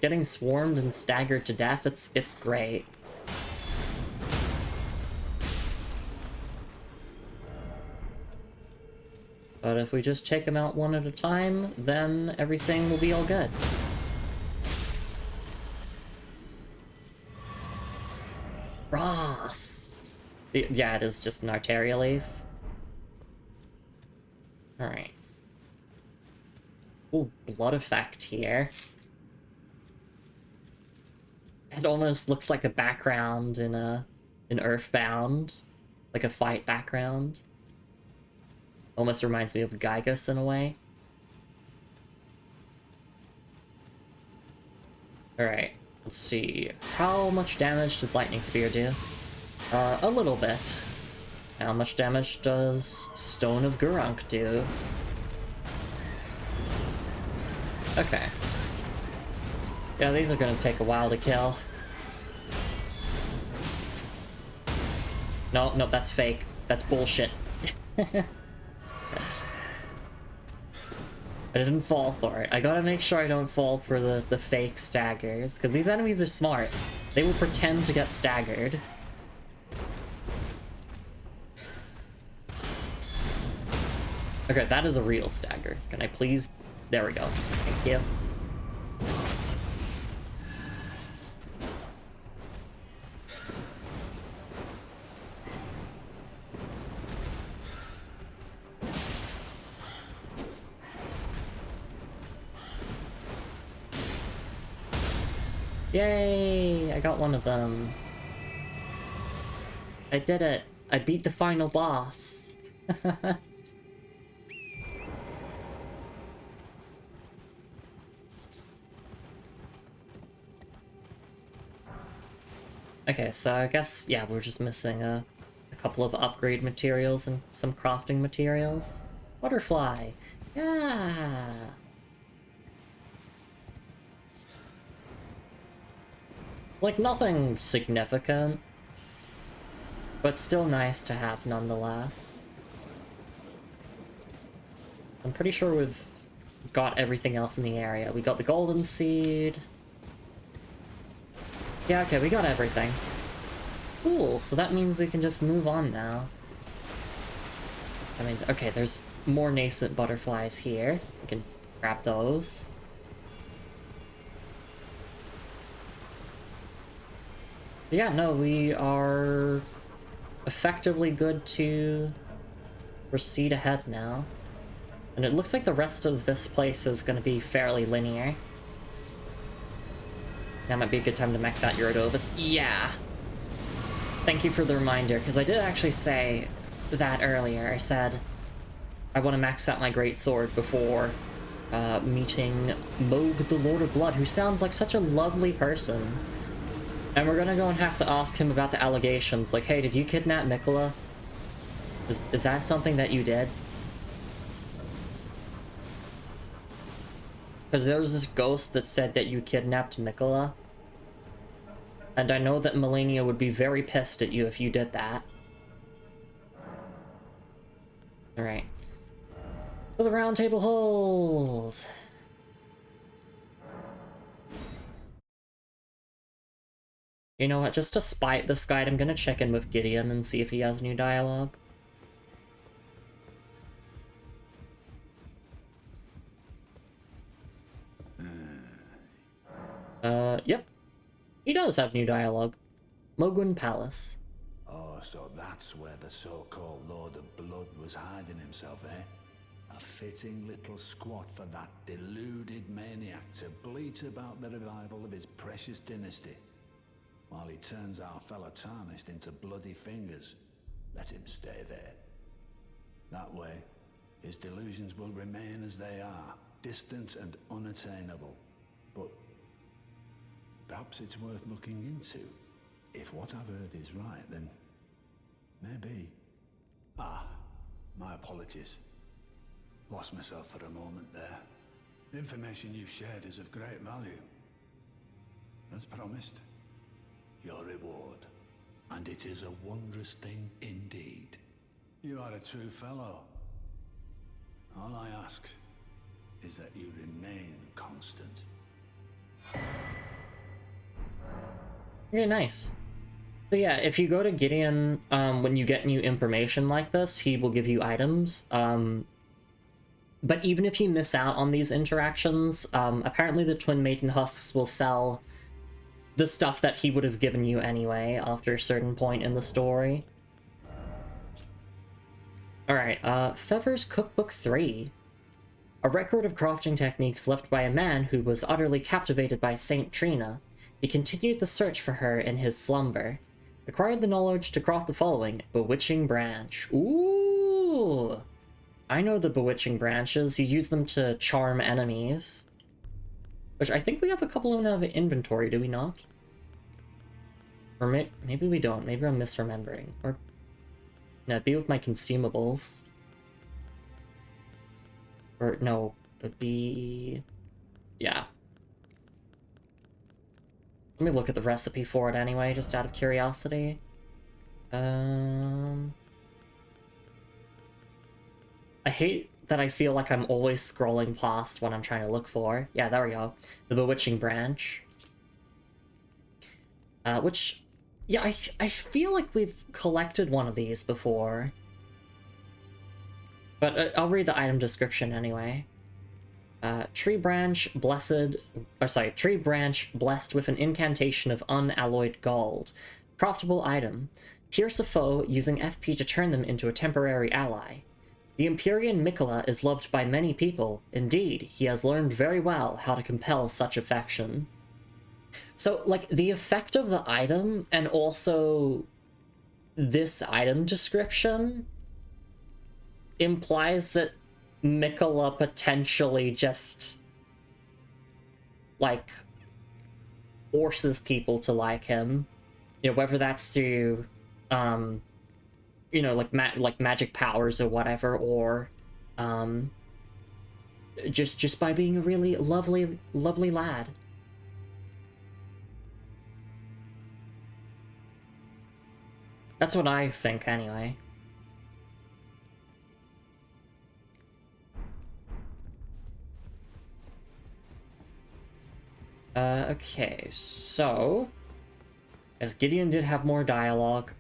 Getting swarmed and staggered to death, it's great. But if we just take them out one at a time, then everything will be all good. Ross! Yeah, it is just an Arteria leaf. Alright. Ooh, blood effect here. It almost looks like a background in Earthbound. Like a fight background. Almost reminds me of Gygus in a way. Alright, let's see. How much damage does Lightning Spear do? A little bit. How much damage does Stone of Gurunk do? Okay. Yeah, these are gonna take a while to kill. No, that's fake. That's bullshit. I didn't fall for it. I gotta make sure I don't fall for the fake staggers, because these enemies are smart. They will pretend to get staggered. Okay, that is a real stagger. Can I please... There we go. Thank you. Yay! I got one of them. I did it! I beat the final boss! Okay, so I guess, yeah, we're just missing a couple of upgrade materials and some crafting materials. Butterfly! Yeah! Like, nothing significant, but still nice to have nonetheless. I'm pretty sure we've got everything else in the area. We got the golden seed. Yeah, okay, we got everything. Cool, so that means we can just move on now. I mean, okay, there's more nascent butterflies here. We can grab those. Yeah, no, we are effectively good to proceed ahead now. And it looks like the rest of this place is going to be fairly linear. That might be a good time to max out your Adobus. Yeah! Thank you for the reminder, because I did actually say that earlier. I said I want to max out my greatsword before meeting Moog the Lord of Blood, who sounds like such a lovely person. And we're gonna go and have to ask him about the allegations. Like, hey, did you kidnap Mikola? Is that something that you did? Because there was this ghost that said that you kidnapped Mikola. And I know that Melania would be very pissed at you if you did that. Alright. For the round table hold! You know what, just to spite this guy, I'm gonna check in with Gideon and see if he has new dialogue. Yep. He does have new dialogue. Mogwin Palace. Oh, so that's where the so-called Lord of Blood was hiding himself, eh? A fitting little squat for that deluded maniac to bleat about the revival of his precious dynasty. While he turns our fellow Tarnished into bloody fingers, let him stay there. That way, his delusions will remain as they are, distant and unattainable. But perhaps it's worth looking into. If what I've heard is right, then maybe... Ah, my apologies. Lost myself for a moment there. The information you shared is of great value. As promised, your reward. And it is a wondrous thing indeed. You are a true fellow. All I ask is that you remain constant. Okay, nice. So yeah, if you go to Gideon, when you get new information like this, he will give you items. But even if you miss out on these interactions, apparently the Twin Maiden Husks will sell the stuff that he would have given you anyway after a certain point in the story. Alright, Fever's Cookbook 3. A record of crafting techniques left by a man who was utterly captivated by Saint Trina. He continued the search for her in his slumber. Acquired the knowledge to craft the following: Bewitching Branch. Ooh! I know the Bewitching Branches. You use them to charm enemies. Which I think we have a couple in our inventory, do we not? Or maybe we don't. Maybe I'm misremembering. Or... no, it'd be with my consumables. Or, no, it'd be... yeah. Let me look at the recipe for it anyway, just out of curiosity. I hate that I feel like I'm always scrolling past what I'm trying to look for. Yeah, there we go. The Bewitching Branch. Which, yeah, I feel like we've collected one of these before. But I'll read the item description anyway. Tree branch blessed with an incantation of unalloyed gold. Craftable item. Pierce a foe using FP to turn them into a temporary ally. The Empyrean Mikola is loved by many people. Indeed, he has learned very well how to compel such affection. So, like, the effect of the item, and also this item description, implies that Mikola potentially just, like, forces people to like him. You know, whether that's through, you know, like magic powers or whatever, or, just by being a really lovely lad. That's what I think, anyway. Okay, so... as Gideon did have more dialogue.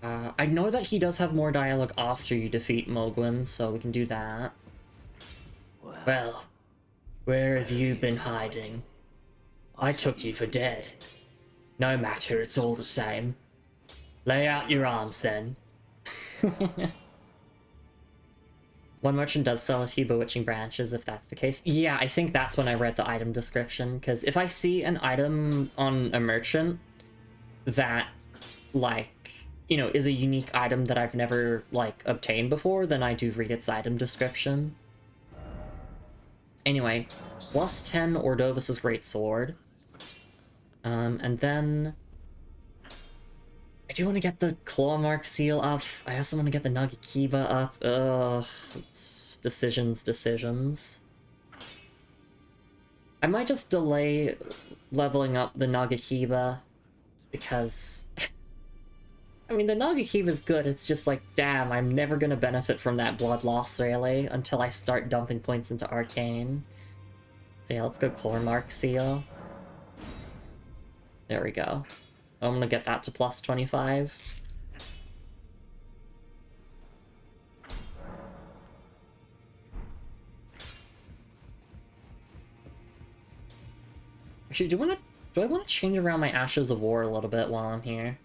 I know that he does have more dialogue after you defeat Mogwin, so we can do that. Well, where have you been hiding? I took you for dead. No matter, it's all the same. Lay out your arms, then. One merchant does sell a few bewitching branches, if that's the case. Yeah, I think that's when I read the item description, because if I see an item on a merchant that, like, you know, is a unique item that I've never, like, obtained before, then I do read its item description. Anyway, plus 10 Ordovus's Greatsword. And then I do want to get the Claw Mark Seal up. I also want to get the Nagakiba up. Ugh, it's decisions. I might just delay leveling up the Nagakiba, because I mean, the Nagakiba is good, it's just like, damn, I'm never gonna benefit from that blood loss, really, until I start dumping points into Arcane. So yeah, let's go Claw Mark Seal. There we go. I'm gonna get that to plus 25. Actually, do I want to change around my Ashes of War a little bit while I'm here?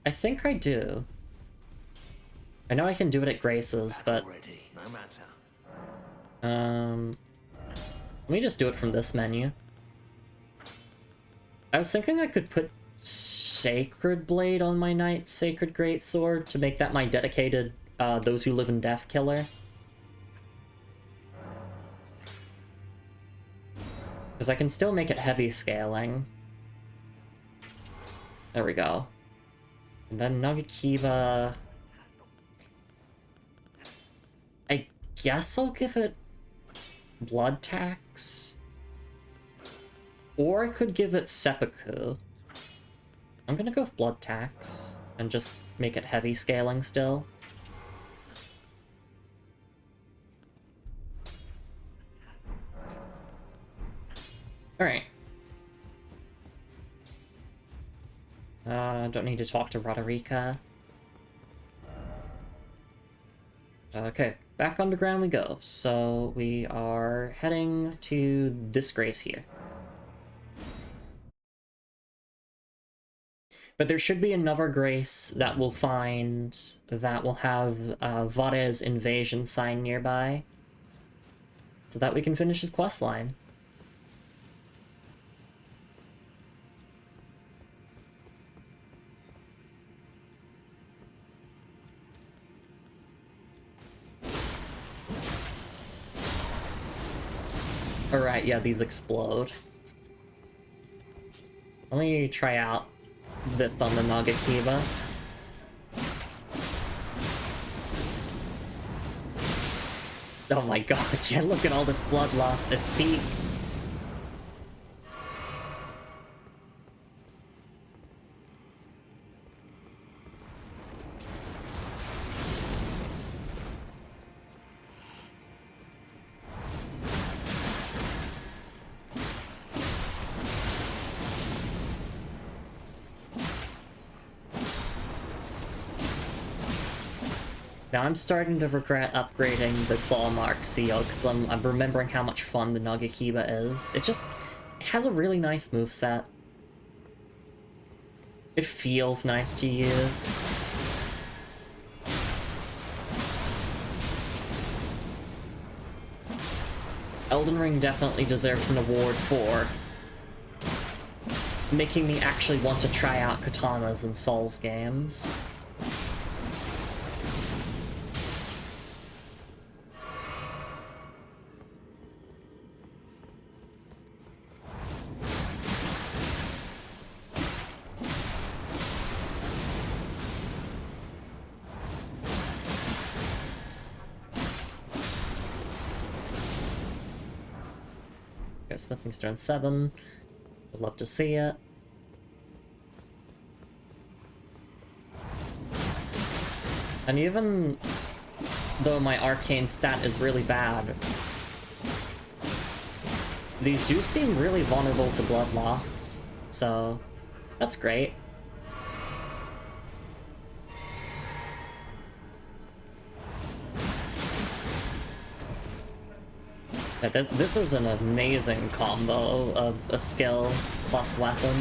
I think I do. I know I can do it at Grace's, but let me just do it from this menu. I was thinking I could put Sacred Blade on my Knight's Sacred Greatsword to make that my dedicated Those Who Live in Death killer. Because I can still make it heavy scaling. There we go. And then Nagakiba... I guess I'll give it Blood Tax. Or I could give it Seppuku. I'm gonna go with Blood Tax and just make it heavy scaling still. Alright. Don't need to talk to Roderica. Okay, back underground we go. So we are heading to this Grace here. But there should be another Grace that we'll find that will have Vare's invasion sign nearby, so that we can finish his questline. Alright, yeah, these explode. Let me try out this on the Nagakiba. Oh my god, yeah, look at all this blood loss, it's peak. Now I'm starting to regret upgrading the Claw Mark Seal, because I'm remembering how much fun the Nagakiba is. It has a really nice moveset. It feels nice to use. Elden Ring definitely deserves an award for making me actually want to try out katanas in Souls games. Smithing Stone 7. Would love to see it. And even though my arcane stat is really bad, these do seem really vulnerable to blood loss, so that's great. Yeah, this is an amazing combo of a skill plus weapon.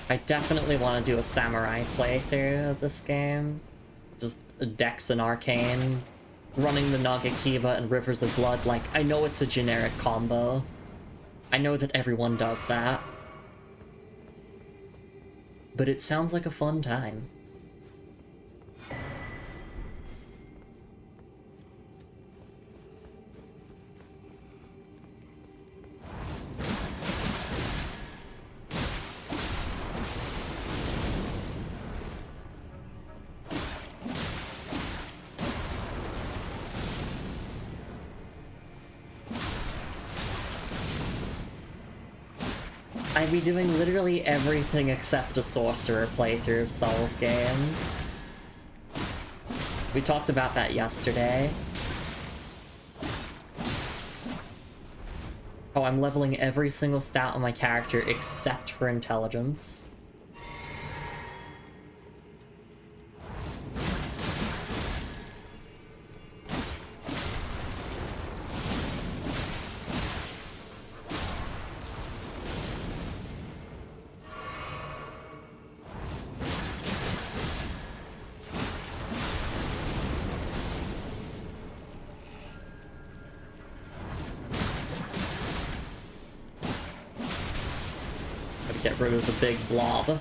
I definitely want to do a samurai playthrough of this game. Just Dex and Arcane, running the Nagakiba and Rivers of Blood. Like, I know it's a generic combo. I know that everyone does that. But it sounds like a fun time. I'd be doing literally everything except a sorcerer playthrough of Souls games. We talked about that yesterday. Oh, I'm leveling every single stat on my character except for intelligence. Get rid of the big blob.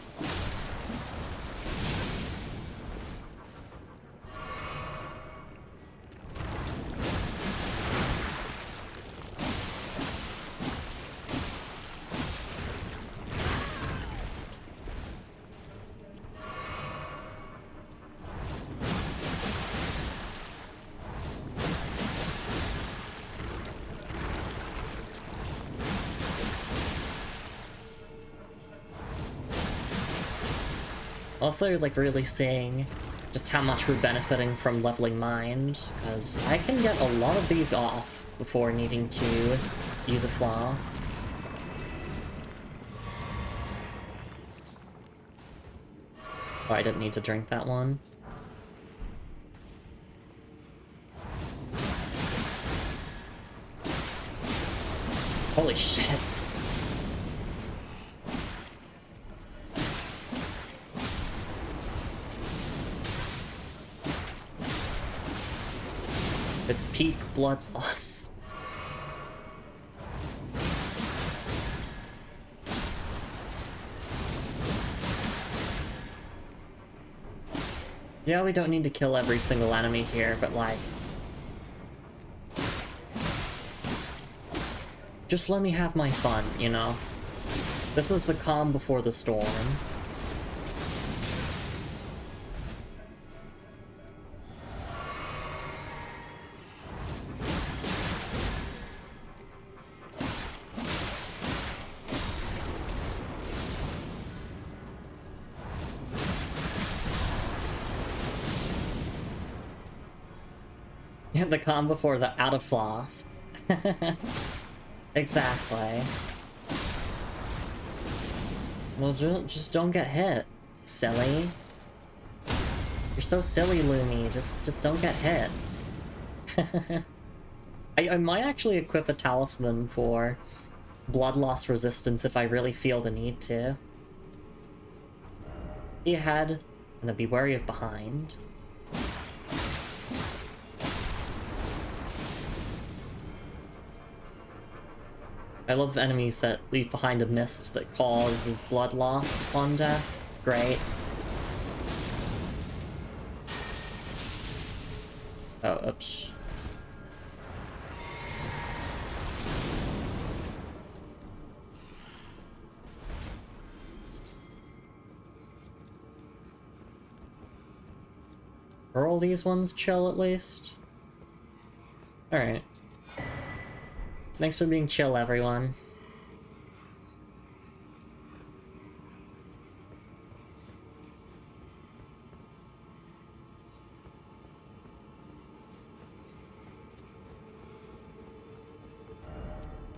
Also, like, really seeing just how much we're benefiting from leveling Mind, because I can get a lot of these off before needing to use a flask. Oh, I didn't need to drink that one. Holy shit. It's peak blood loss. Yeah, we don't need to kill every single enemy here, but like... just let me have my fun, you know? This is the calm before the storm. The calm before the out of flask. Exactly. Well, just don't get hit, silly. You're so silly, Lumi. Just don't get hit. I might actually equip a talisman for blood loss resistance if I really feel the need to. Be ahead, and then be wary of behind. I love enemies that leave behind a mist that causes blood loss upon death. It's great. Oh, oops. Are all these ones chill at least? Alright. Thanks for being chill, everyone.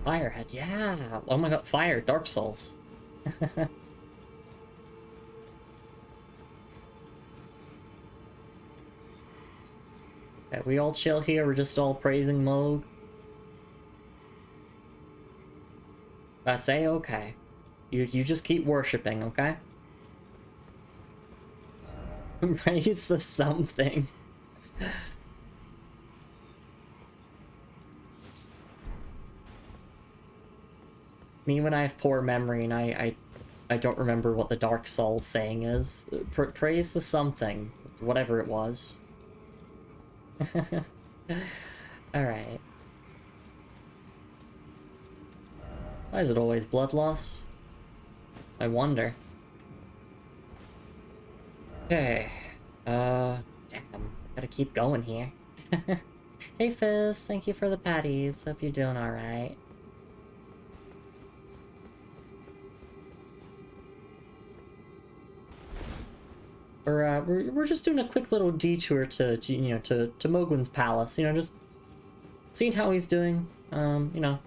Firehead, yeah! Oh my god, fire, Dark Souls. Okay, we all chill here, we're just all praising Moog. That's A-okay. You just keep worshipping, okay? Praise the something. Me when I have poor memory and I don't remember what the Dark Souls saying is. Praise the something. Whatever it was. Alright. Why is it always blood loss? I wonder. Okay. Damn. Gotta keep going here. Hey Fizz, thank you for the patties. Hope you're doing alright. We're just doing a quick little detour to you know, to Mogwin's palace, you know, just seeing how he's doing. You know,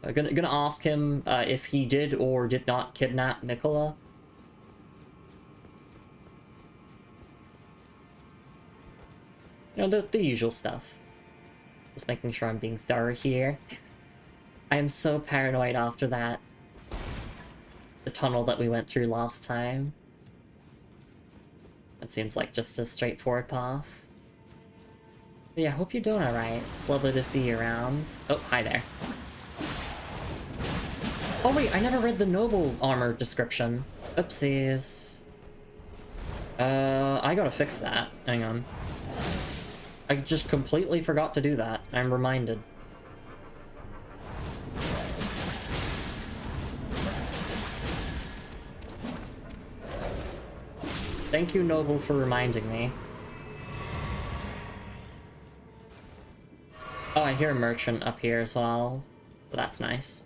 gonna ask him if he did or did not kidnap Nicola. You know, the usual stuff. Just making sure I'm being thorough here. I am so paranoid after that. The tunnel that we went through last time. That seems like just a straightforward path. But yeah, hope you're doing alright. It's lovely to see you around. Oh, hi there. Oh wait, I never read the noble armor description. Oopsies. I gotta fix that. Hang on. I just completely forgot to do that. I'm reminded. Thank you, Noble, for reminding me. Oh, I hear a merchant up here as well. But that's nice.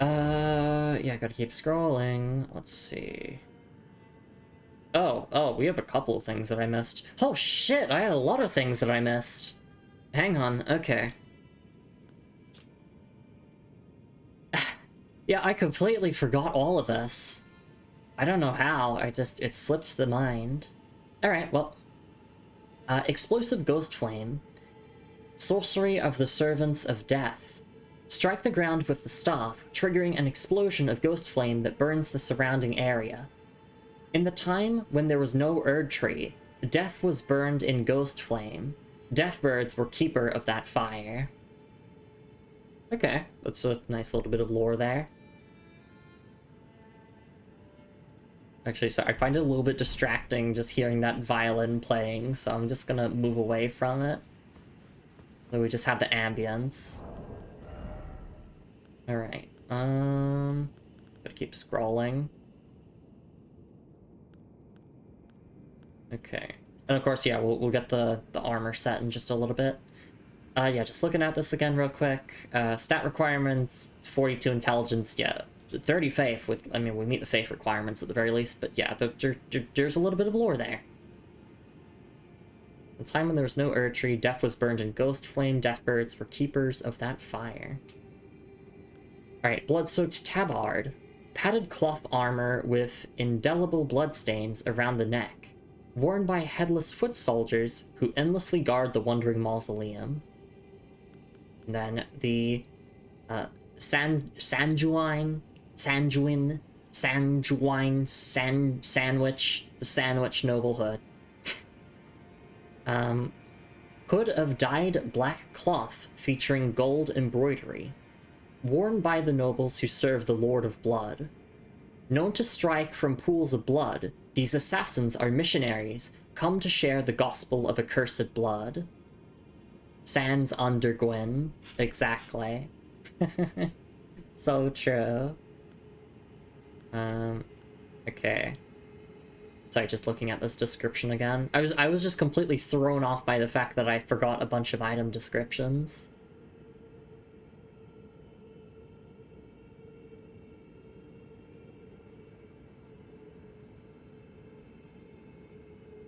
Yeah, gotta keep scrolling. Let's see. Oh, we have a couple of things that I missed. Oh shit, I had a lot of things that I missed. Hang on, okay. Yeah, I completely forgot all of this. I don't know how, it slipped the mind. Alright, well. Explosive Ghost Flame. Sorcery of the Servants of Death. Strike the ground with the staff, triggering an explosion of ghost flame that burns the surrounding area. In the time when there was no Erd Tree, death was burned in ghost flame. Death birds were keeper of that fire. Okay, that's a nice little bit of lore there. Actually, sorry, I find it a little bit distracting just hearing that violin playing, so I'm just gonna move away from it. So we just have the ambience. Alright, gotta keep scrolling. Okay. And of course, yeah, we'll get the armor set in just a little bit. Yeah, just looking at this again real quick. Stat requirements, 42 intelligence, yeah. 30 faith, I mean, we meet the faith requirements at the very least, but yeah, there's a little bit of lore there. The time when there was no Erd Tree, death was burned in ghost flame, death birds were keepers of that fire. Alright, blood-soaked tabard. Padded cloth armor with indelible bloodstains around the neck. Worn by headless foot soldiers who endlessly guard the wandering mausoleum. And then the Sanjuine sandwich, the sandwich noblehood. Hood of dyed black cloth featuring gold embroidery. Worn by the nobles who serve the Lord of Blood. Known to strike from pools of blood, these assassins are missionaries come to share the gospel of accursed blood. Sans under Gwyn. Exactly. So true. Okay. Sorry, just looking at this description again. I was just completely thrown off by the fact that I forgot a bunch of item descriptions.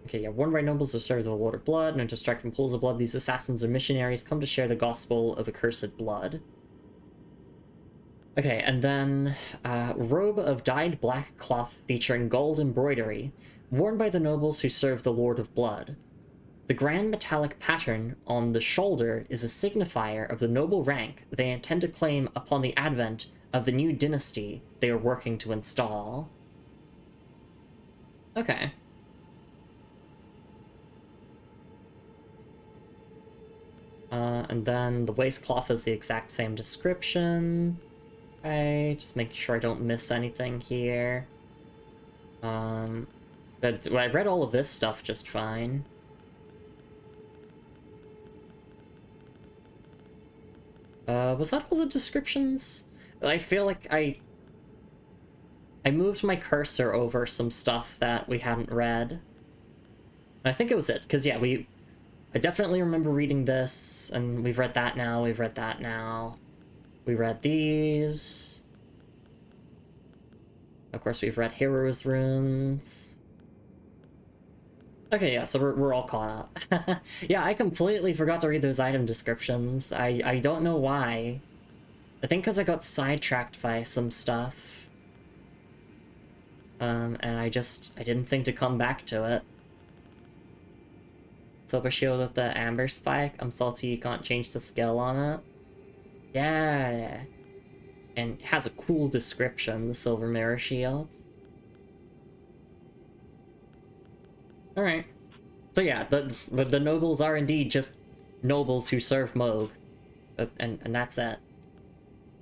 Okay, yeah, worn by nobles who serve the Lord of Blood, known to strike from pools of blood, these assassins are missionaries come to share the gospel of accursed blood. Okay, and then, robe of dyed black cloth featuring gold embroidery, worn by the nobles who serve the Lord of Blood. The grand metallic pattern on the shoulder is a signifier of the noble rank they intend to claim upon the advent of the new dynasty they are working to install. Okay. And then the waistcloth is the exact same description. Okay, just making sure I don't miss anything here. But I read all of this stuff just fine. Was that all the descriptions? I feel like I moved my cursor over some stuff that we hadn't read. I think it was it, because yeah, I definitely remember reading this, and we've read that now, we've read that now. We read these. Of course, we've read Heroes Runes. Okay, yeah, so we're all caught up. Yeah, I completely forgot to read those item descriptions. I don't know why. I think because I got sidetracked by some stuff. And I didn't think to come back to it. Silver Shield with the Amber Spike. I'm salty you can't change the skill on it. Yeah. And it has a cool description, the Silver Mirror Shield. Alright. So yeah, the nobles are indeed just nobles who serve Moog. And that's it.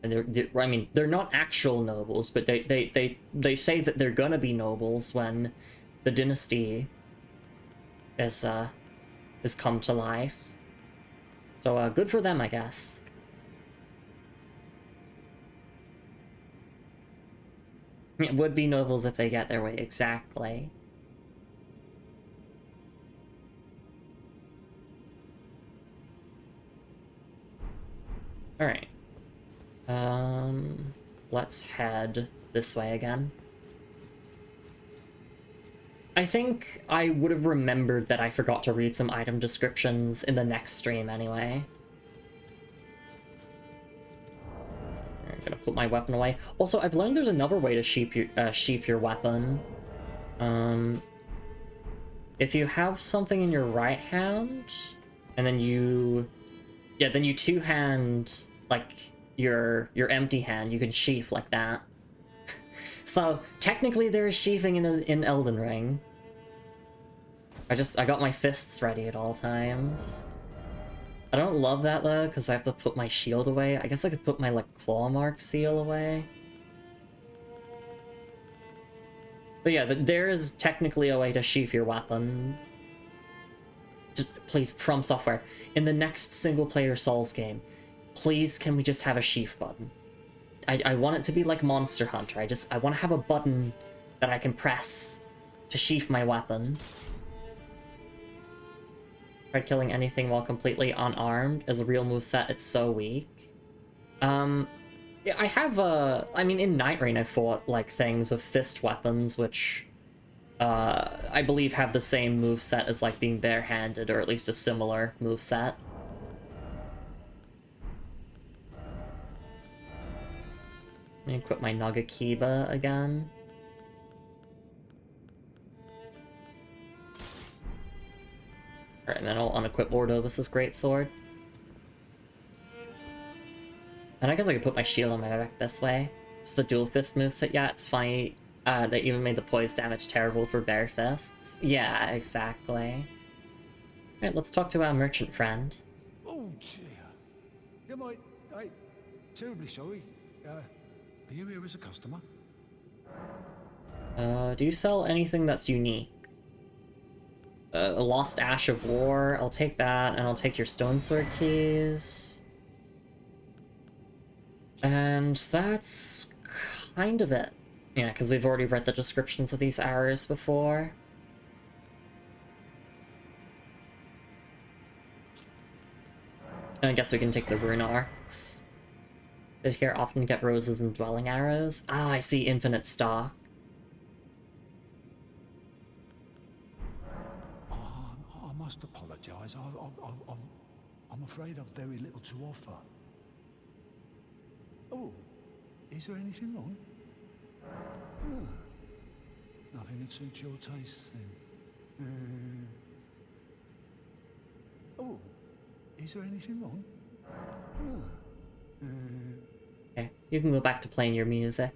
And I mean, they're not actual nobles, but they say that they're gonna be nobles when the dynasty is come to life. So good for them, I guess. It would be nobles if they get their way, exactly. Alright. Let's head this way again. I think I would have remembered that I forgot to read some item descriptions in the next stream anyway. I'm gonna put my weapon away. Also, I've learned there's another way to sheath your weapon. If you have something in your right hand, and then you two-hand, like, your empty hand, you can sheath like that. So, technically there is sheathing in Elden Ring. I got my fists ready at all times. I don't love that though, because I have to put my shield away. I guess I could put my, like, claw mark seal away. But yeah, there is technically a way to sheath your weapon. Just, please, From Software, in the next single-player Souls game, please can we just have a sheath button? I want it to be like Monster Hunter. I want to have a button that I can press to sheath my weapon. Tried killing anything while completely unarmed. As a real moveset, it's so weak. Yeah, I have, I mean, in Night Rain I fought, like, things with fist weapons, which, I believe have the same moveset as, like, being barehanded, or at least a similar moveset. Let me equip my Nagakiba again. Alright, and then I'll unequip Ordovis's greatsword. And I guess I could put my shield on my back this way. It's the dual fist moveset. Yeah, it's funny. They even made the poise damage terrible for bare fists. Yeah, exactly. Alright, let's talk to our merchant friend. Oh, dear. Yeah, mate. Hey, terribly sorry. Are you here as a customer? Do you sell anything that's unique? A Lost Ash of War, I'll take that, and I'll take your Stone Sword keys. And that's kind of it. Yeah, because we've already read the descriptions of these arrows before. And I guess we can take the rune arcs. Did here often get roses and dwelling arrows? Ah, I see infinite stock. I must apologise. I'm afraid I've very little to offer. Oh, is there anything wrong? No. Nothing that suits your taste, then. Oh, is there anything wrong? No. Okay, you can go back to playing your music.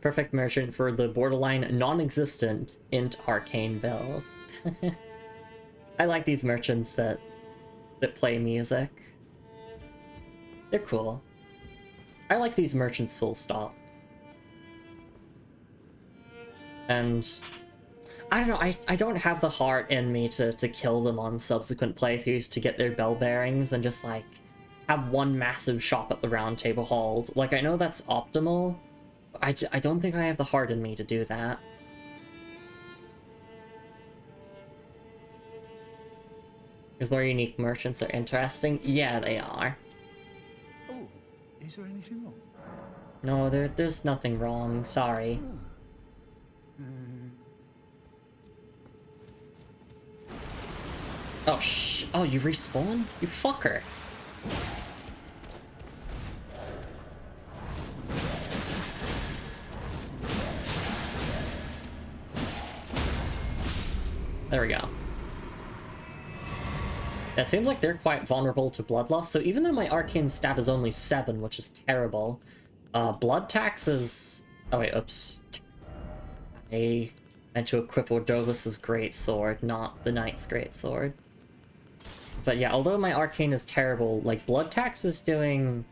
Perfect merchant for the borderline non-existent int arcane builds. I like these merchants that that play music. They're cool. I like these merchants full stop. And I don't know, I don't have the heart in me to kill them on subsequent playthroughs to get their bell bearings and just like have one massive shop at the Round Table Hold. Like, I know that's optimal, but I don't think I have the heart in me to do that. Because more unique merchants are interesting. Yeah, they are. Oh, is there anything wrong? No, there's nothing wrong. Sorry. Oh, oh, you respawn? You fucker. There we go. It seems like they're quite vulnerable to blood loss, so even though my arcane stat is only 7, which is terrible, blood tax is... Oh wait, oops. I meant to equip Ordovis's greatsword, not the knight's greatsword. But yeah, although my arcane is terrible, like, blood tax is doing...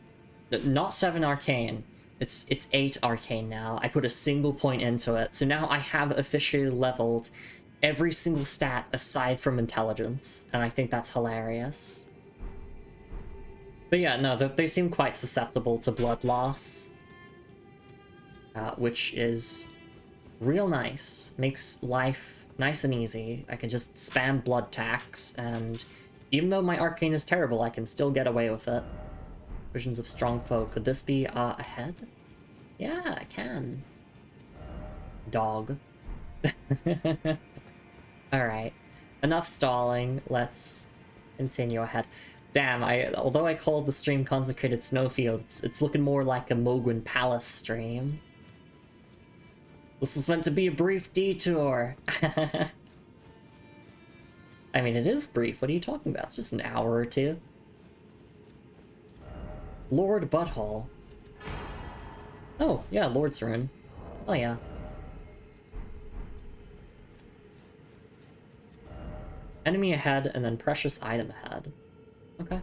Not 7 arcane, it's 8 arcane now. I put a single point into it, so now I have officially leveled every single stat aside from intelligence, and I think that's hilarious. But yeah, no, they seem quite susceptible to blood loss, which is real nice. Makes life nice and easy. I can just spam blood tax, and even though my arcane is terrible, I can still get away with it. Visions of strong foe. Could this be ahead? Yeah, I can. Dog. Alright, enough stalling, let's continue ahead. Damn, although I called the stream Consecrated Snowfield, it's looking more like a Mogwin Palace stream. This was meant to be a brief detour. I mean, it is brief, what are you talking about? It's just an hour or two. Lord Butthole. Oh, yeah, Lord's Rune. Oh yeah. Enemy ahead, and then precious item ahead. Okay.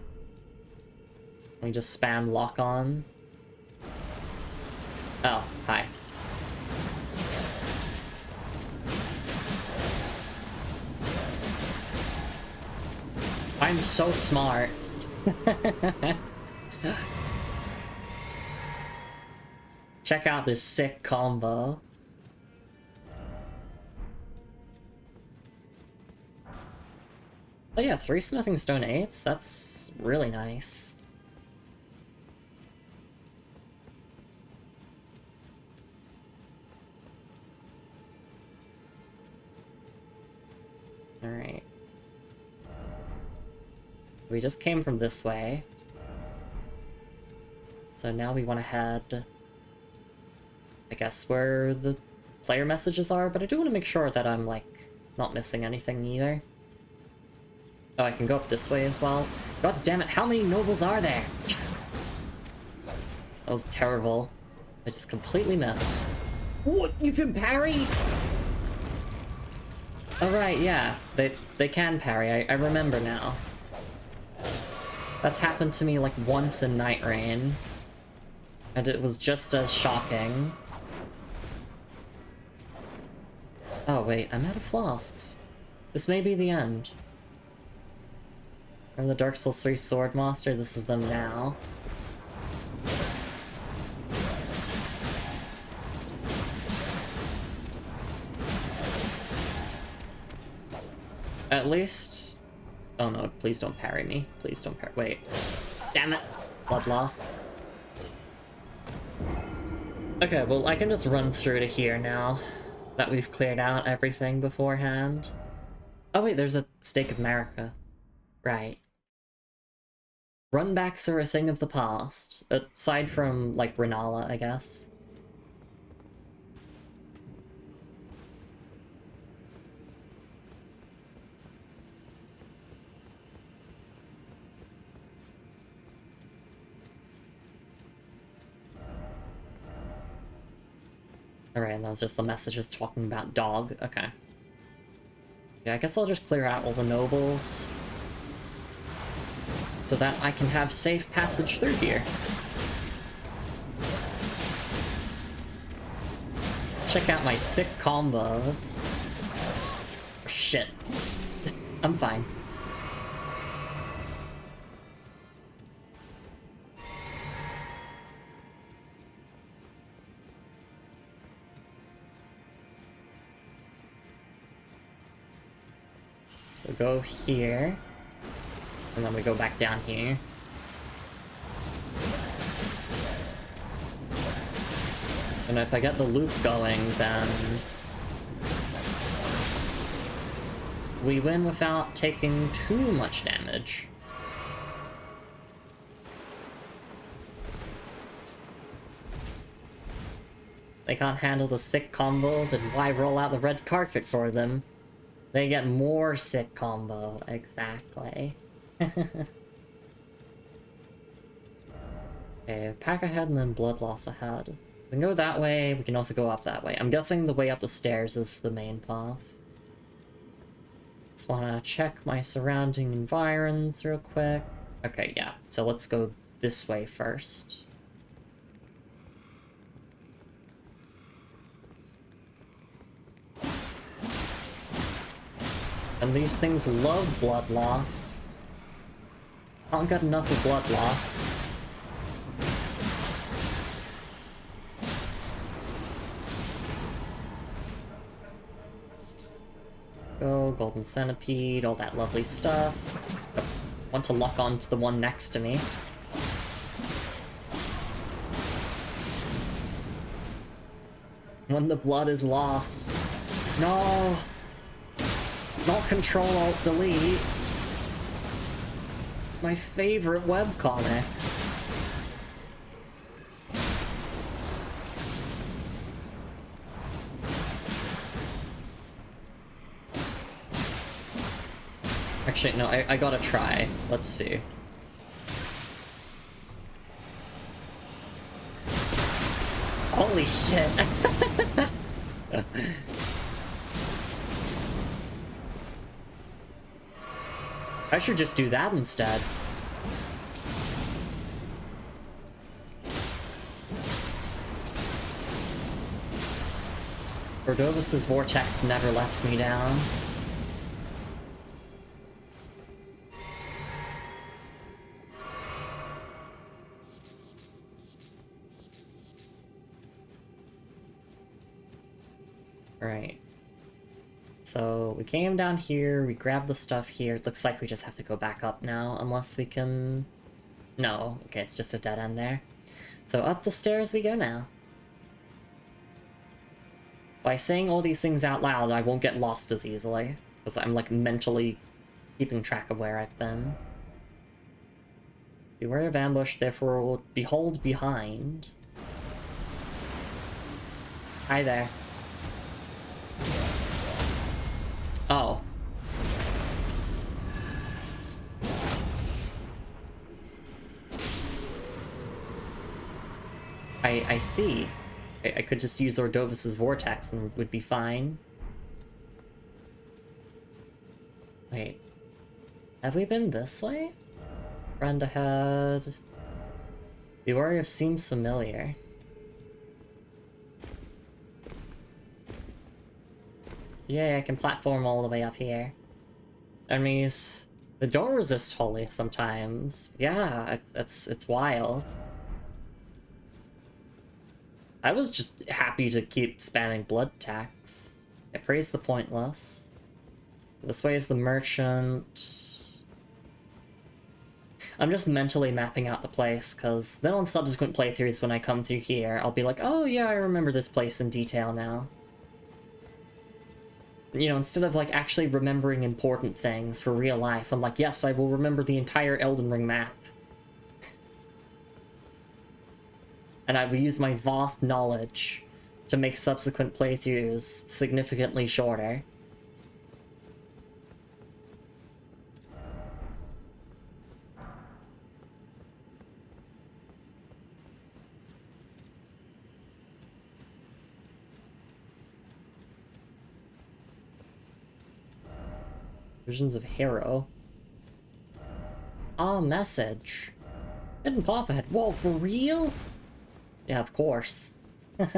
We just spam lock on. Oh, hi. I'm so smart. Check out this sick combo. Oh yeah, 3 smithing stone 8s? That's really nice. Alright. We just came from this way. So now we want to head, I guess, where the player messages are, but I do want to make sure that I'm, like, not missing anything either. Oh, I can go up this way as well. God damn it, how many nobles are there? That was terrible. I just completely missed. What? You can parry? Alright, yeah. They can parry. I remember now. That's happened to me, like, once in Night Rain. And it was just as shocking. Oh, wait, I'm out of flasks. This may be the end. From the Dark Souls 3 Sword Master, this is them now. At least... Oh no, please don't parry me. Please don't parry- wait. Damn it! Blood loss. Okay, well I can just run through to here now, that we've cleared out everything beforehand. Oh wait, there's a Stake of Marika. Right. Runbacks are a thing of the past, aside from, like, Renala, I guess. Alright, and that was just the messages talking about dog. Okay. Yeah, I guess I'll just clear out all the nobles. so that I can have safe passage through here. Check out my sick combos. Oh, shit. I'm fine. We'll go here. And then we go back down here. And if I get the loop going, then we win without taking too much damage. They can't handle the sick combo, then why roll out the red carpet for them? They get more sick combo, exactly. Okay, pack ahead and then blood loss ahead. So we can go that way, we can also go up that way. I'm guessing the way up the stairs is the main path. Just wanna check my surrounding environs real quick. Okay, yeah, so let's go this way first. And these things love blood loss. Can't get enough of blood loss. Go, golden centipede, all that lovely stuff. Oh, want to lock on to the one next to me. When the blood is lost. No! Not Control Alt Delete. My favorite webcomic. Actually, no, I gotta try. Let's see. Holy shit! I should just do that instead. Cordovis's vortex never lets me down. Right. So we came down here, we grabbed the stuff here. It looks like we just have to go back up now, unless we can... No, okay, it's just a dead end there. So up the stairs we go now. By saying all these things out loud, I won't get lost as easily, because I'm like mentally keeping track of where I've been. Beware of ambush, therefore behold behind. Hi there. Oh. I see. I could just use Ordovis's vortex and would be fine. Wait. Have we been this way? Friend ahead. Beware of seems familiar. Yay, I can platform all the way up here. Enemies. The door resists holy sometimes. Yeah, it's wild. I was just happy to keep spamming blood attacks. I praise the pointless. This way is the merchant. I'm just mentally mapping out the place, because then on subsequent playthroughs when I come through here, I'll be like, oh yeah, I remember this place in detail now. You know, instead of like actually remembering important things for real life, I'm like, yes, I will remember the entire Elden Ring map. And I will use my vast knowledge to make subsequent playthroughs significantly shorter. Visions of Harrow. our message. Hidden path ahead. Whoa, for real? Yeah, of course. Way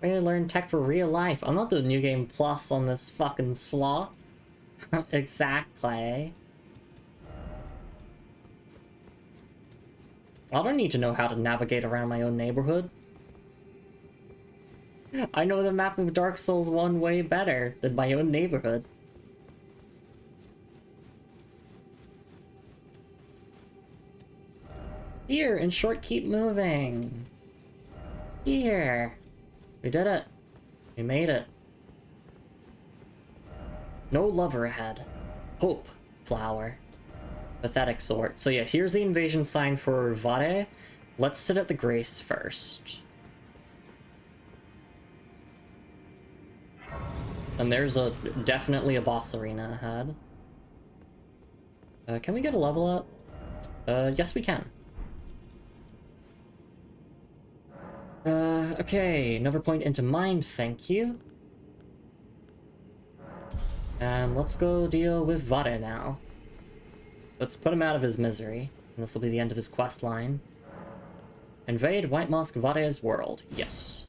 to learn tech for real life. I'm not doing New Game Plus on this fucking slot. Exactly. I don't need to know how to navigate around my own neighborhood. I know the map of Dark Souls 1 way better than my own neighborhood. Here, and short, keep moving. Here. We did it. We made it. No lover ahead. Hope. Flower. Pathetic sort. So yeah, here's the invasion sign for Vare. Let's sit at the Grace first. And there's definitely a boss arena ahead. Can we get a level up? Yes we can. Okay, another point into mind, thank you. And let's go deal with Vare now. Let's put him out of his misery, and this will be the end of his quest line. Invade White Mask Vare's world. Yes.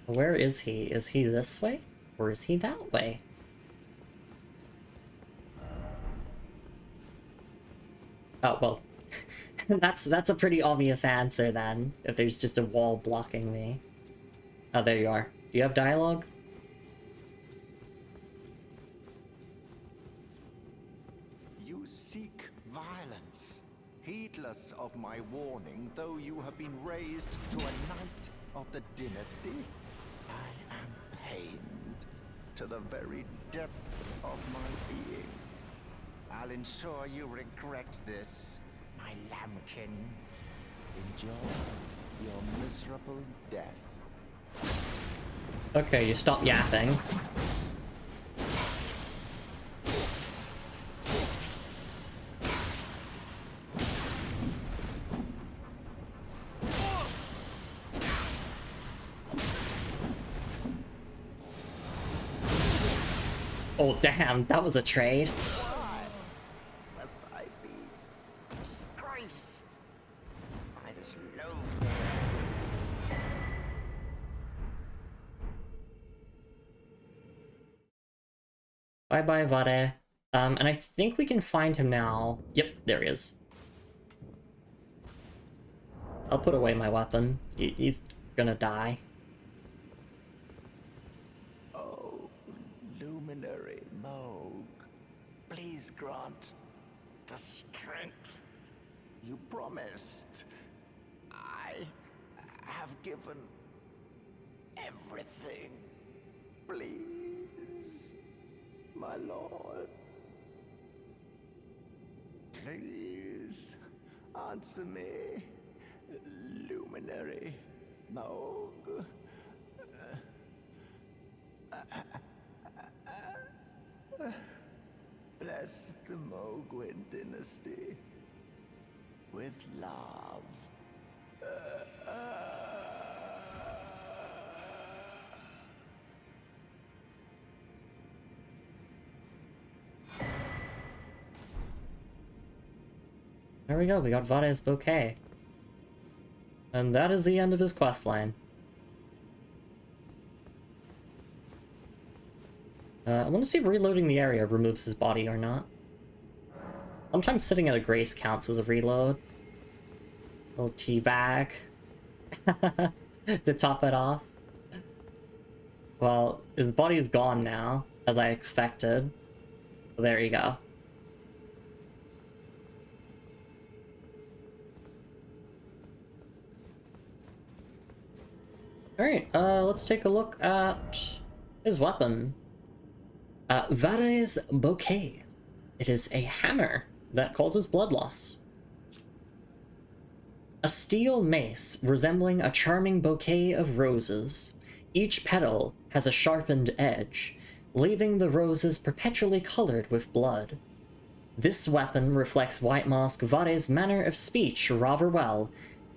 Where is he? Is he this way? Or is he that way? Oh, well. That's a pretty obvious answer then, if there's just a wall blocking me. Oh, there you are. Do you have dialogue? You seek violence, heedless of my warning, though you have been raised to a knight of the dynasty. I am pained to the very depths of my being. I'll ensure you regret this, my lambkin. Enjoy your miserable death. Okay, you stop yapping. Oh damn, that was a trade. Why must I be disgraced by this low? Bye bye, Vare. And I think we can find him now. Yep, there he is. I'll put away my weapon. He's gonna die. Oh, luminary Moog, please grant the strength you promised. I have given everything. Please, my lord. Please, answer me, luminary Moog. Bless the Mogwin dynasty with love. There we go, we got Vare's bouquet. And that is the end of his questline. I want to see if reloading the area removes his body or not. Sometimes sitting at a grace counts as a reload. Little teabag. To top it off. Well, his body is gone now, as I expected. So there you go. Alright, let's take a look at his weapon. Vare's bouquet. It is a hammer that causes blood loss. A steel mace resembling a charming bouquet of roses. Each petal has a sharpened edge. leaving the roses perpetually colored with blood. This weapon reflects White Mask Vare's manner of speech rather well,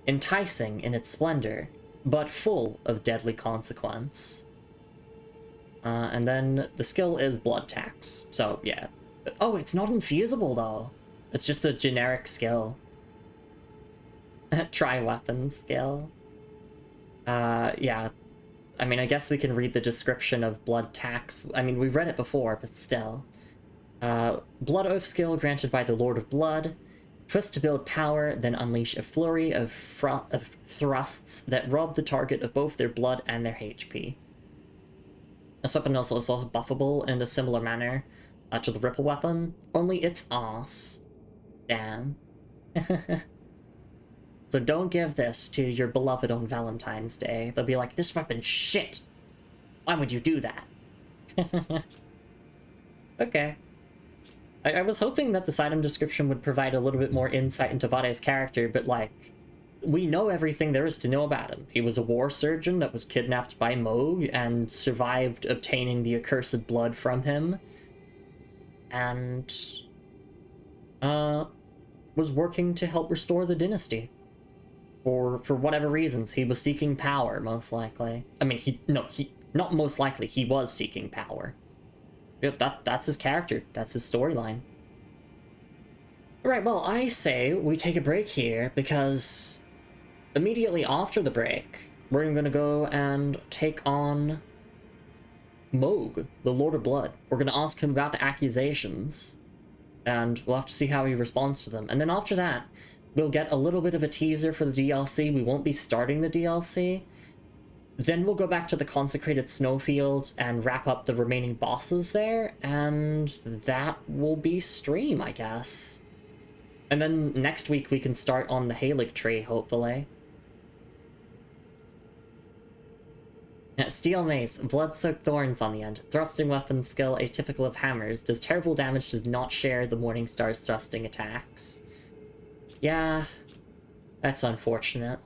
enticing in its splendor, but full of deadly consequence. And then the skill is Blood Tax, so yeah. Oh, it's not infusible though. It's just a generic skill. Tri-weapon skill. Yeah. I mean, I guess we can read the description of Blood Tax. I mean, we've read it before, but still. Blood Oath skill granted by the Lord of Blood. Twist to build power, then unleash a flurry of thrusts that rob the target of both their blood and their HP. This weapon is also buffable in a similar manner to the Ripple weapon, only it's ass. Damn. So don't give this to your beloved on Valentine's Day. They'll be like, this weapon's shit! Why would you do that? Okay. I was hoping that this item description would provide a little bit more insight into Vare's character, but like, we know everything there is to know about him. He was a war surgeon that was kidnapped by Moog and survived obtaining the accursed blood from him. And was working to help restore the dynasty. For whatever reasons, he was seeking power, most likely. I mean, not most likely, he was seeking power. That's his character, that's his storyline. Alright, well, I say we take a break here, because immediately after the break, we're gonna go and take on Moog, the Lord of Blood. We're gonna ask him about the accusations, and we'll have to see how he responds to them. And then after that, we'll get a little bit of a teaser for the DLC. We won't be starting the DLC. Then we'll go back to the Consecrated Snowfield and wrap up the remaining bosses there, and that will be stream, I guess. And then next week we can start on the Halig tree, hopefully. Steel Mace, Blood-Soaked Thorns on the end. Thrusting weapon skill atypical of hammers. Does terrible damage, does not share the Morningstar's thrusting attacks. Yeah, that's unfortunate.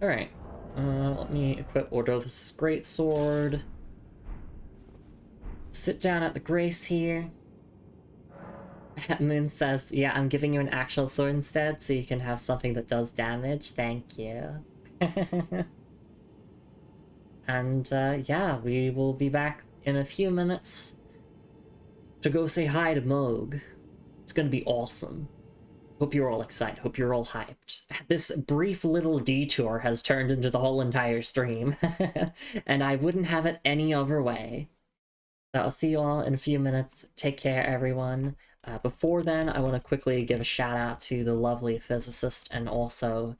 Alright, let me equip Ordovus' Greatsword. Sit down at the Grace here. Moon says, yeah, I'm giving you an actual sword instead, so you can have something that does damage. Thank you. And, yeah, we will be back in a few minutes to go say hi to Moog. It's gonna be awesome. Hope you're all excited. Hope you're all hyped. This brief little detour has turned into the whole entire stream, and I wouldn't have it any other way. So I'll see you all in a few minutes. Take care, everyone. Before then, I want to quickly give a shout out to the lovely physicist and also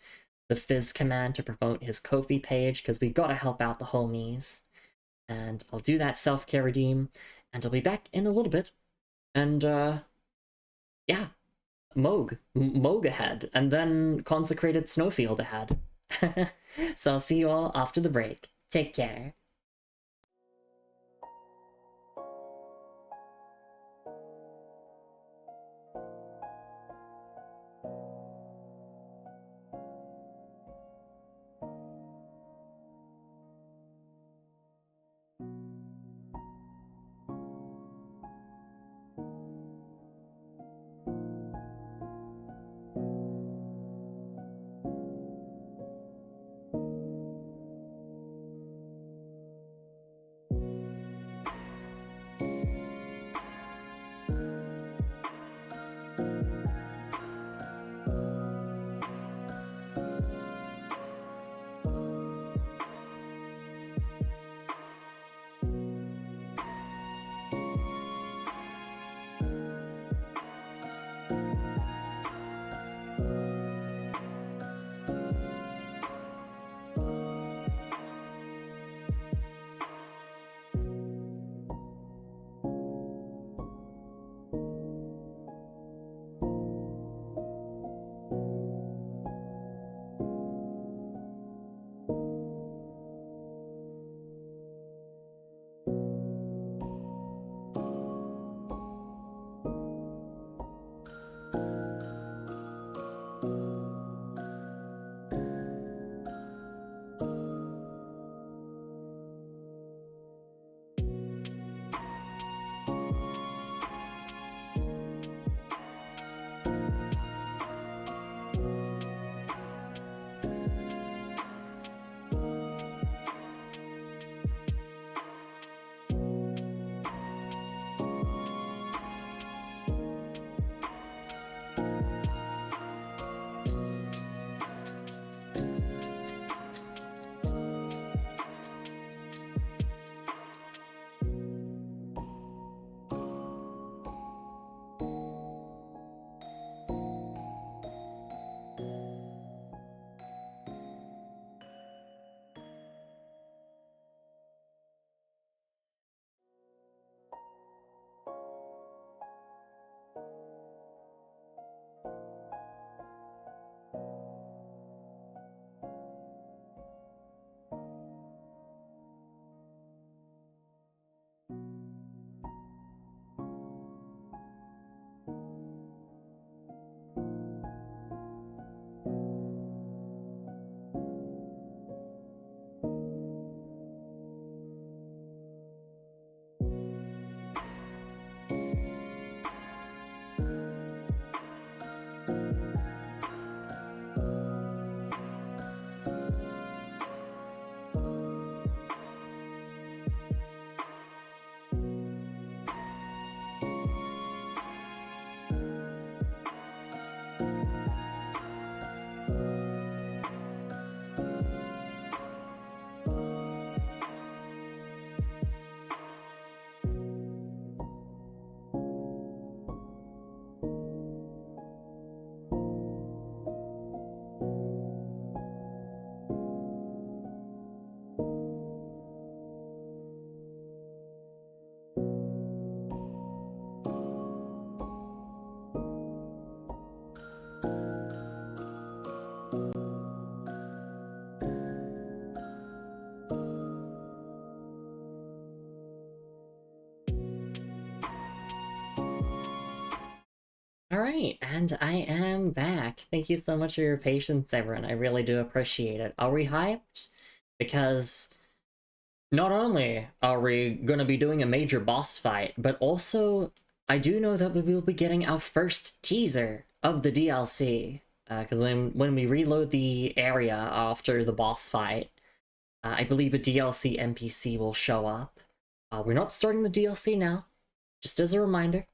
the Fizz command to promote his Ko-fi page, because we gotta help out the homies. And I'll do that self-care redeem, and I'll be back in a little bit. And, yeah. Moog ahead, and then Consecrated Snowfield ahead. So I'll see you all after the break. Take care. Alright, and I am back. Thank you so much for your patience, everyone. I really do appreciate it. Are we hyped? Because not only are we gonna be doing a major boss fight, but also I do know that we will be getting our first teaser of the DLC. Because when we reload the area after the boss fight, I believe a DLC NPC will show up. We're not starting the DLC now, just as a reminder.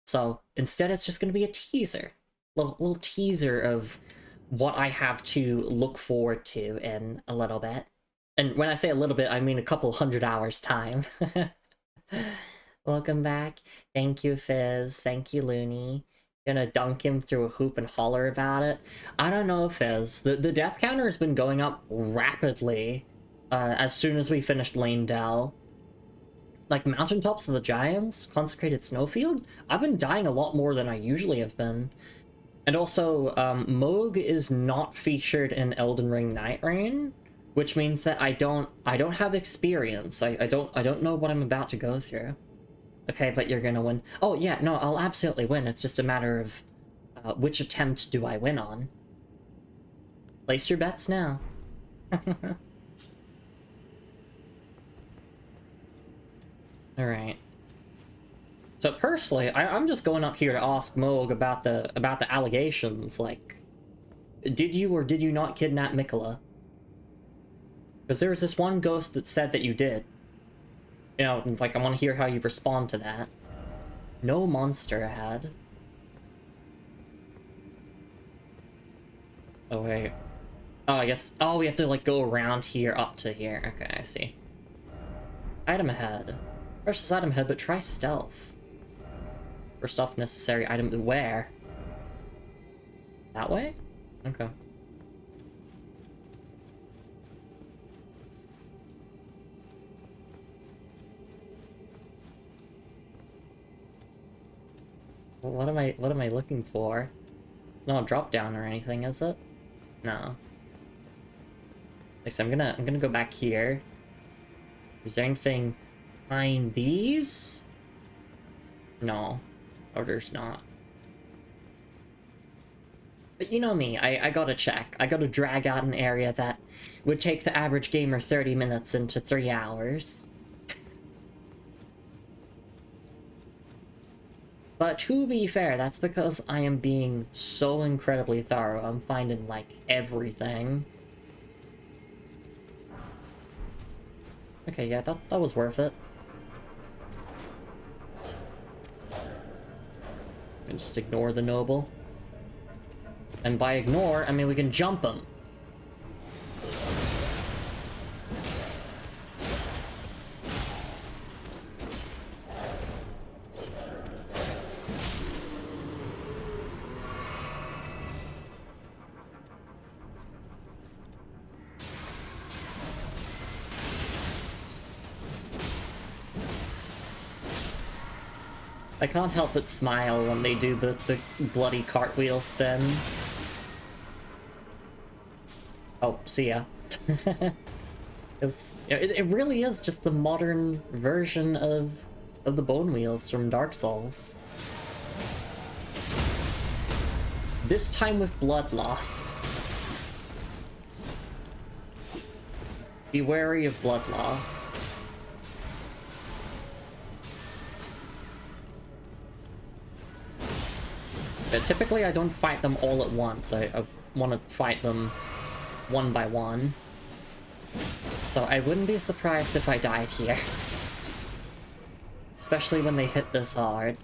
So instead, it's just going to be a teaser, little teaser of what I have to look forward to in a little bit. And when I say a little bit, I mean a couple 100 hours time. Welcome back. Thank you, Fizz. Thank you, Looney. Gonna dunk him through a hoop and holler about it. I don't know, Fizz. The death counter has been going up rapidly as soon as we finished Lane Dell. Like Mountaintops of the Giants, Consecrated Snowfield, I've been dying a lot more than I usually have been. And also, Moog is not featured in Elden Ring Night Rain, which means that I don't have experience. I don't know what I'm about to go through. Okay, but you're gonna win. Oh yeah, no, I'll absolutely win. It's just a matter of which attempt do I win on. Place your bets now. Alright. So personally, I'm just going up here to ask Moog about the allegations, like, did you or did you not kidnap Mikola? Because there was this one ghost that said that you did. You know, like, I want to hear how you respond to that. No monster had. Oh, wait. Oh, I guess, oh, we have to, like, go around here up to here. Okay, I see. Item ahead. Precious item ahead, but try stealth. First off, necessary item, where? That way? Okay. Well, what am I looking for? It's not a drop down or anything, is it? No. So I'm gonna go back here. Is there anything behind these? No. Or there's not. But you know me, I gotta check. I gotta drag out an area that would take the average gamer 30 minutes into 3 hours. But to be fair, that's because I am being so incredibly thorough. I'm finding, like, everything. Okay, yeah, that was worth it. And just ignore the noble. And by ignore, I mean we can jump him. I can't help but smile when they do the bloody cartwheel spin. Oh, see ya. Because it really is just the modern version of the bone wheels from Dark Souls. This time with blood loss. Be wary of blood loss. But typically I don't fight them all at once. I want to fight them one by one. So I wouldn't be surprised if I died here. Especially when they hit this hard.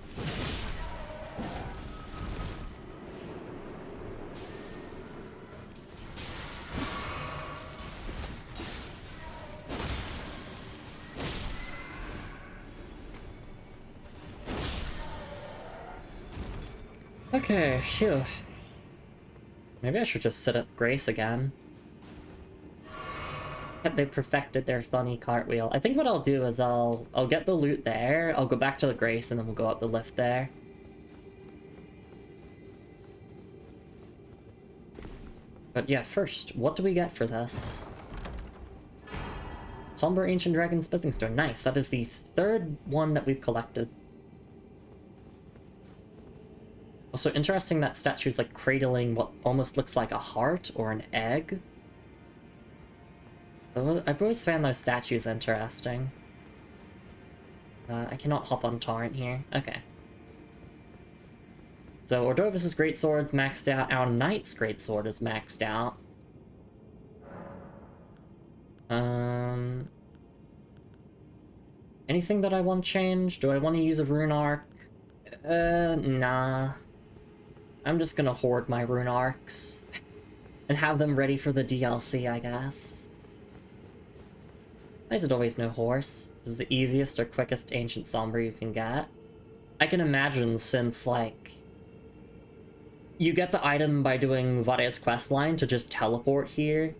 Okay, phew. Maybe I should just sit at Grace again. They perfected their funny cartwheel. I think what I'll do is I'll get the loot there, I'll go back to the Grace, and then we'll go up the lift there. But yeah, first, what do we get for this? Somber Ancient Dragon Smithing Stone. Nice, that is the third one that we've collected. Also interesting that statue's like cradling what almost looks like a heart or an egg. I've always found those statues interesting. I cannot hop on torrent here. Okay. So Ordovis's greatsword's maxed out. Our knight's greatsword is maxed out. Anything that I want to change? Do I want to use a rune arc? Nah. I'm just gonna hoard my rune arcs and have them ready for the DLC, I guess. Why is it always no horse? This is the easiest or quickest ancient somber you can get. I can imagine, since, like, you get the item by doing Varia's questline to just teleport here,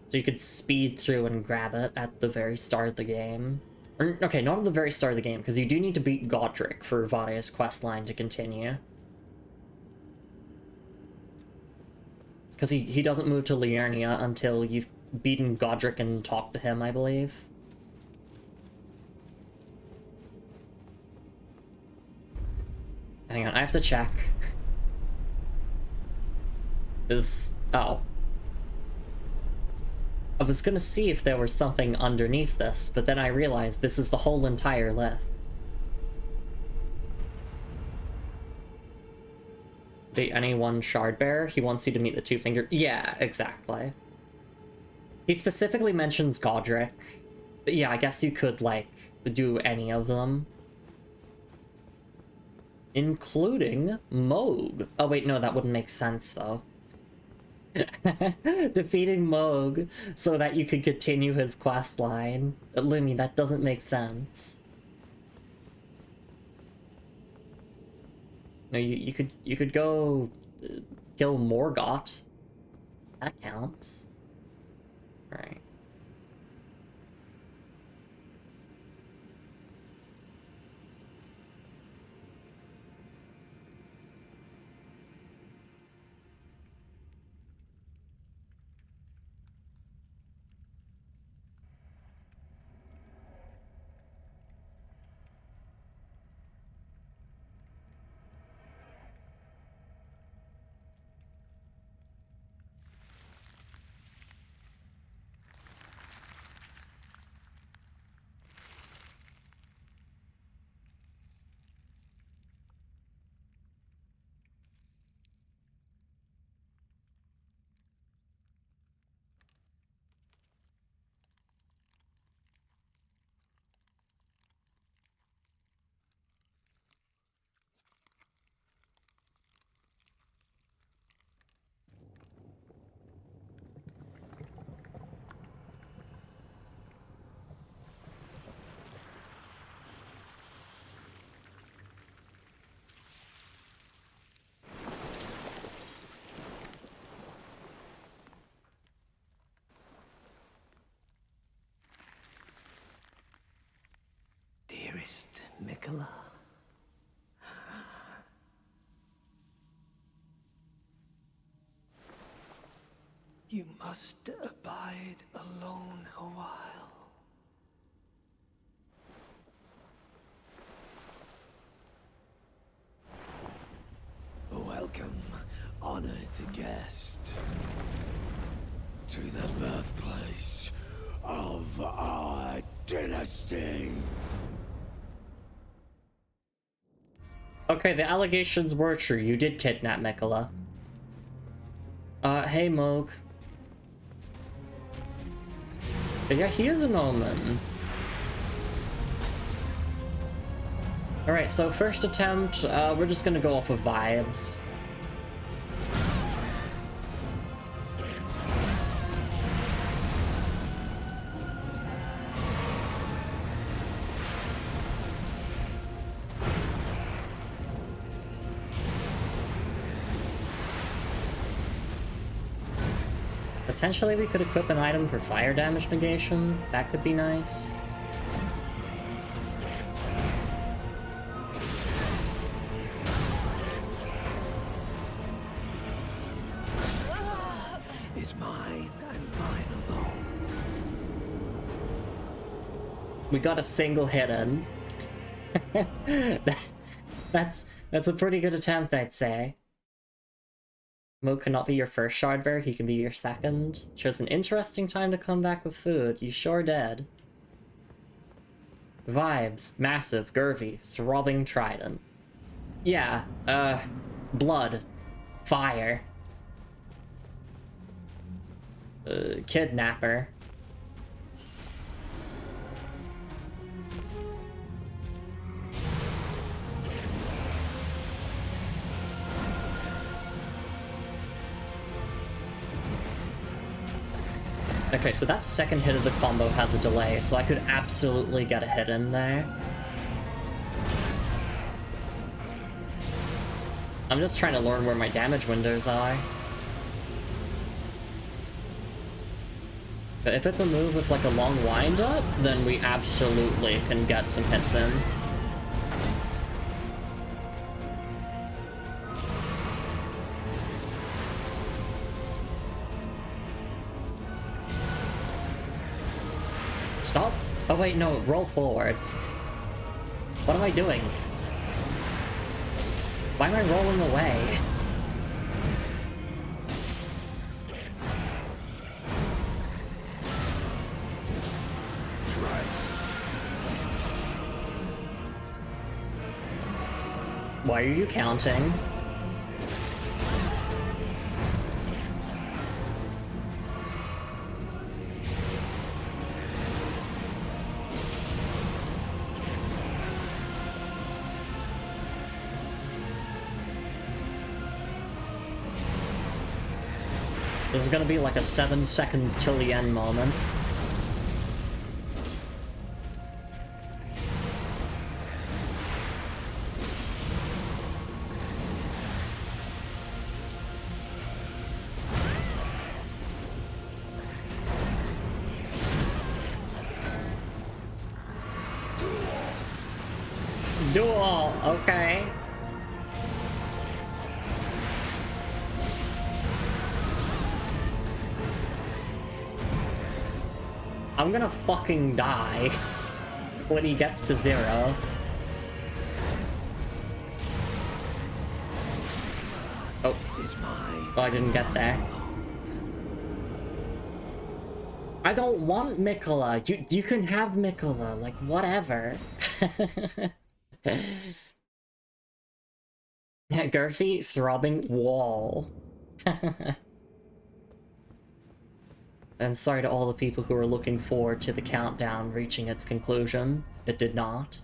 so you could speed through and grab it at the very start of the game. Or, okay, not at the very start of the game, because you do need to beat Godric for Varia's questline to continue. Because he doesn't move to Liurnia until you've beaten Godric and talked to him, I believe. Hang on, I have to check. Oh. I was gonna see if there was something underneath this, but then I realized this is the whole entire lift. Date any one shard bearer? He wants you to meet the two-finger... Yeah, exactly. He specifically mentions Godric. But yeah, I guess you could, like, do any of them. Including Moog. Oh wait, no, that wouldn't make sense, though. Defeating Moog so that you could continue his quest line. Lumi, that doesn't make sense. No, you could go kill Morgott. That counts. Right. Dearest Mikola, you must abide alone a while. Welcome, honored guest, to the birthplace of our dynasty. Okay, the allegations were true. You did kidnap Mikola. Hey, Moog. But yeah, he is an omen. Alright, so first attempt, we're just gonna go off of vibes. Potentially we could equip an item for fire damage negation. That could be nice. Is mine and mine alone. We got a single hit in. That's a pretty good attempt, I'd say. Mo cannot be your first shard bearer, he can be your second. Chose an interesting time to come back with food. You sure did. Vibes. Massive, Gervy, throbbing trident. Yeah, blood. Fire. Kidnapper. Okay, so that second hit of the combo has a delay, so I could absolutely get a hit in there. I'm just trying to learn where my damage windows are. But if it's a move with like a long wind-up, then we absolutely can get some hits in. Stop. Oh wait, no, roll forward. What am I doing? Why am I rolling away? Why are you counting? This is gonna be like a 7 seconds till the end moment. Duel, okay. I'm gonna fucking die when he gets to 0. Oh. Oh, I didn't get there. I don't want Mikola. You can have Mikola, like whatever. Yeah, Garfy, throbbing wall. I'm sorry to all the people who are looking forward to the countdown reaching its conclusion. It did not.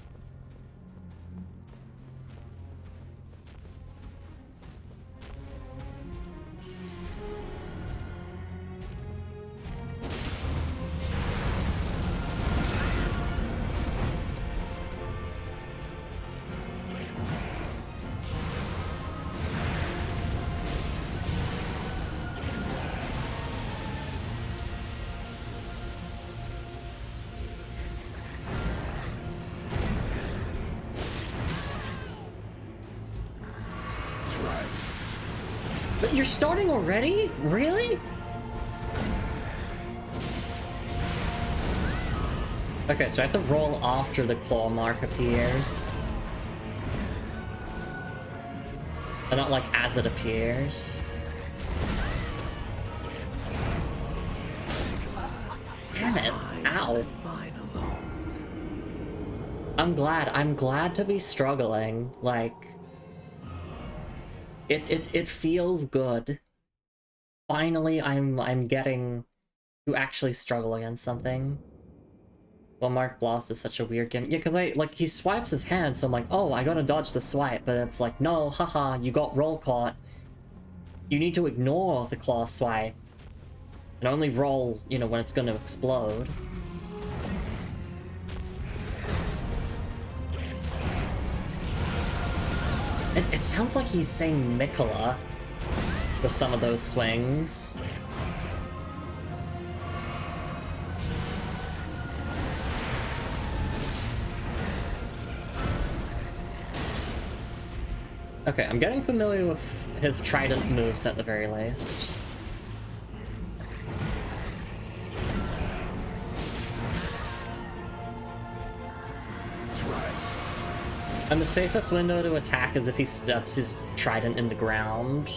But you're starting already? Really? Okay, so I have to roll after the claw mark appears. And not like as it appears. Damn it. Ow. I'm glad to be struggling. Like, it feels good. Finally, I'm getting to actually struggle against something. Well, Mark Bloss is such a weird game. Yeah, because he swipes his hand, so I'm like, oh, I gotta dodge the swipe, but it's like, no, haha, you got roll caught. You need to ignore the claw swipe. And only roll, you know, when it's gonna explode. It sounds like he's saying Mikola with some of those swings. Okay, I'm getting familiar with his trident moves at the very least. And the safest window to attack is if he steps his trident in the ground.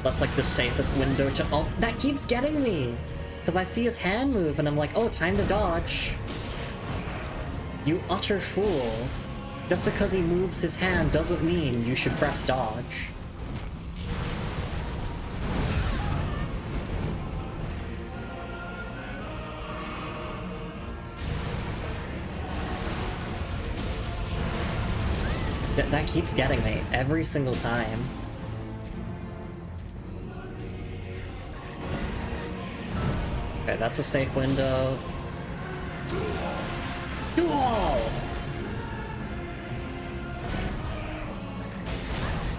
That's like the safest window to— oh, that keeps getting me! Because I see his hand move and I'm like, oh, time to dodge. You utter fool. Just because he moves his hand doesn't mean you should press dodge. That keeps getting me every single time. Okay, that's a safe window. Whoa!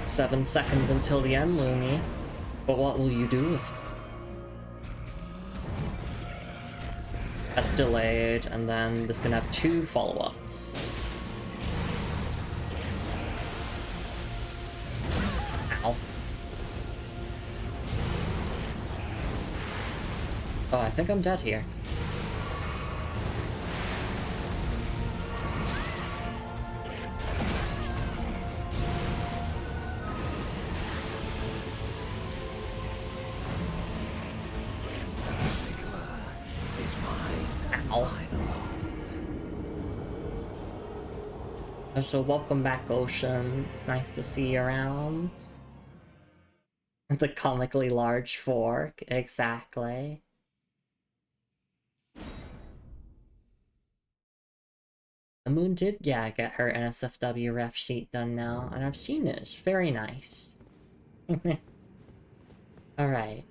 7 seconds until the end, Lumi. But what will you do with— that's delayed, and then this can have 2 follow-ups. Ow. Oh, I think I'm dead here. So welcome back, Ocean. It's nice to see you around. The comically large fork, exactly. The Moon did, yeah, get her NSFW ref sheet done now, and I've seen it. It's very nice. Alright.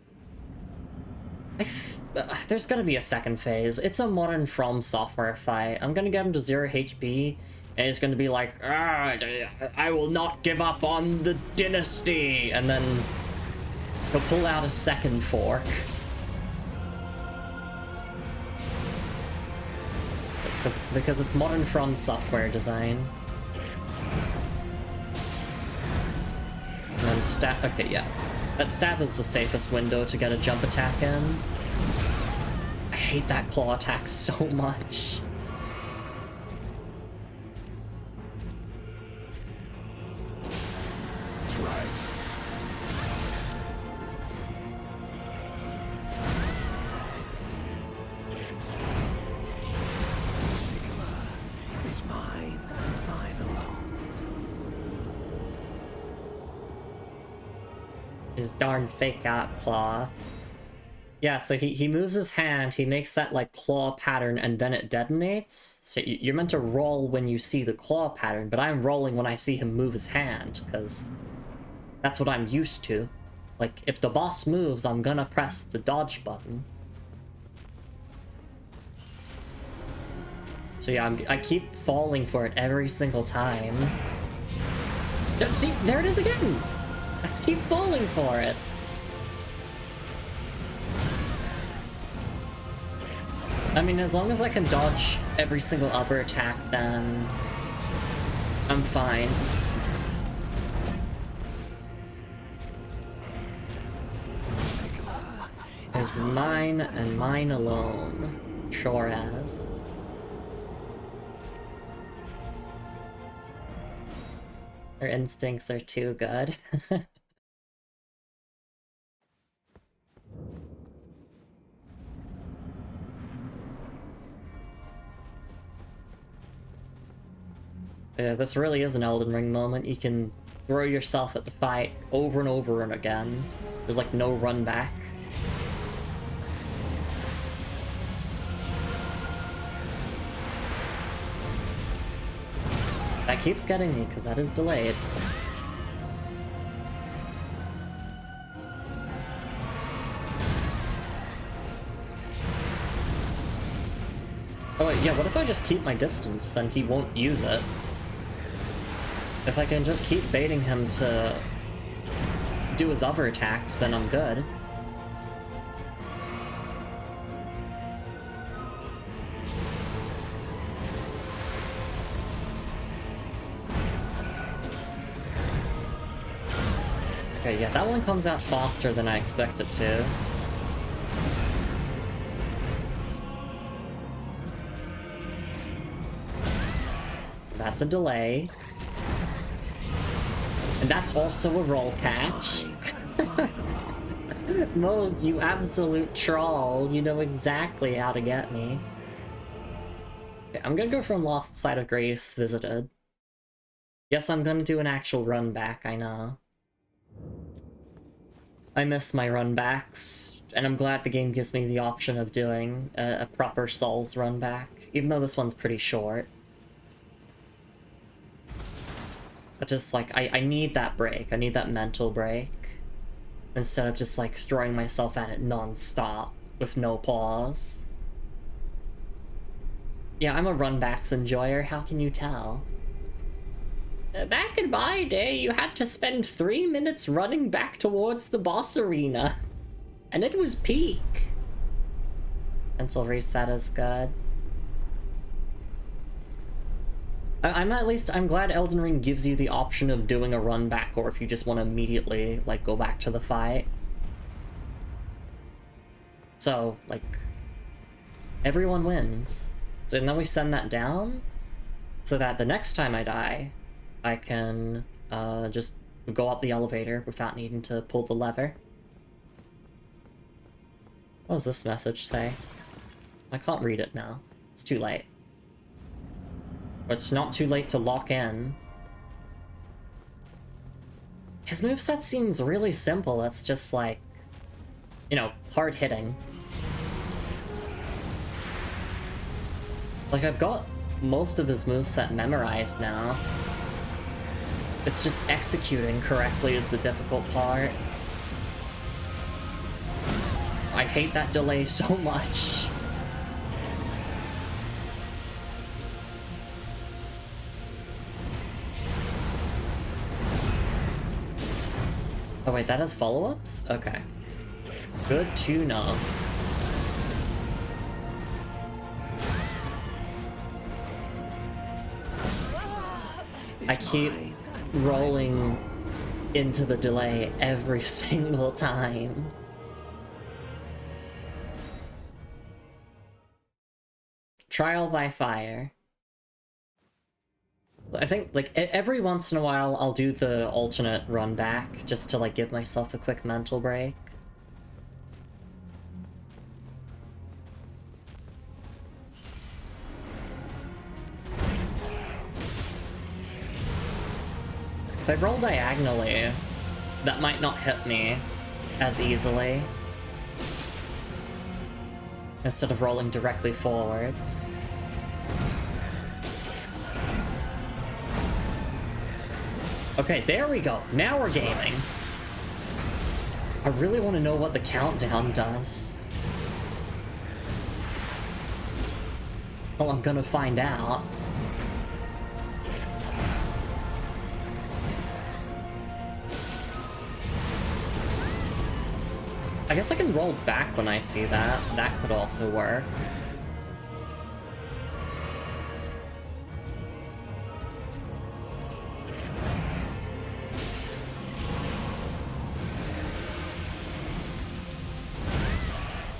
There's gonna be a second phase. It's a modern From Software fight. I'm gonna get him to 0 HP, and it's gonna be like, I will not give up on the dynasty! And then he'll pull out a second fork. Because it's modern From Software design. And then stab— okay, yeah. That stab is the safest window to get a jump attack in. I hate that claw attack so much. His darn fake out claw. Yeah, so he moves his hand, he makes that like claw pattern, and then it detonates. So you're meant to roll when you see the claw pattern, but I'm rolling when I see him move his hand, because that's what I'm used to. Like, if the boss moves, I'm gonna press the dodge button. So yeah, I keep falling for it every single time. See, there it is again! I keep falling for it. I mean, as long as I can dodge every single other attack, then I'm fine. Is mine and mine alone. Sure as. Her instincts are too good. Yeah, this really is an Elden Ring moment. You can throw yourself at the fight over and over and again. There's like no run back. That keeps getting me, because that is delayed. Oh wait, yeah, what if I just keep my distance? Then he won't use it. If I can just keep baiting him to do his other attacks, then I'm good. Okay, yeah, that one comes out faster than I expect it to. That's a delay. And that's also a roll catch. Moog, you absolute troll. You know exactly how to get me. Okay, I'm gonna go from Lost Side of Grace Visited. Yes, I'm gonna do an actual run back, I know. I miss my run backs, and I'm glad the game gives me the option of doing a proper Souls run back, even though this one's pretty short. But just, like, I need that break. I need that mental break. Instead of just, like, throwing myself at it non-stop with no pause. Yeah, I'm a run-backs enjoyer, how can you tell? Back in my day, you had to spend 3 minutes running back towards the boss arena. And it was peak. Mental reset is good. I'm glad Elden Ring gives you the option of doing a run back, or if you just want to immediately, like, go back to the fight. So, like, everyone wins. So then we send that down, so that the next time I die, I can just go up the elevator without needing to pull the lever. What does this message say? I can't read it now. It's too late. But it's not too late to lock in. His moveset seems really simple. It's just like, you know, hard hitting. Like, I've got most of his moveset memorized now. It's just executing correctly is the difficult part. I hate that delay so much. Oh wait, that has follow-ups? Okay. Good to know. I keep rolling into the delay every single time. Trial by fire. I think, like, every once in a while I'll do the alternate run back, just to, like, give myself a quick mental break. If I roll diagonally, that might not hit me as easily. Instead of rolling directly forwards. Okay, there we go. Now we're gaming. I really want to know what the countdown does. Oh, I'm gonna find out. I guess I can roll back when I see that. That could also work.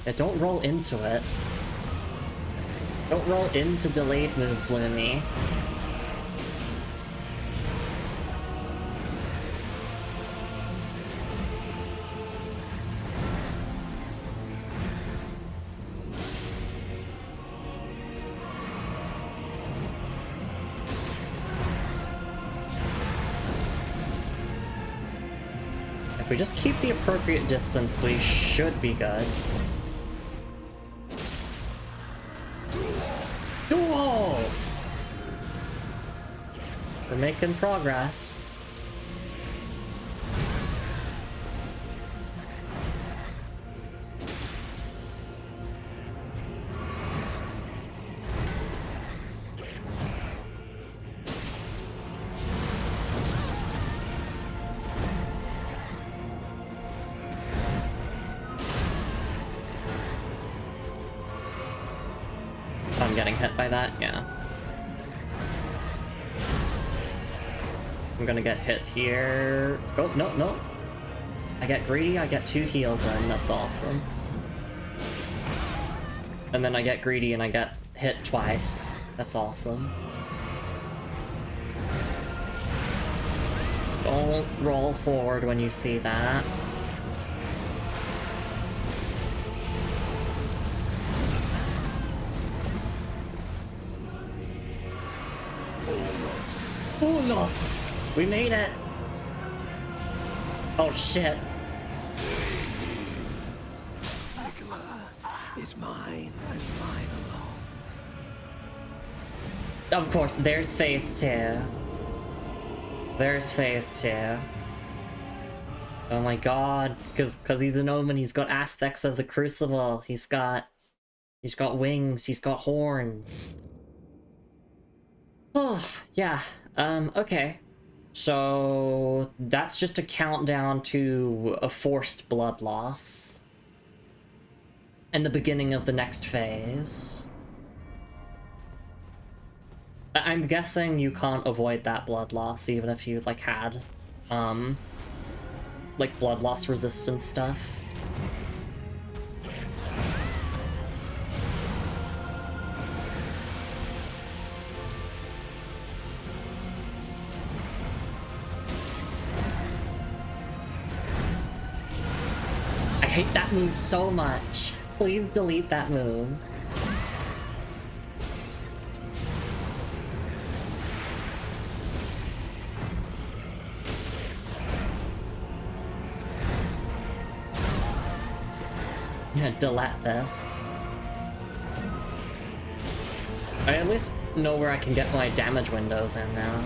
Yeah, don't roll into it. Don't roll into delayed moves, Lumi. If we just keep the appropriate distance, we should be good. Duel! We're making progress. I'm getting hit by that, yeah. I'm gonna get hit here. Oh, no, no. I get greedy, I get 2 heals in, that's awesome. And then I get greedy and I get hit twice. That's awesome. Don't roll forward when you see that. Unos! We made it! Oh shit. Is mine and mine alone. Of course, there's phase 2. There's phase 2. Oh my god, because he's an omen, he's got aspects of the crucible. He's got wings, he's got horns. Oh, yeah. Okay. So that's just a countdown to a forced blood loss. And the beginning of the next phase. I'm guessing you can't avoid that blood loss even if you like had like blood loss resistant stuff. I hate that move so much. Please delete that move. Yeah, delete this. I at least know where I can get my damage windows in now.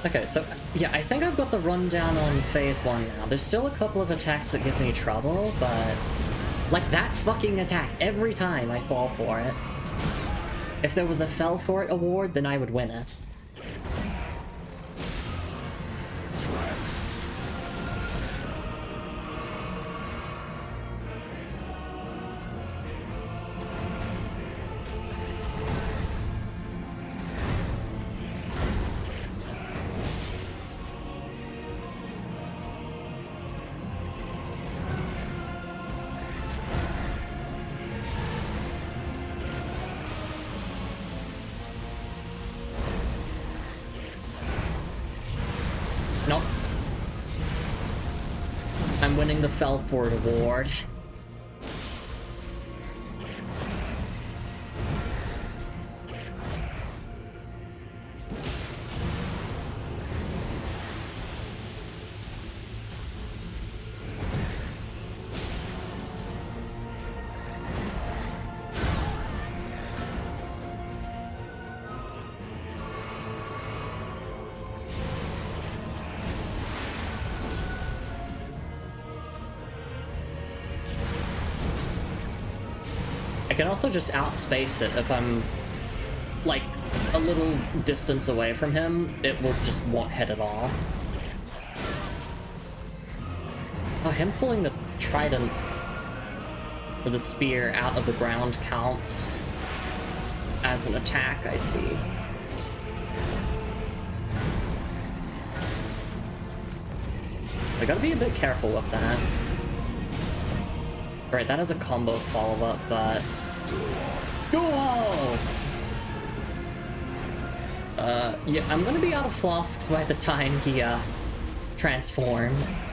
Okay, so yeah, I think I've got the rundown on phase 1 now. There's still a couple of attacks that give me trouble, but like that fucking attack, every time I fall for it. If there was a fell for it award, then I would win it. Nope. I'm winning the fell for it award. I can also just outspace it if I'm, like, a little distance away from him. It will just won't hit at all. Oh, him pulling the trident or the spear out of the ground counts as an attack, I see. I gotta be a bit careful with that. Right, that is a combo follow-up, but... Whoa! Yeah, I'm gonna be out of flasks by the time he, transforms.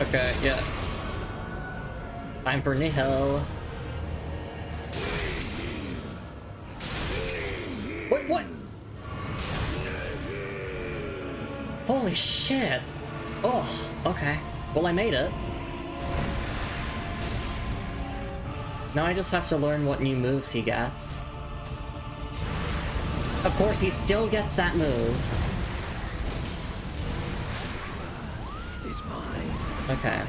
Okay, yeah. Time for Nihil. Wait, what? Holy shit. Oh, okay. Well, I made it. Now I just have to learn what new moves he gets. Of course, he still gets that move. Okay.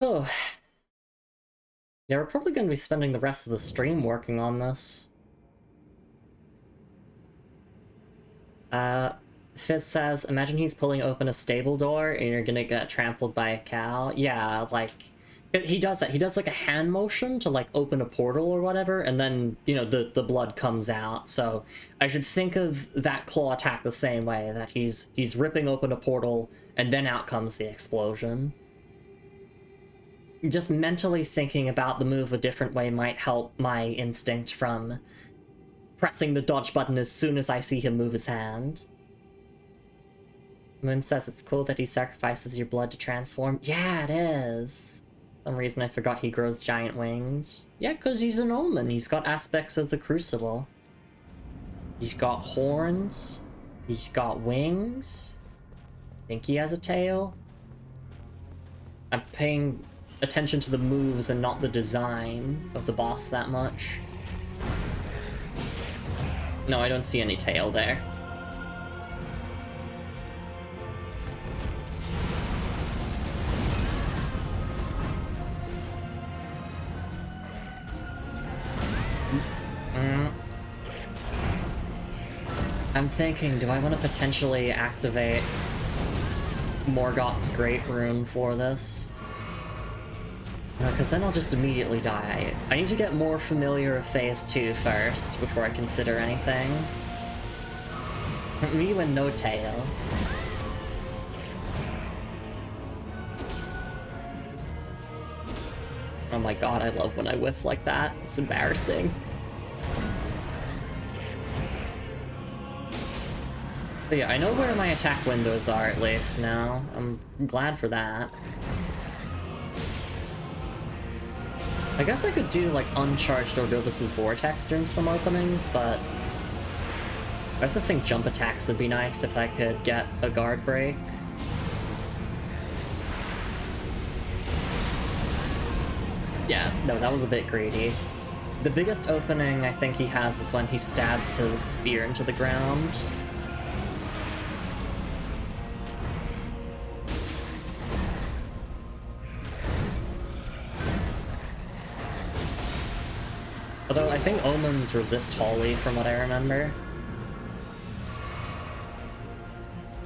Oh. Yeah, we're probably going to be spending the rest of the stream working on this. Fizz says, imagine he's pulling open a stable door and you're gonna get trampled by a cow. Yeah, like, he does that. He does like a hand motion to like open a portal or whatever, and then, you know, the blood comes out. So I should think of that claw attack the same way, that he's ripping open a portal and then out comes the explosion. Just mentally thinking about the move a different way might help my instinct from pressing the dodge button as soon as I see him move his hand. Moon says it's cool that he sacrifices your blood to transform. Yeah, it is. For some reason I forgot he grows giant wings. Yeah, because he's an omen. He's got aspects of the Crucible. He's got horns. He's got wings. I think he has a tail. I'm paying attention to the moves and not the design of the boss that much. No, I don't see any tail there. I'm thinking, do I want to potentially activate Morgoth's Great Rune for this? Because then I'll just immediately die. I need to get more familiar with Phase 2 first, before I consider anything. Me with no tail. Oh my god, I love when I whiff like that. It's embarrassing. But yeah, I know where my attack windows are at least now. I'm glad for that. I guess I could do like uncharged Ordovus' Vortex during some openings, but I also think jump attacks would be nice if I could get a guard break. Yeah, no, that was a bit greedy. The biggest opening I think he has is when he stabs his spear into the ground. Although I think omens resist wholly from what I remember.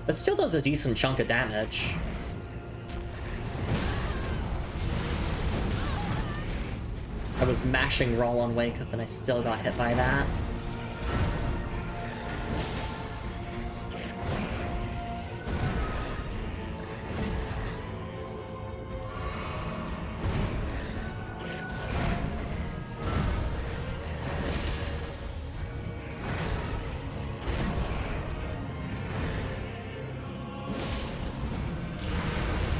It still does a decent chunk of damage. I was mashing roll on wake up and I still got hit by that.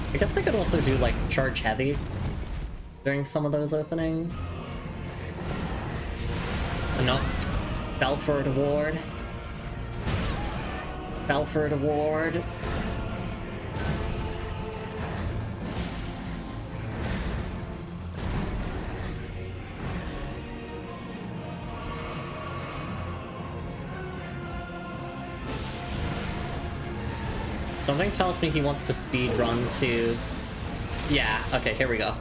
I guess I could also do like charge heavy during some of those openings. Oh, no. Belford Award. Belford Award. Something tells me he wants to speed run to... Yeah, okay, here we go.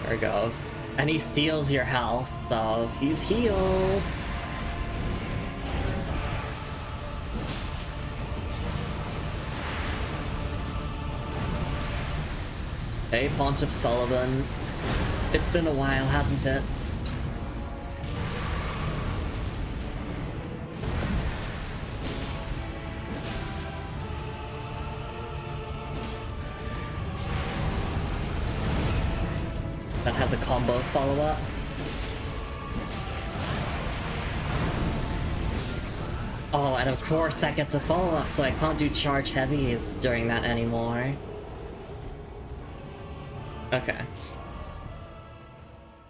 There we go. And he steals your health, so he's healed. Hey, Pontiff Sullivan. It's been a while, hasn't it? That has a combo follow-up. Oh, and of course that gets a follow-up, so I can't do charge heavies during that anymore. Okay.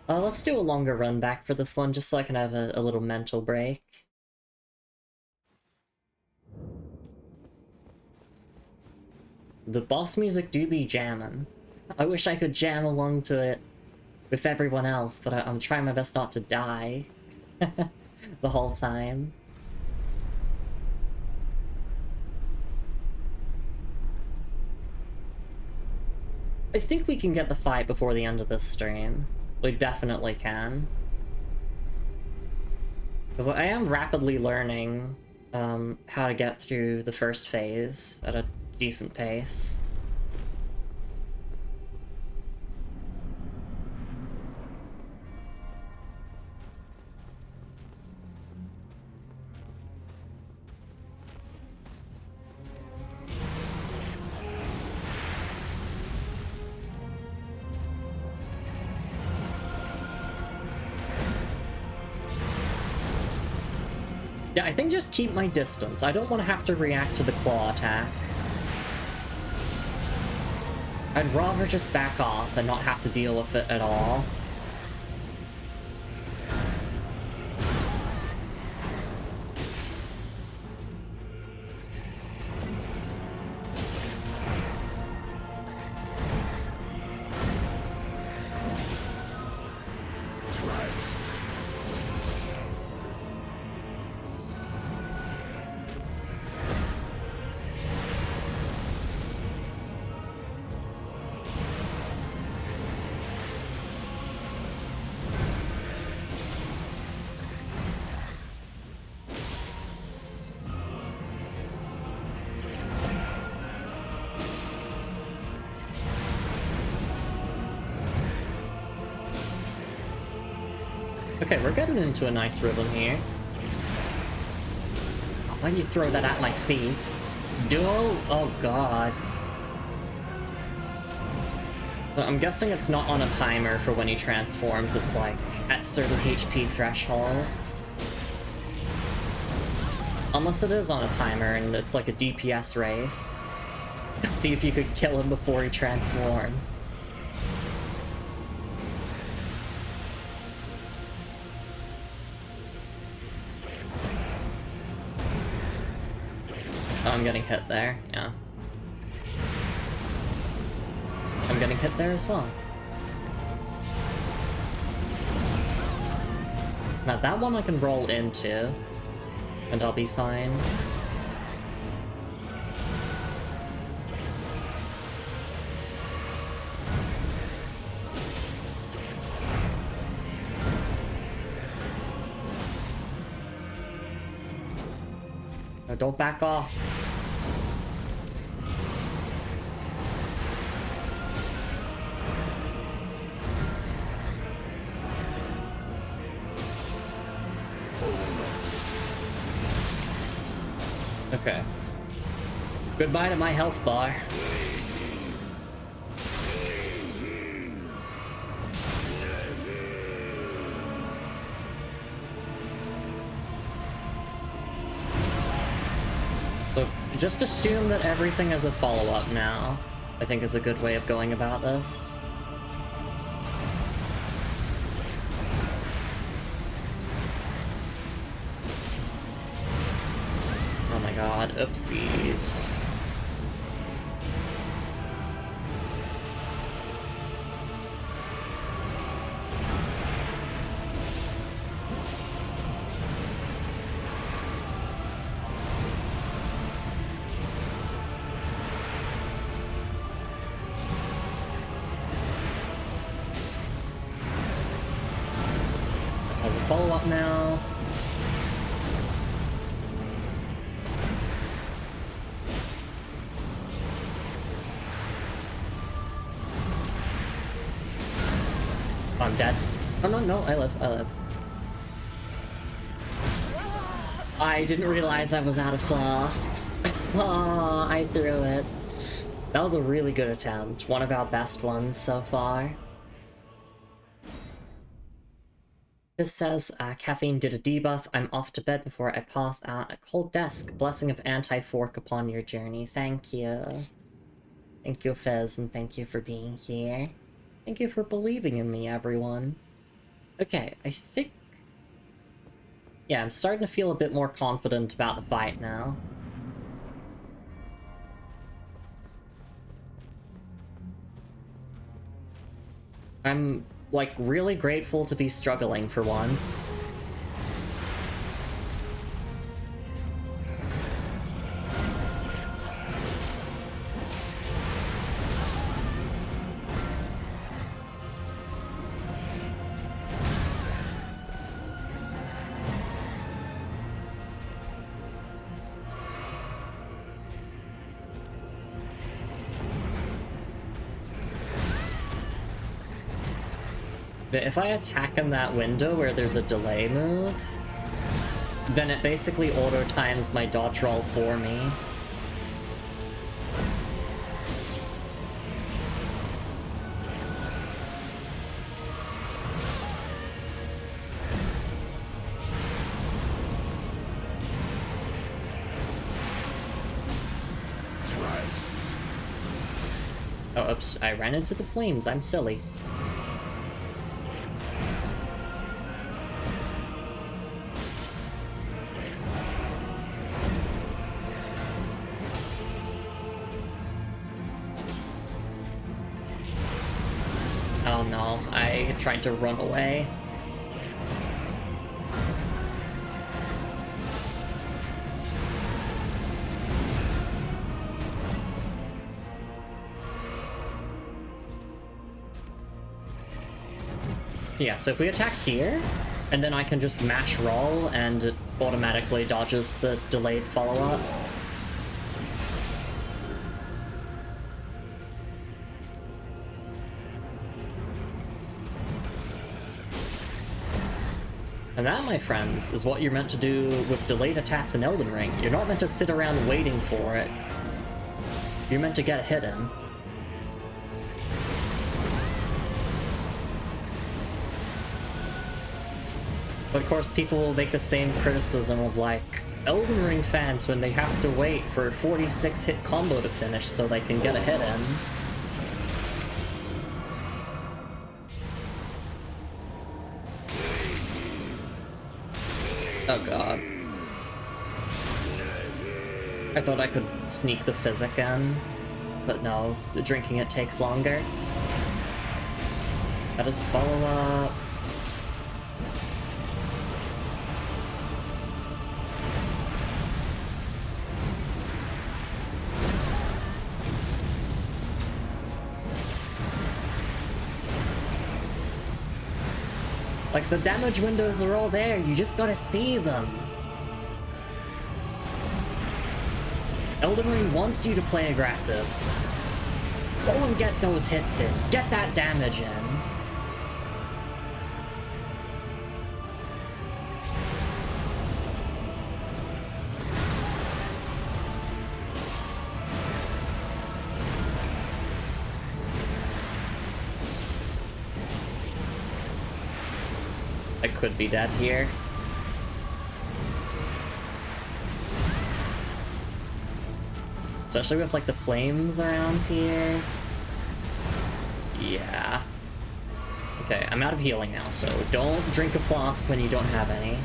Let's do a longer run back for this one, just so I can have a little mental break. The boss music do be jammin'. I wish I could jam along to it with everyone else, but I'm trying my best not to die the whole time. I think we can get the fight before the end of this stream. We definitely can. Because I am rapidly learning how to get through the first phase at a decent pace. Yeah, I think just keep my distance. I don't want to have to react to the claw attack. I'd rather just back off and not have to deal with it at all. Okay, we're getting into a nice rhythm here. Why do you throw that at my feet? Duo? Oh god. I'm guessing it's not on a timer for when he transforms, it's like at certain HP thresholds. Unless it is on a timer and it's like a DPS race. See if you could kill him before he transforms. Oh, I'm getting hit there, yeah. I'm getting hit there as well. Now that one I can roll into, and I'll be fine. Now don't back off. Okay. Goodbye to my health bar. So just assume that everything has a follow-up now, I think is a good way of going about this. Oh my god, oopsies. That has a follow-up now. I'm dead. Oh no, no, I live, I live. I didn't realize I was out of flasks. Oh, I threw it. That was a really good attempt. One of our best ones so far. This says, caffeine did a debuff. I'm off to bed before I pass out. A cold desk. Blessing of anti-fork upon your journey. Thank you. Thank you, Fizz, and thank you for being here. Thank you for believing in me, everyone. Okay, I think... yeah, I'm starting to feel a bit more confident about the fight now. I'm, like, really grateful to be struggling for once. If I attack in that window where there's a delay move, then it basically auto times my dodge roll for me. Oh, oops, I ran into the flames, I'm silly. Oh no, I tried to run away. Yeah, so if we attack here, and then I can just mash roll, and it automatically dodges the delayed follow-up. And that, my friends, is what you're meant to do with delayed attacks in Elden Ring. You're not meant to sit around waiting for it. You're meant to get a hit in. But of course, people will make the same criticism of, like, Elden Ring fans when they have to wait for a 46-hit combo to finish so they can get a hit in. Oh god. I thought I could sneak the physic in, but no, drinking it takes longer. That is a follow-up. Like, the damage windows are all there, you just gotta see them. Elden Ring wants you to play aggressive. Go and get those hits in. Get that damage in. I could be dead here. Especially with, like, the flames around here. Yeah. Okay, I'm out of healing now, so don't drink a flask when you don't have any.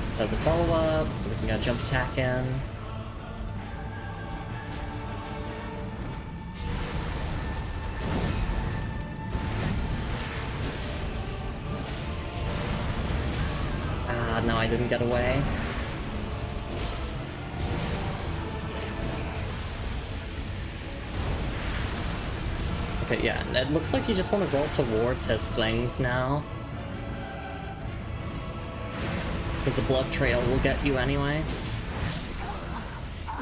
This has a follow-up, so we can get a jump attack in. No, I didn't get away. Okay, yeah, it looks like you just want to roll towards his swings now. Because the blood trail will get you anyway.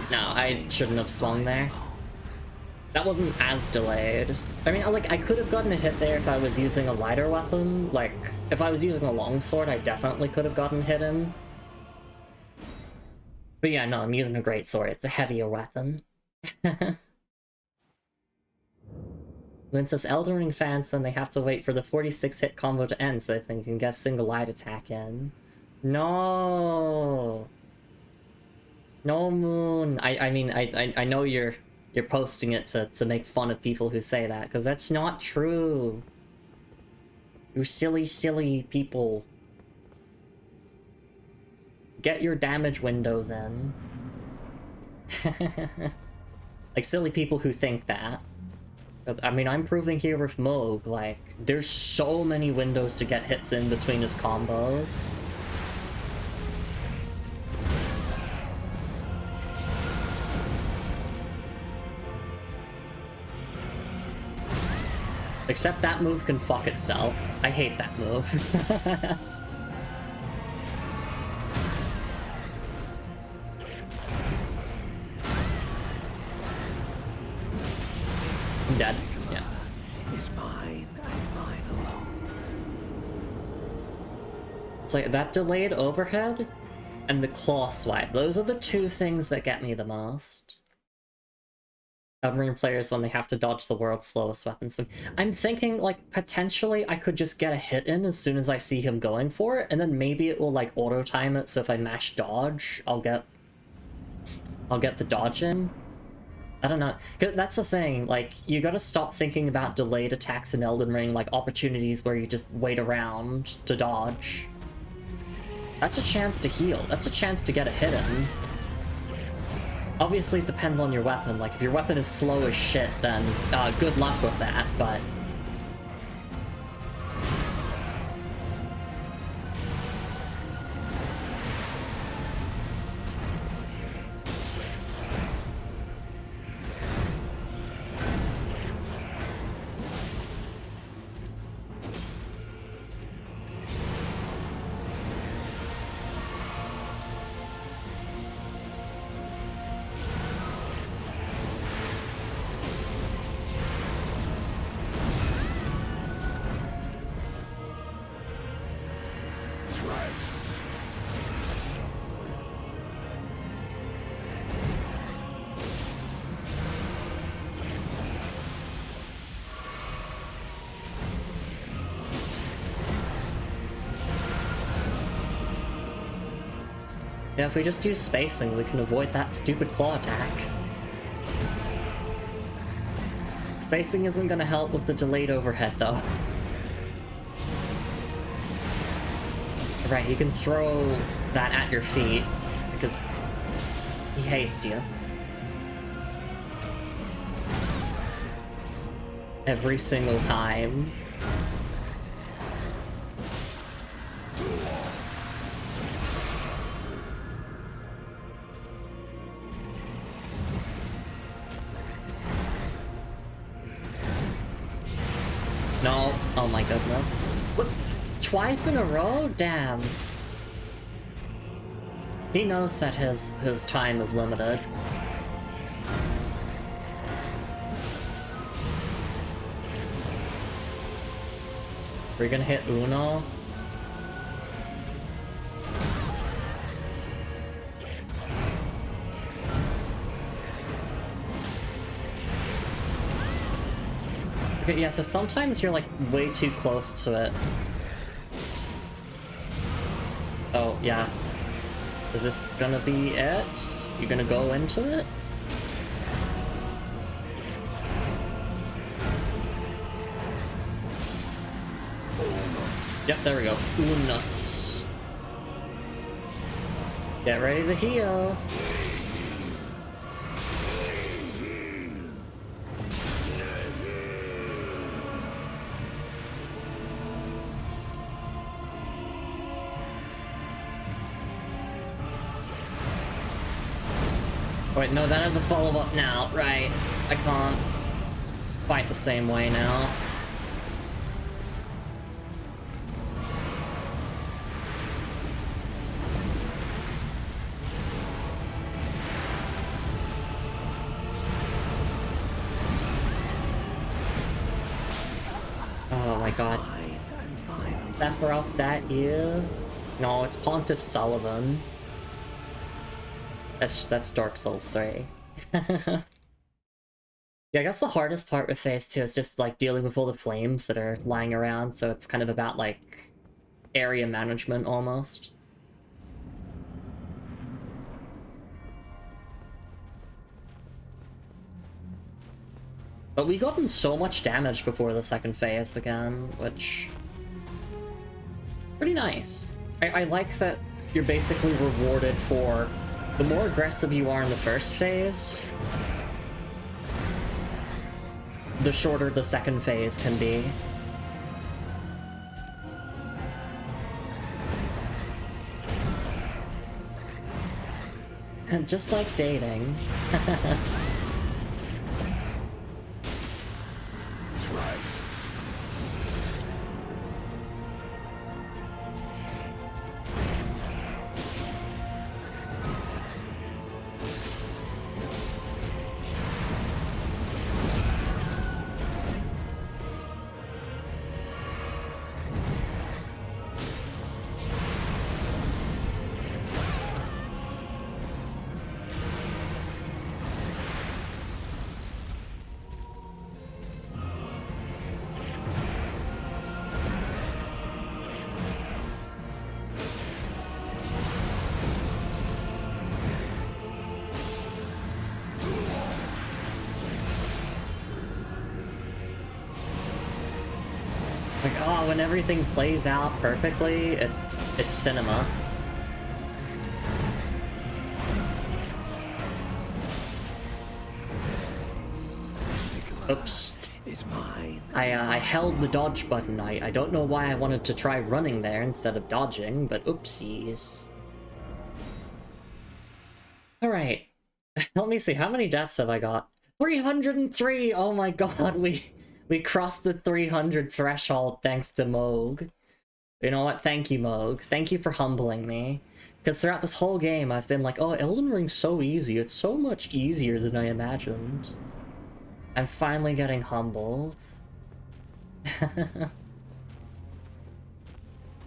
No, I shouldn't have swung there. That wasn't as delayed. I mean, like, I could have gotten a hit there if I was using a lighter weapon. Like, if I was using a longsword, I definitely could have gotten hit in. But yeah, no, I'm using a greatsword. It's a heavier weapon. When it says Elden Ring fans, then they have to wait for the 46-hit combo to end so that they can get a single light attack in. No! No, Moon! I mean, I know you're posting it to make fun of people who say that, because that's not true. You silly, silly people. Get your damage windows in. Like, silly people who think that. But, I mean, I'm proving here with Moog, like, there's so many windows to get hits in between his combos. Except that move can fuck itself. I hate that move. I'm dead. Yeah. is mine and mine alone. It's like that delayed overhead and the claw swipe. Those are the two things that get me the most. Elden Ring players when they have to dodge the world's slowest weapon swing. I'm thinking, like, potentially I could just get a hit in as soon as I see him going for it, and then maybe it will, like, auto-time it, so if I mash dodge, I'll get the dodge in. I don't know. 'Cause that's the thing, like, you gotta stop thinking about delayed attacks in Elden Ring, like opportunities where you just wait around to dodge. That's a chance to heal. That's a chance to get a hit in. Obviously, it depends on your weapon. Like, if your weapon is slow as shit, then good luck with that, but... Yeah, if we just use spacing, we can avoid that stupid claw attack. Spacing isn't gonna help with the delayed overhead, though. Right, you can throw that at your feet, because he hates you. Every single time. No. Oh my goodness. What? Twice in a row? Damn. He knows that his time is limited. We're gonna hit Uno. Okay, yeah, so sometimes you're like way too close to it. Oh, yeah. Is this gonna be it? You gonna go into it? Yep, there we go. Unus. Get ready to heal. Wait, no, that has a follow-up now. Right. I can't fight the same way now. Oh my god. Sephiroth, that you? No, it's Pontiff Sullivan. That's Dark Souls 3. Yeah, I guess the hardest part with Phase 2 is just, like, dealing with all the flames that are lying around, so it's kind of about, like, area management, almost. But we gotten so much damage before the second phase began, which... pretty nice. I like that you're basically rewarded for... the more aggressive you are in the first phase, the shorter the second phase can be. And just like dating. Like, oh, when everything plays out perfectly, it's cinema. Oops. Is mine. I held the dodge button. I don't know why I wanted to try running there instead of dodging, but oopsies. Alright. Let me see, how many deaths have I got? 303! Oh my god, we crossed the 300 threshold thanks to Moog. You know what? Thank you, Moog. Thank you for humbling me. Because throughout this whole game, I've been like, oh, Elden Ring's so easy. It's so much easier than I imagined. I'm finally getting humbled.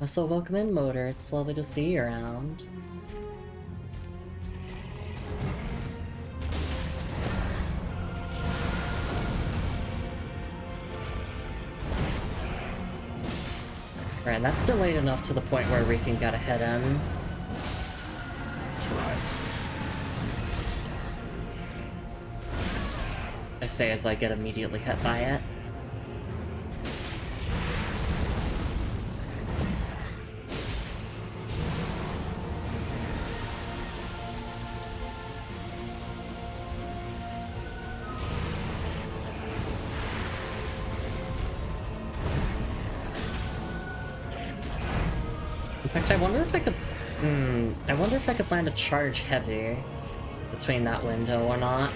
So welcome in, Motor. It's lovely to see you around. Right, that's delayed enough to the point where we can get a hit in. I say as I get immediately hit by it. In fact, I wonder if I could... I wonder if I could land a charge heavy between that window or not.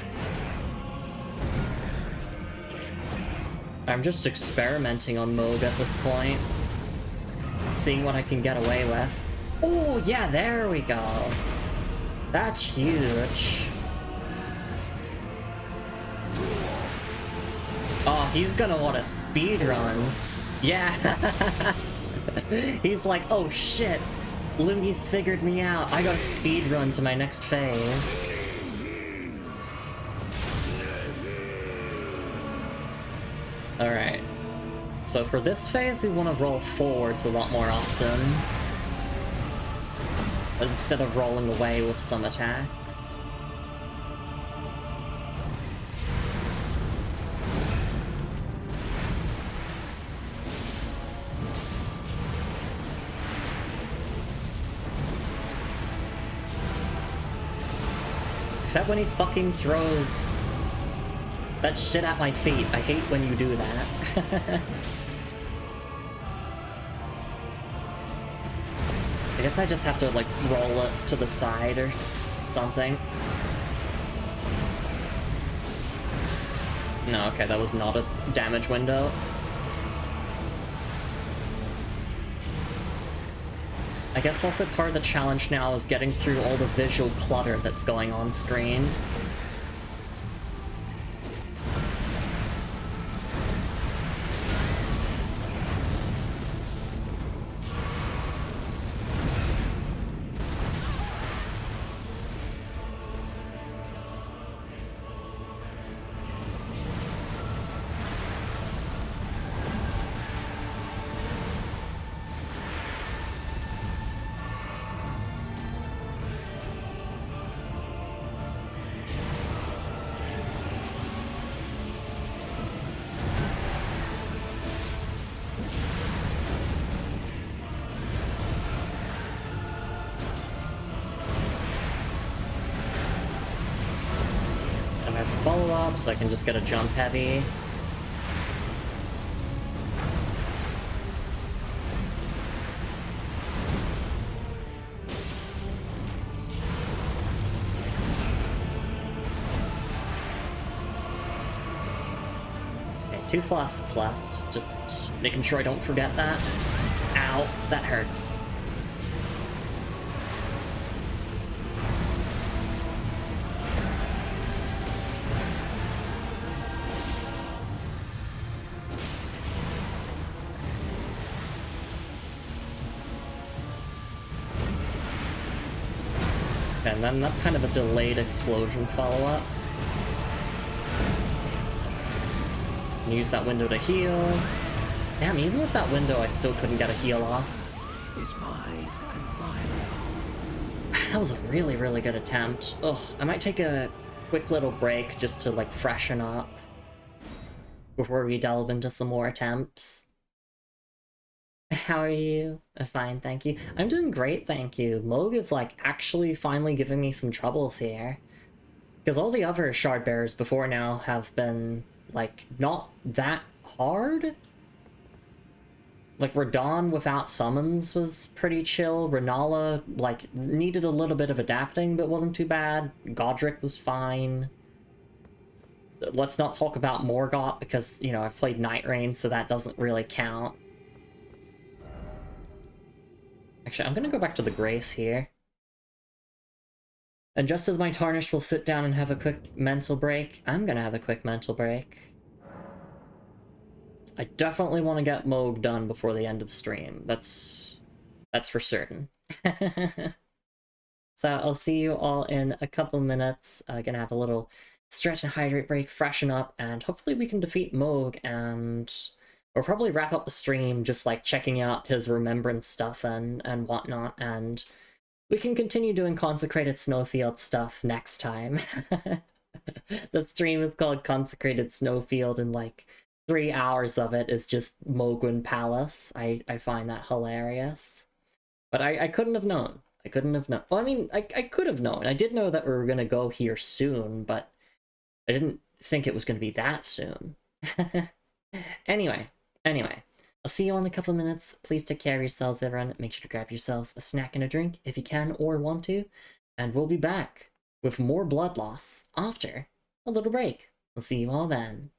I'm just experimenting on Moog at this point. Seeing what I can get away with. Oh, yeah, there we go. That's huge. Oh, he's gonna want a speed run. Yeah. He's like, oh shit. Lumi's figured me out. I gotta speed run to my next phase. Alright. So for this phase, we want to roll forwards a lot more often. Instead of rolling away with some attacks. Except when he fucking throws that shit at my feet. I hate when you do that. I guess I just have to, like, roll it to the side or something. No, okay, that was not a damage window. I guess also part of the challenge now is getting through all the visual clutter that's going on screen. As a follow-up, so I can just get a jump heavy. Okay, 2 flasks left. Just making sure I don't forget that. Ow, that hurts. And then that's kind of a delayed explosion follow-up. Use that window to heal. Damn, even with that window, I still couldn't get a heal off. Is mine and mine. That was a really, really good attempt. Ugh, I might take a quick little break just to, like, freshen up before we delve into some more attempts. How are you? Fine, thank you. I'm doing great, thank you. Moog is, like, actually finally giving me some troubles here. Because all the other shard bearers before now have been, like, not that hard? Like, Radon without summons was pretty chill. Renala, like, needed a little bit of adapting, but wasn't too bad. Godric was fine. Let's not talk about Morgott, because, you know, I've played Night Rain, so that doesn't really count. Actually, I'm gonna go back to the Grace here. And just as my Tarnished will sit down and have a quick mental break, I'm gonna have a quick mental break. I definitely want to get Moog done before the end of stream. That's for certain. So I'll see you all in a couple minutes. Gonna have a little stretch and hydrate break, freshen up, and hopefully we can defeat Moog, and we'll probably wrap up the stream just like checking out his remembrance stuff and whatnot, and we can continue doing Consecrated Snowfield stuff next time. The stream is called Consecrated Snowfield, and like 3 hours of it is just Mogwin Palace. I find that hilarious. But I couldn't have known. I couldn't have known. Well, I mean, I could have known. I did know that we were going to go here soon, but I didn't think it was going to be that soon. Anyway, I'll see you in a couple of minutes. Please take care of yourselves, everyone. Make sure to grab yourselves a snack and a drink if you can or want to. And we'll be back with more blood loss after a little break. I'll see you all then.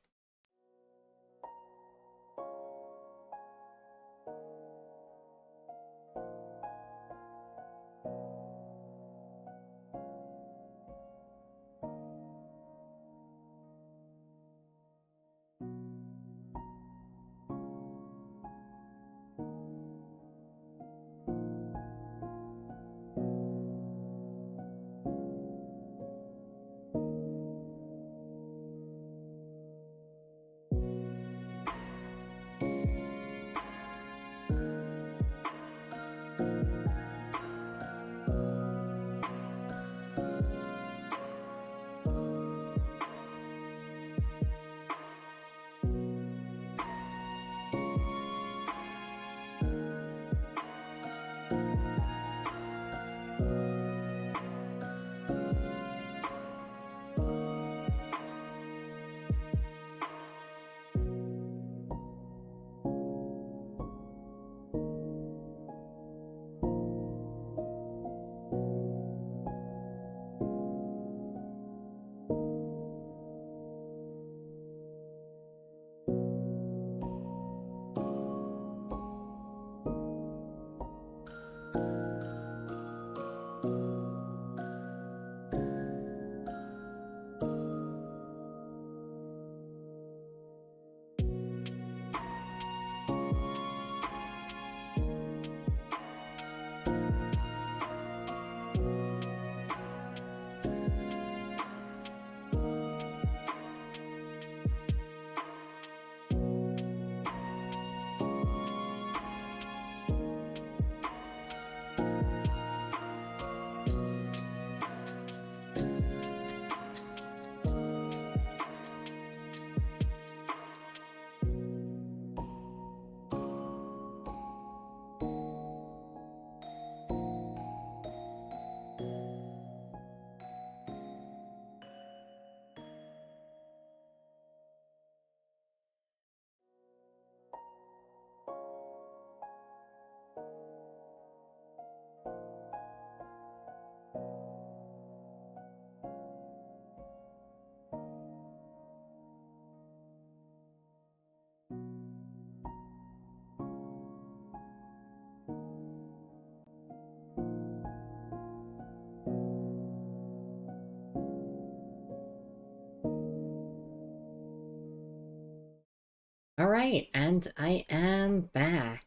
Alright, and I am back.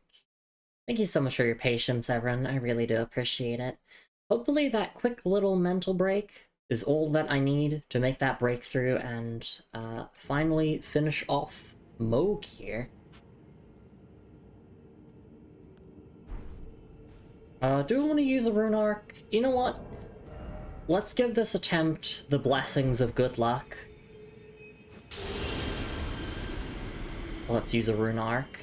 Thank you so much for your patience, everyone. I really do appreciate it. Hopefully that quick little mental break is all that I need to make that breakthrough and finally finish off Moog here. Do we want to use a rune arc? You know what? Let's give this attempt the blessings of good luck. Let's use a rune arc.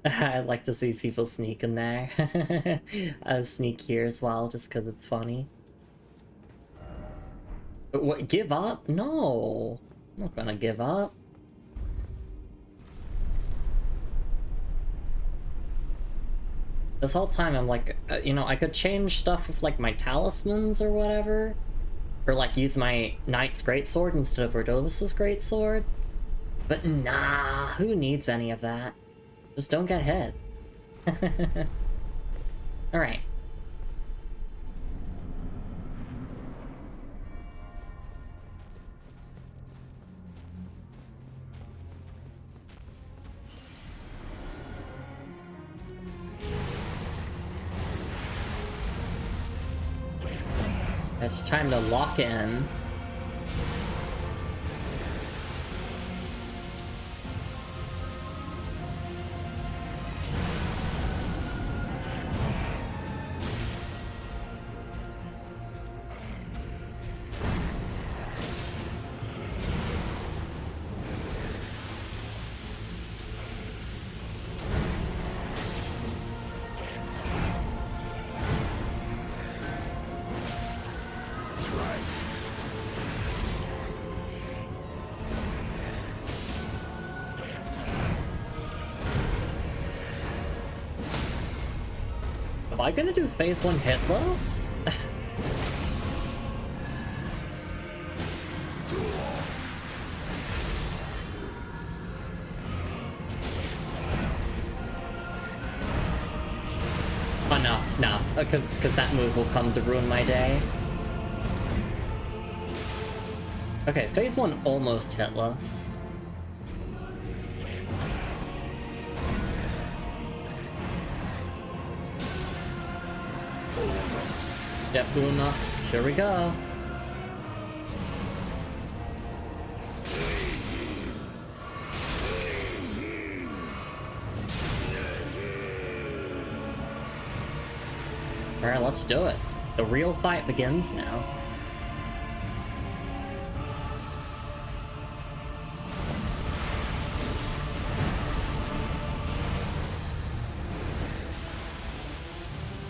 I'd like to see people sneak in there. I'll sneak here as well, just because it's funny. But what, give up? No! I'm not gonna give up. This whole time I'm like, you know, I could change stuff with like my talismans or whatever. Or like use my Knight's Greatsword instead of Rodovus's Greatsword. But nah, who needs any of that? Just don't get hit. Alright. It's time to lock in. Am I gonna do phase 1 hitless? Oh no, because that move will come to ruin my day. Okay, phase 1 almost hitless. Yep, Unos, here we go. Alright, let's do it. The real fight begins now.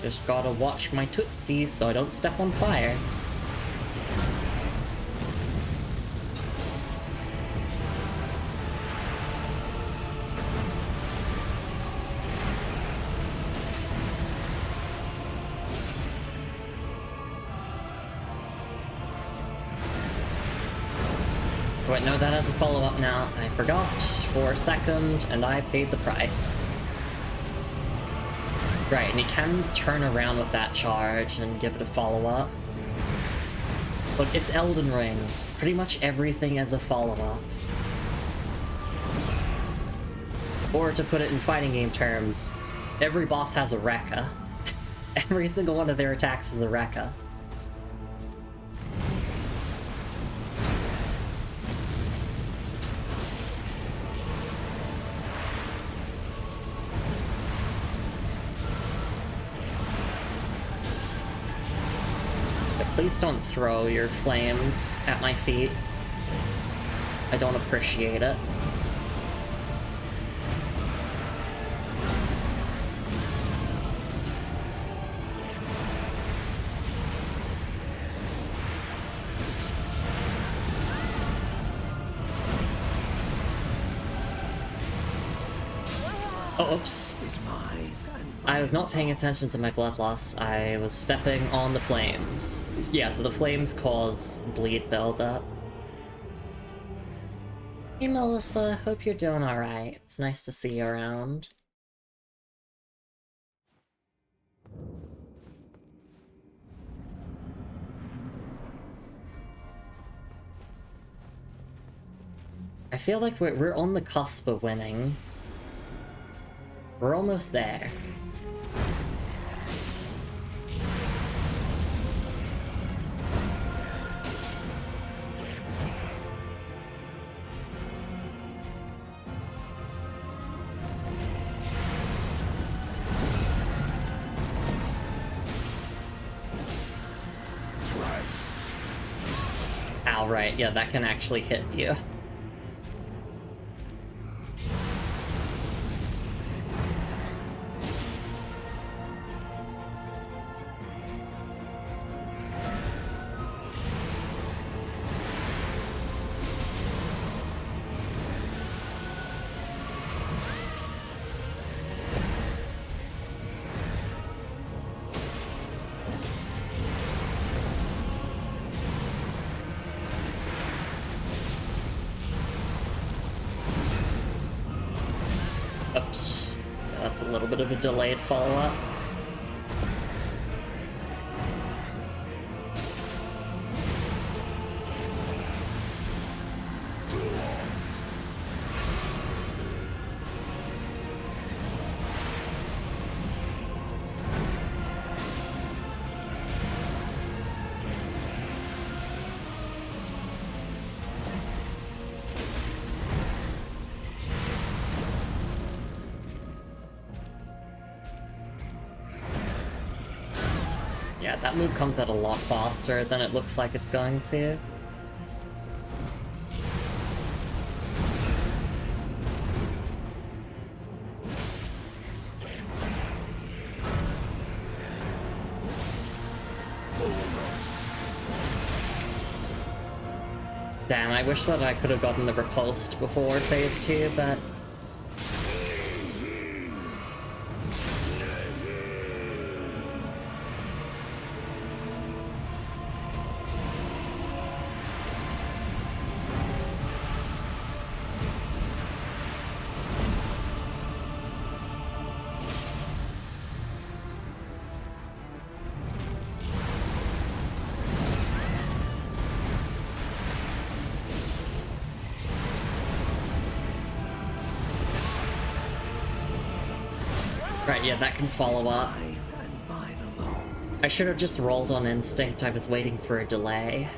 Just gotta watch my tootsies so I don't step on fire. Wait, no, that has a follow-up now. I forgot for a second, and I paid the price. Right, and you can turn around with that charge and give it a follow-up. Look, it's Elden Ring. Pretty much everything as a follow-up. Or to put it in fighting game terms, every boss has a Rekka. Every single one of their attacks is a Rekka. Please don't throw your flames at my feet. I don't appreciate it. Oh, oops. I was not paying attention to my blood loss. I was stepping on the flames. Yeah, so the flames cause bleed buildup. Hey Melissa, hope you're doing alright. It's nice to see you around. I feel like we're on the cusp of winning. We're almost there. Ow, right, yeah, that can actually hit you. Oops. Yeah, that's a little bit of a delayed follow-up. Yeah, that move comes out a lot faster than it looks like it's going to. Damn, I wish that I could have gotten the repulsed before phase 2, but... Right, yeah, that can follow up. Mine and mine alone. I should have just rolled on instinct. I was waiting for a delay.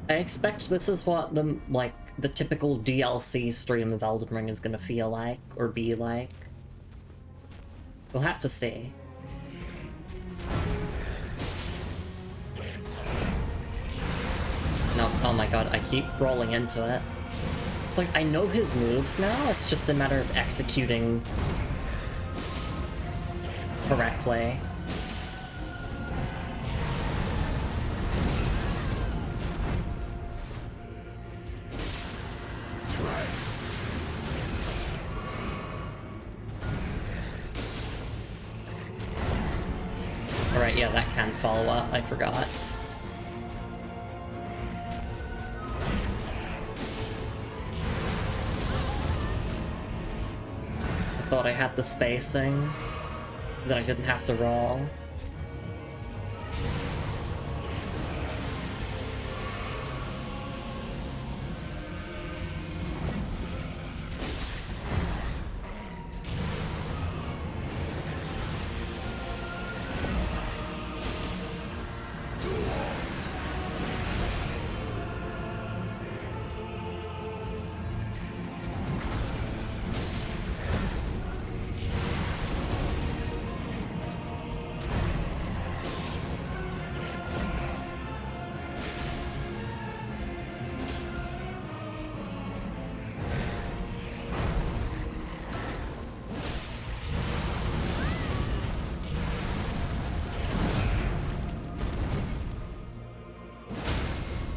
I expect this is what the, like, the typical DLC stream of Elden Ring is gonna feel like, or be like. We'll have to see. No, oh my god, I keep rolling into it. It's like, I know his moves now, it's just a matter of executing correctly. Alright, yeah, that can follow up, I forgot. I thought I had the spacing, that I didn't have to roll.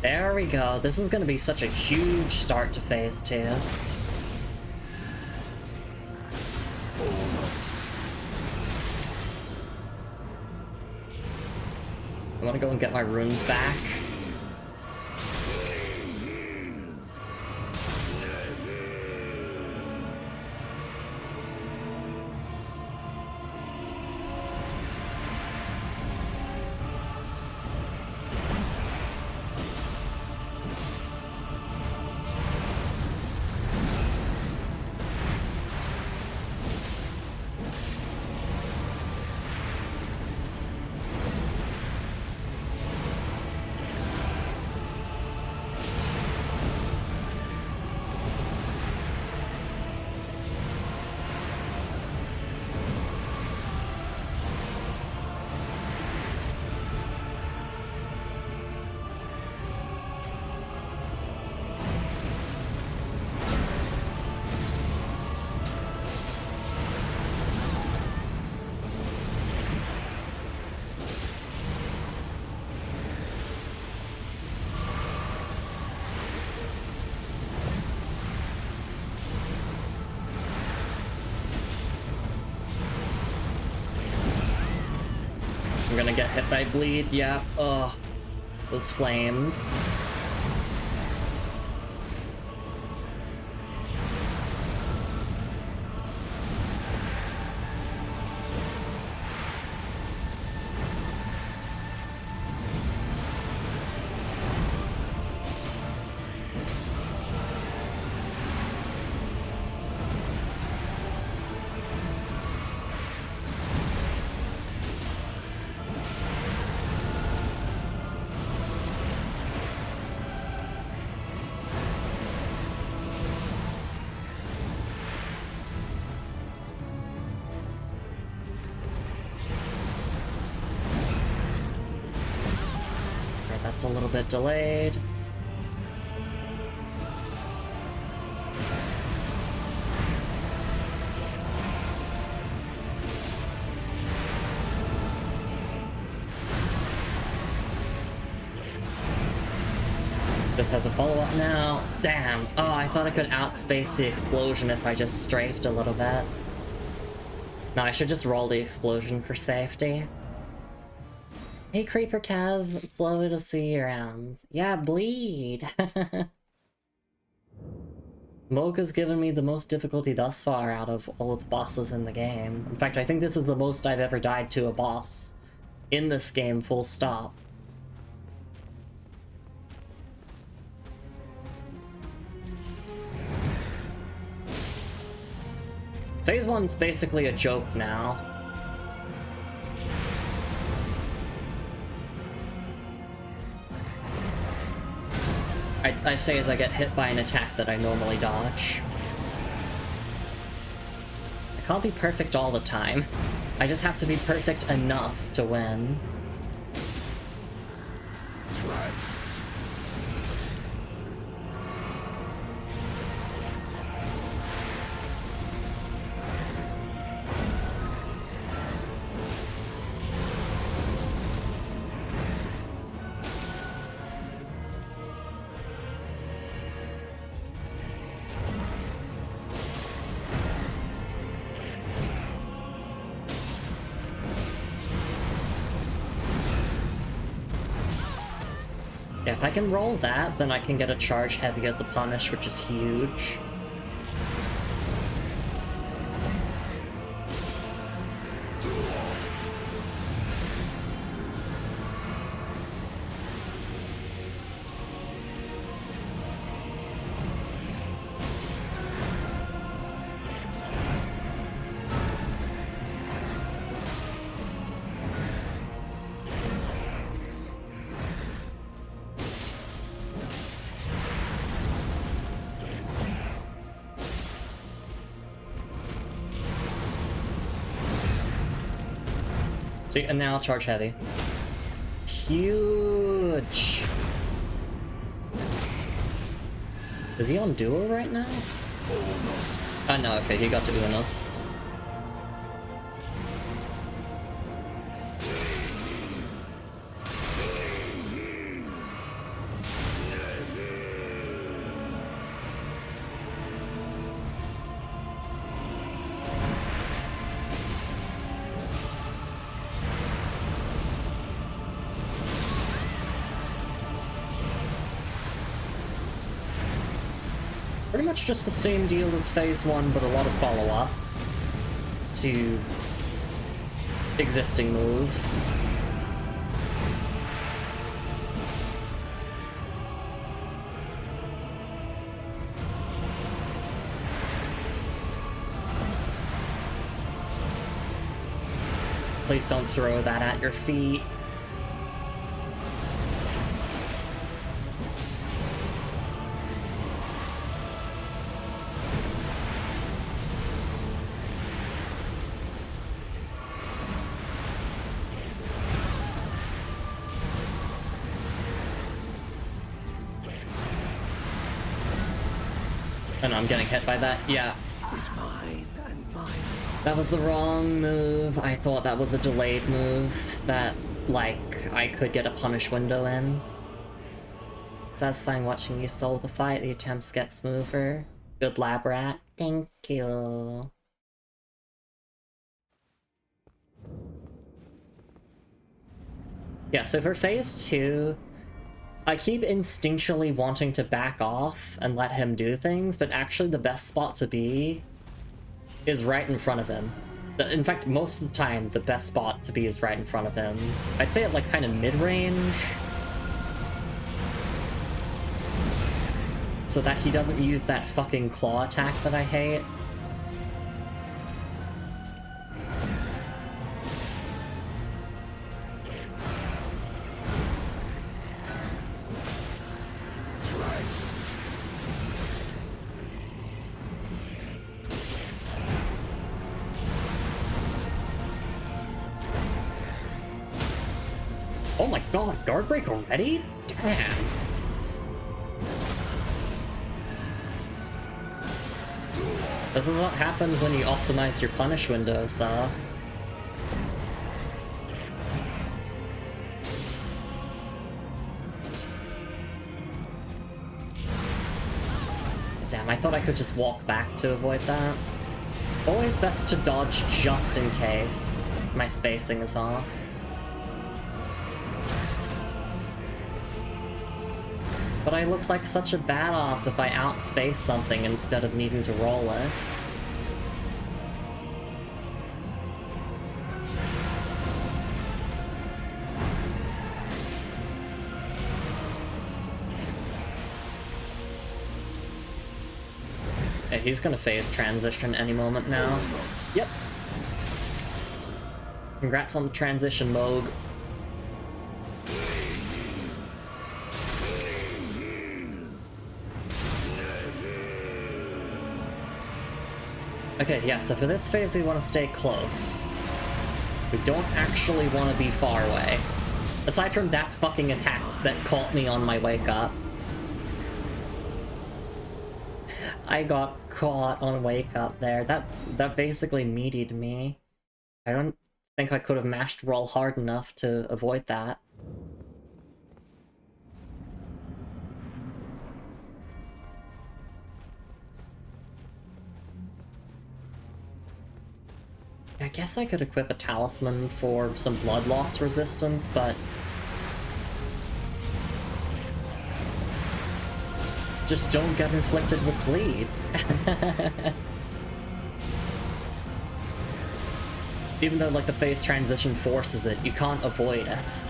There we go. This is gonna be such a huge start to phase 2. I wanna go and get my runes back. get hit by bleed, yeah. Ugh. Those flames. That's a little bit delayed. This has a follow-up now. Damn. Oh, I thought I could outspace the explosion if I just strafed a little bit. No, I should just roll the explosion for safety. Hey, Creeper Kev, it's lovely to see you around. Yeah, bleed! Mocha's given me the most difficulty thus far out of all of the bosses in the game. In fact, I think this is the most I've ever died to a boss in this game, full stop. Phase 1's basically a joke now. I say as I get hit by an attack that I normally dodge. I can't be perfect all the time. I just have to be perfect enough to win. If I can roll that, then I can get a charge heavy as the punish, which is huge. See, and now charge heavy. Huge! Is he on duo right now? Oh no, okay, he got to Unos. Pretty much just the same deal as Phase 1, but a lot of follow-ups to existing moves. Please don't throw that at your feet. And I'm getting hit by that. Yeah. Is mine and mine. That was the wrong move. I thought that was a delayed move that, like, I could get a punish window in. Satisfying watching you solve the fight. The attempts get smoother. Good lab rat. Thank you. Yeah, so for phase 2, I keep instinctually wanting to back off and let him do things, but actually the best spot to be is right in front of him. In fact, most of the time, the best spot to be is right in front of him. I'd say at like kind of mid-range, so that he doesn't use that fucking claw attack that I hate. Oh my god, guard break already? Damn. This is what happens when you optimize your punish windows, though. Damn, I thought I could just walk back to avoid that. Always best to dodge just in case my spacing is off. But I look like such a badass if I outspace something instead of needing to roll it. Yeah, he's gonna phase transition any moment now. Yep. Congrats on the transition, Moog. Okay, yeah, so for this phase we want to stay close. We don't actually want to be far away. Aside from that fucking attack that caught me on my wake up. I got caught on wake up there. That basically meatied me. I don't think I could have mashed roll hard enough to avoid that. I guess I could equip a talisman for some blood loss resistance, but just don't get inflicted with bleed. Even though, like, the phase transition forces it, you can't avoid it.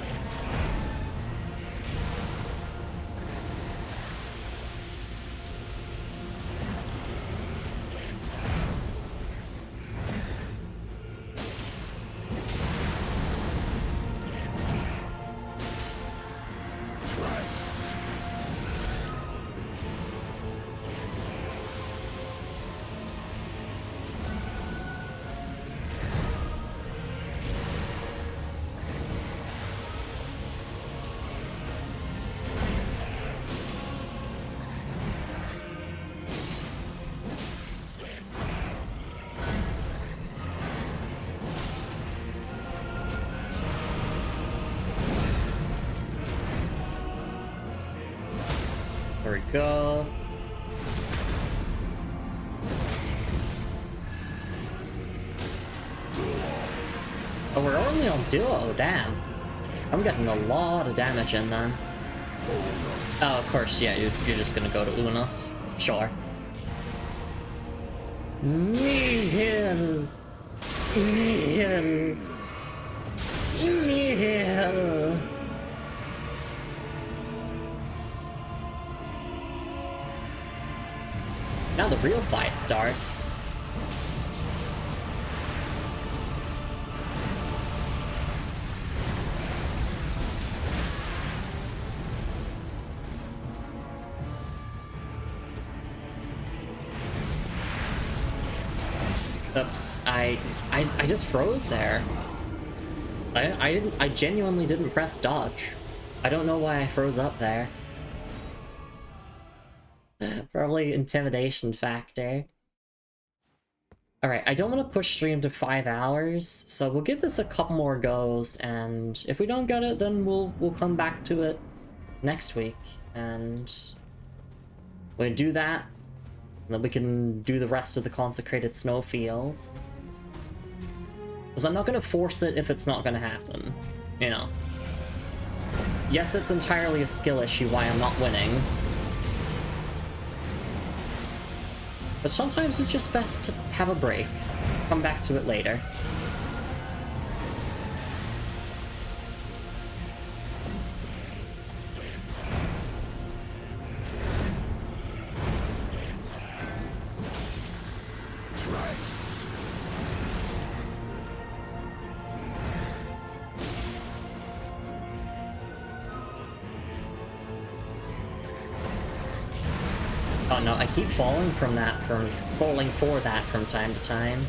There we go. Oh, we're only on duo, damn. I'm getting a lot of damage in then. Oh, of course, yeah, you're just gonna go to Unos. Sure. Nihil! Nihil! Nihil! Now the real fight starts. Oops, I just froze there. I genuinely didn't press dodge. I don't know why I froze up there. Probably intimidation factor. Alright, I don't want to push stream to 5 hours, so we'll give this a couple more goes, and if we don't get it, then we'll come back to it next week, and we'll do that, and then we can do the rest of the Consecrated Snowfield. Because I'm not going to force it if it's not going to happen, you know. yes, it's entirely a skill issue why I'm not winning. But sometimes it's just best to have a break. Come back to it later. Oh no, I keep falling for that from time to time.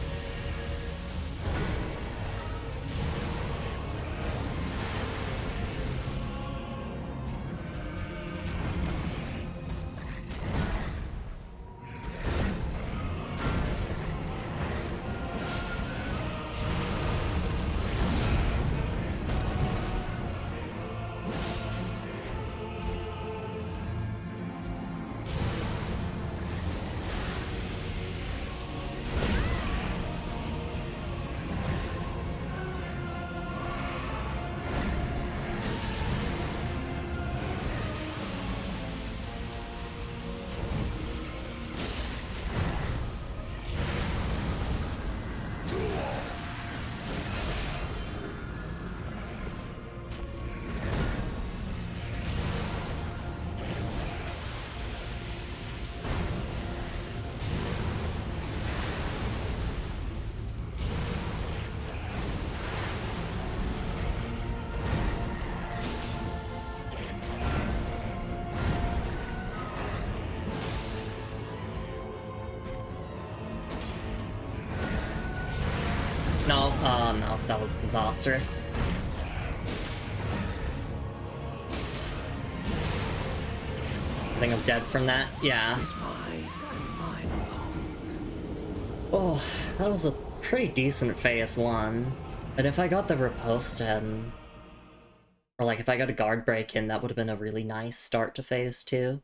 No, oh no, that was disastrous. I think I'm dead from that, yeah. Is mine and mine alone. Oh, that was a pretty decent phase 1. But if I got the riposte in, or like if I got a guard break in, that would have been a really nice start to phase 2.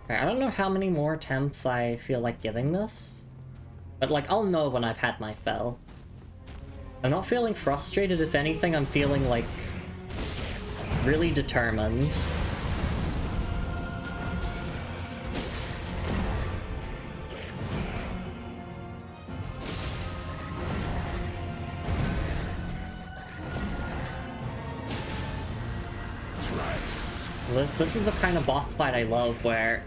I don't know how many more attempts I feel like giving this, but like I'll know when I've had my fill. I'm not feeling frustrated, if anything I'm feeling like really determined. This is the kind of boss fight I love, where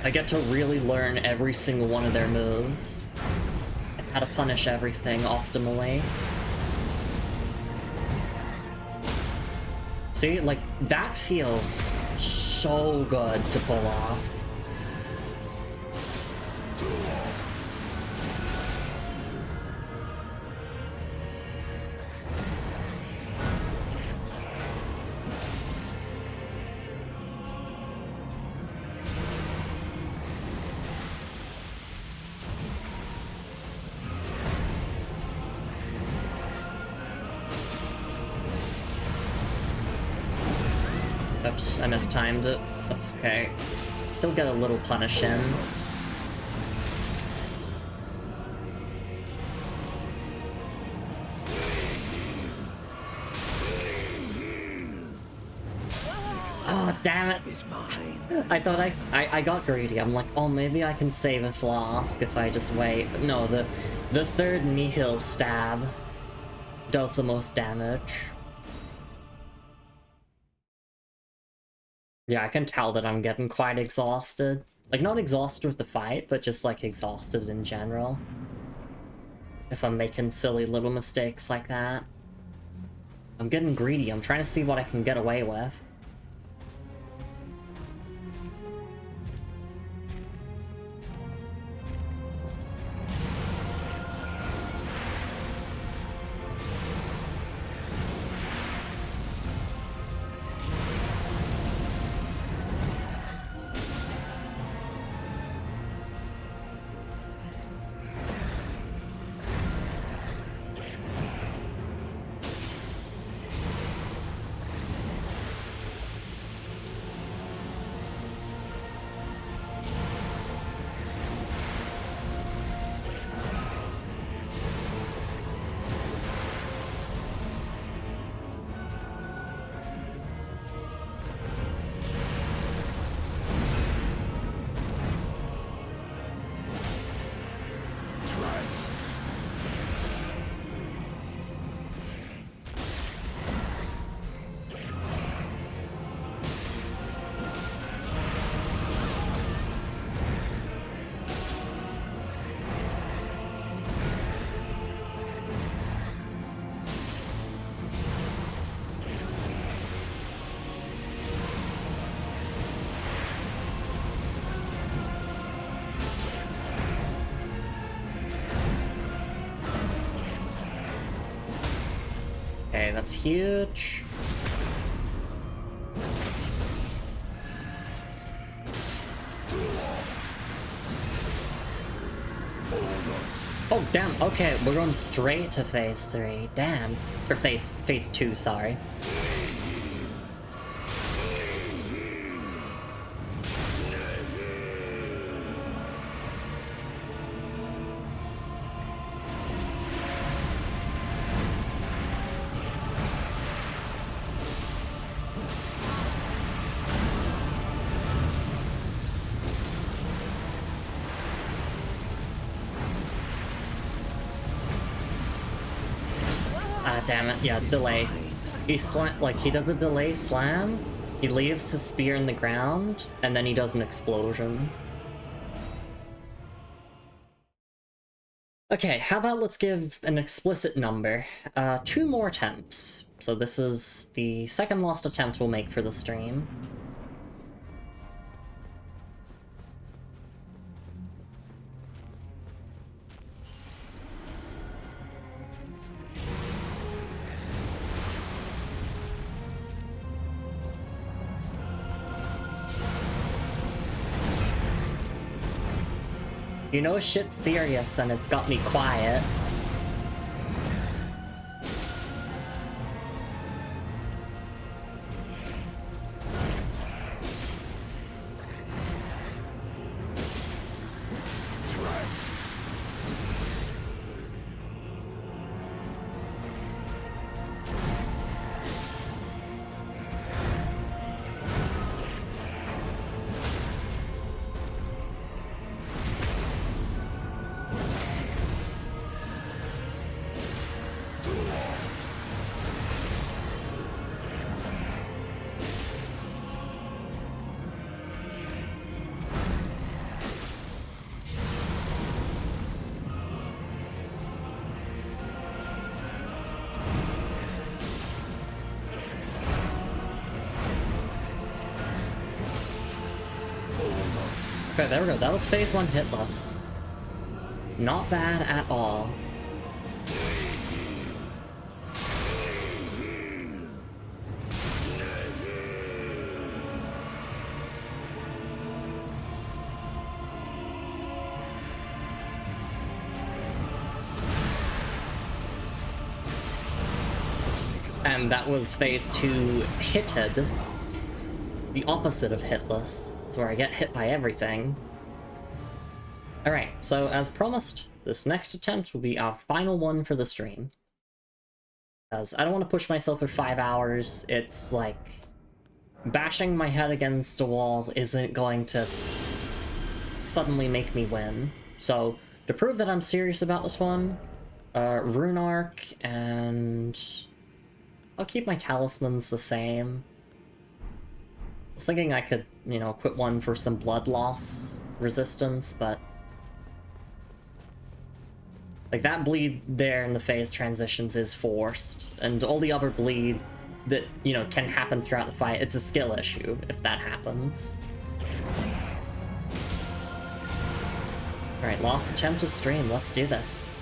I get to really learn every single one of their moves and how to punish everything optimally. See, like, that feels so good to pull off. Oops, I mistimed it. That's okay. Still get a little punish in. Oh, damn it! Is mine. I thought I got greedy. I'm like, oh, maybe I can save a flask if I just wait. But no, the third nihil stab does the most damage. Yeah, I can tell that I'm getting quite exhausted. Like, not exhausted with the fight, but just, like, exhausted in general. If I'm making silly little mistakes like that. I'm getting greedy. I'm trying to see what I can get away with. that's huge. Oh, damn. Okay, we're going straight to phase 3. Damn. Or phase 2, sorry. Damn it, yeah, delay. He he does a delay slam, he leaves his spear in the ground, and then he does an explosion. Okay, how about let's give an explicit number. 2 more attempts. So this is the second lost attempt we'll make for the stream. You know shit's serious and it's got me quiet. Okay, there we go. That was phase 1 hitless. Not bad at all. And that was phase 2 hitted. The opposite of hitless. That's where I get hit by everything. Alright, so as promised, this next attempt will be our final one for the stream. Because I don't want to push myself for 5 hours. It's like, bashing my head against a wall isn't going to suddenly make me win. So, to prove that I'm serious about this one, Rune Arc, and I'll keep my talismans the same. I was thinking I could, you know, equip one for some blood loss resistance, but like, that bleed there in the phase transitions is forced, and all the other bleed that, you know, can happen throughout the fight, it's a skill issue if that happens. Alright, last attempt of stream, let's do this.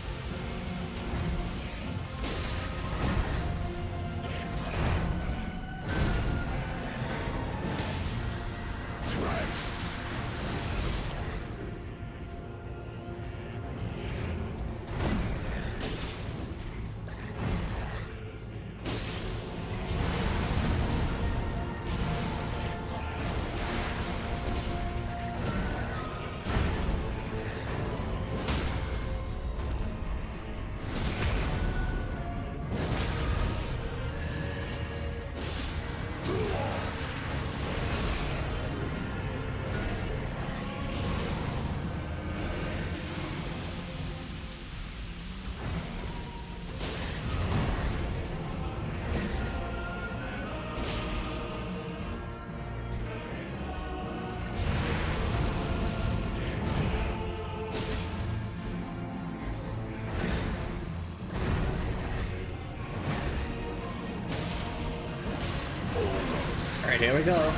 Alright, here we go.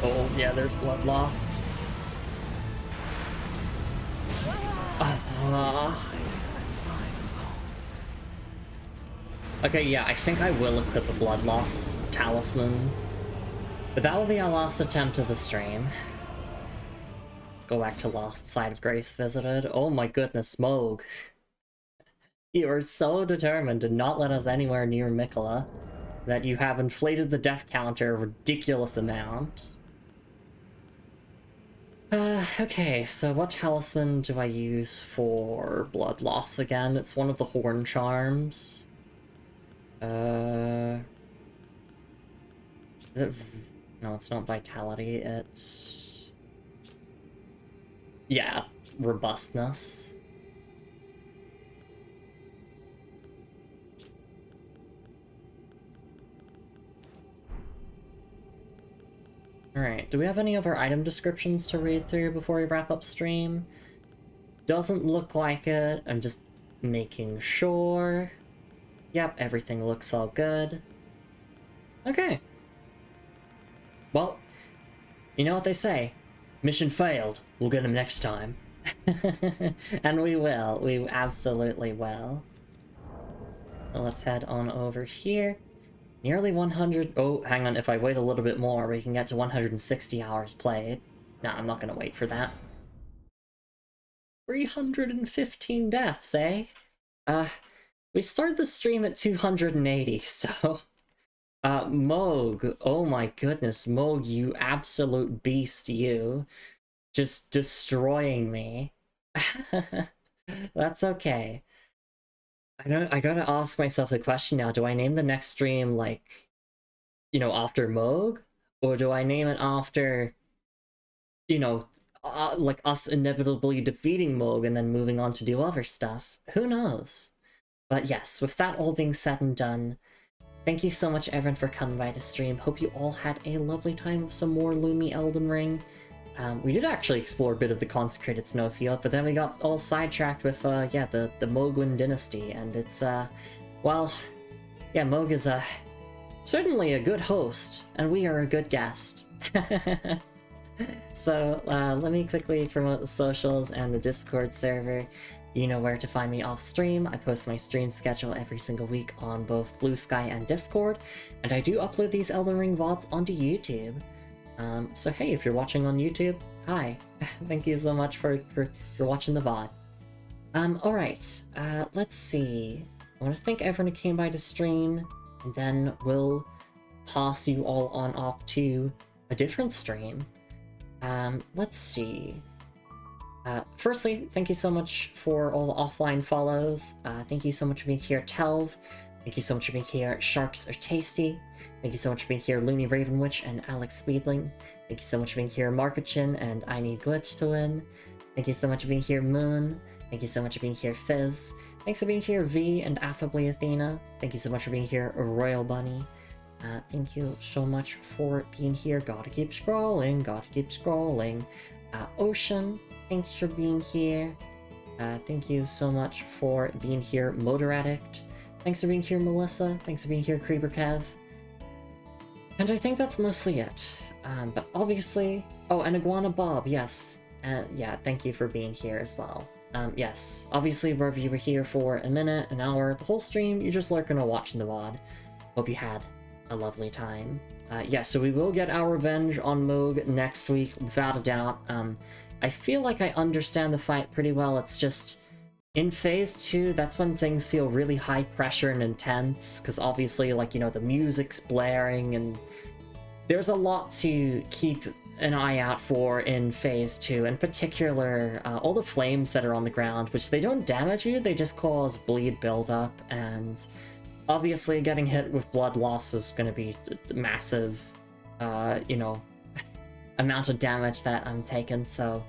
Oh, yeah, there's blood loss. Okay, yeah, I think I will equip a blood loss talisman. But that will be our last attempt of the stream. Let's go back to Lost Side of Grace Visited. Oh my goodness, Moog. You are so determined to not let us anywhere near Mikola that you have inflated the death counter a ridiculous amount. Okay, so what talisman do I use for blood loss again? It's one of the horn charms. Is it... No, it's not vitality, it's... Yeah, robustness. Alright, do we have any other item descriptions to read through before we wrap up stream? Doesn't look like it, I'm just making sure. Yep, everything looks all good. Okay. Well, you know what they say. Mission failed. We'll get him next time. And we will. We absolutely will. So let's head on over here. Nearly 100... Oh, hang on. If I wait a little bit more, we can get to 160 hours played. Nah, I'm not gonna wait for that. 315 deaths, eh? We started the stream at 280, so... Moog, oh my goodness, Moog, you absolute beast, you. Just destroying me. That's okay. I gotta ask myself the question now, do I name the next stream, like, you know, after Moog? Or do I name it after, you know, like us inevitably defeating Moog and then moving on to do other stuff? Who knows? But yes, with that all being said and done, thank you so much, everyone, for coming by the stream. Hope you all had a lovely time with some more Lumi Elden Ring. We did actually explore a bit of the Consecrated Snowfield, but then we got all sidetracked with, yeah, the Mogwin Dynasty, and it's, well, yeah, Moog is, certainly a good host, and we are a good guest. So, let me quickly promote the socials and the Discord server. You know where to find me off stream. I post my stream schedule every single week on both Blue Sky and Discord, and I do upload these Elden Ring VODs onto YouTube. So hey, if you're watching on YouTube, hi. Thank you so much for watching the VOD. Alright, let's see. I want to thank everyone who came by to stream, and then we'll pass you all on off to a different stream. Let's see. Firstly, thank you so much for all the offline follows. Thank you so much for being here, Telv. Thank you so much for being here, Sharks Are Tasty. Thank you so much for being here, Looney Ravenwitch and Alex Speedling. Thank you so much for being here, Markachin and I Need Glitch to Win. Thank you so much for being here, Moon. Thank you so much for being here, Fizz. Thanks for being here, V and Affably Athena. Thank you so much for being here, Royal Bunny. Thank you so much for being here. Gotta keep scrolling, gotta keep scrolling. Ocean, thanks for being here. Thank you so much for being here, Motor Addict. Thanks for being here, Melissa. Thanks for being here, Creeper Kev. And I think that's mostly it. But obviously... Oh, and Iguana Bob, yes. Yeah, thank you for being here as well. Yes, obviously wherever you were here for a minute, an hour, the whole stream, you're just lurking or watching the VOD. Hope you had a lovely time. Yeah, so we will get our revenge on Moog next week, without a doubt. I feel like I understand the fight pretty well, it's just... In Phase 2, that's when things feel really high pressure and intense, because obviously, like, you know, the music's blaring, and there's a lot to keep an eye out for in Phase 2, in particular, all the flames that are on the ground, which they don't damage you, they just cause bleed buildup, and obviously getting hit with blood loss is going to be a massive, you know, amount of damage that I'm taking, so...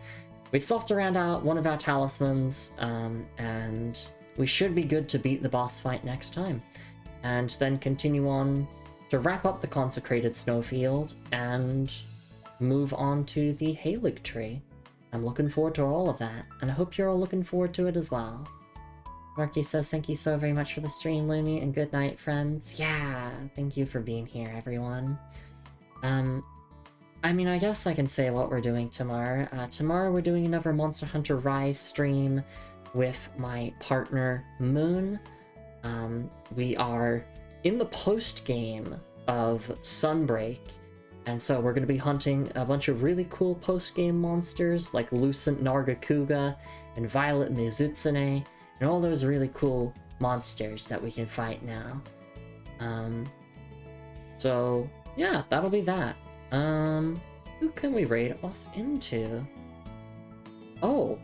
We still have to round out one of our talismans, and we should be good to beat the boss fight next time. And then continue on to wrap up the Consecrated Snowfield and move on to the Halig Tree. I'm looking forward to all of that, and I hope you're all looking forward to it as well. Marky says, thank you so very much for the stream, Lumi, and good night, friends. Yeah, thank you for being here, everyone. I mean, I guess I can say what we're doing tomorrow. Tomorrow we're doing another Monster Hunter Rise stream with my partner, Moon. We are in the post-game of Sunbreak, and so we're going to be hunting a bunch of really cool post-game monsters like Lucent Nargacuga and Violet Mizutsune, and all those really cool monsters that we can fight now. So yeah, that'll be that. Who can we raid off into? Oh,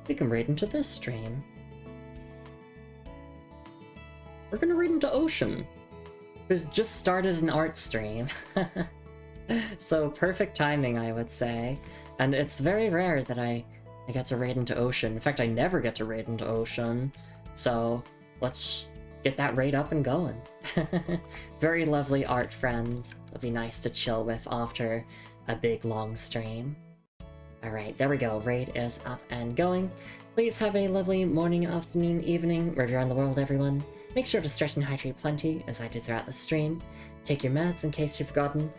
we can raid into this stream. We're gonna raid into Ocean, who's just started an art stream. So perfect timing, I would say. And it's very rare that I get to raid into Ocean. In fact, I never get to raid into Ocean. So let's get that raid up and going. Very lovely art friends. It'll be nice to chill with after a big long stream. Alright, there we go. Raid is up and going. Please have a lovely morning, afternoon, evening, wherever you're in the world, everyone. Make sure to stretch and hydrate plenty, as I do throughout the stream. Take your meds in case you've forgotten.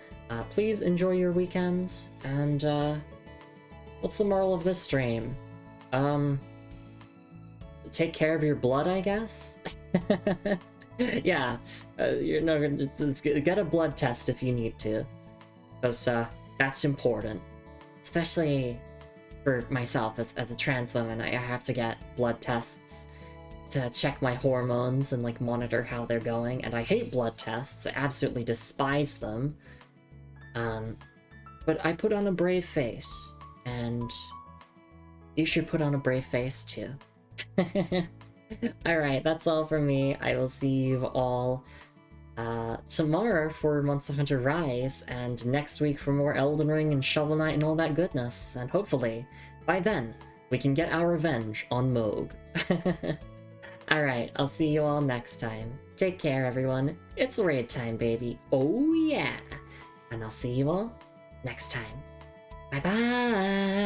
Please enjoy your weekends, and what's the moral of this stream? Take care of your blood, I guess? Yeah, get a blood test if you need to, because that's important. Especially for myself, as a trans woman, I have to get blood tests to check my hormones and like monitor how they're going, and I hate blood tests. I absolutely despise them. But I put on a brave face, and you should put on a brave face too. Alright, that's all from me. I will see you all tomorrow for Monster Hunter Rise, and next week for more Elden Ring and Shovel Knight and all that goodness, and hopefully, by then, we can get our revenge on Moog. Alright, I'll see you all next time. Take care, everyone. It's raid time, baby. Oh yeah! And I'll see you all next time. Bye-bye!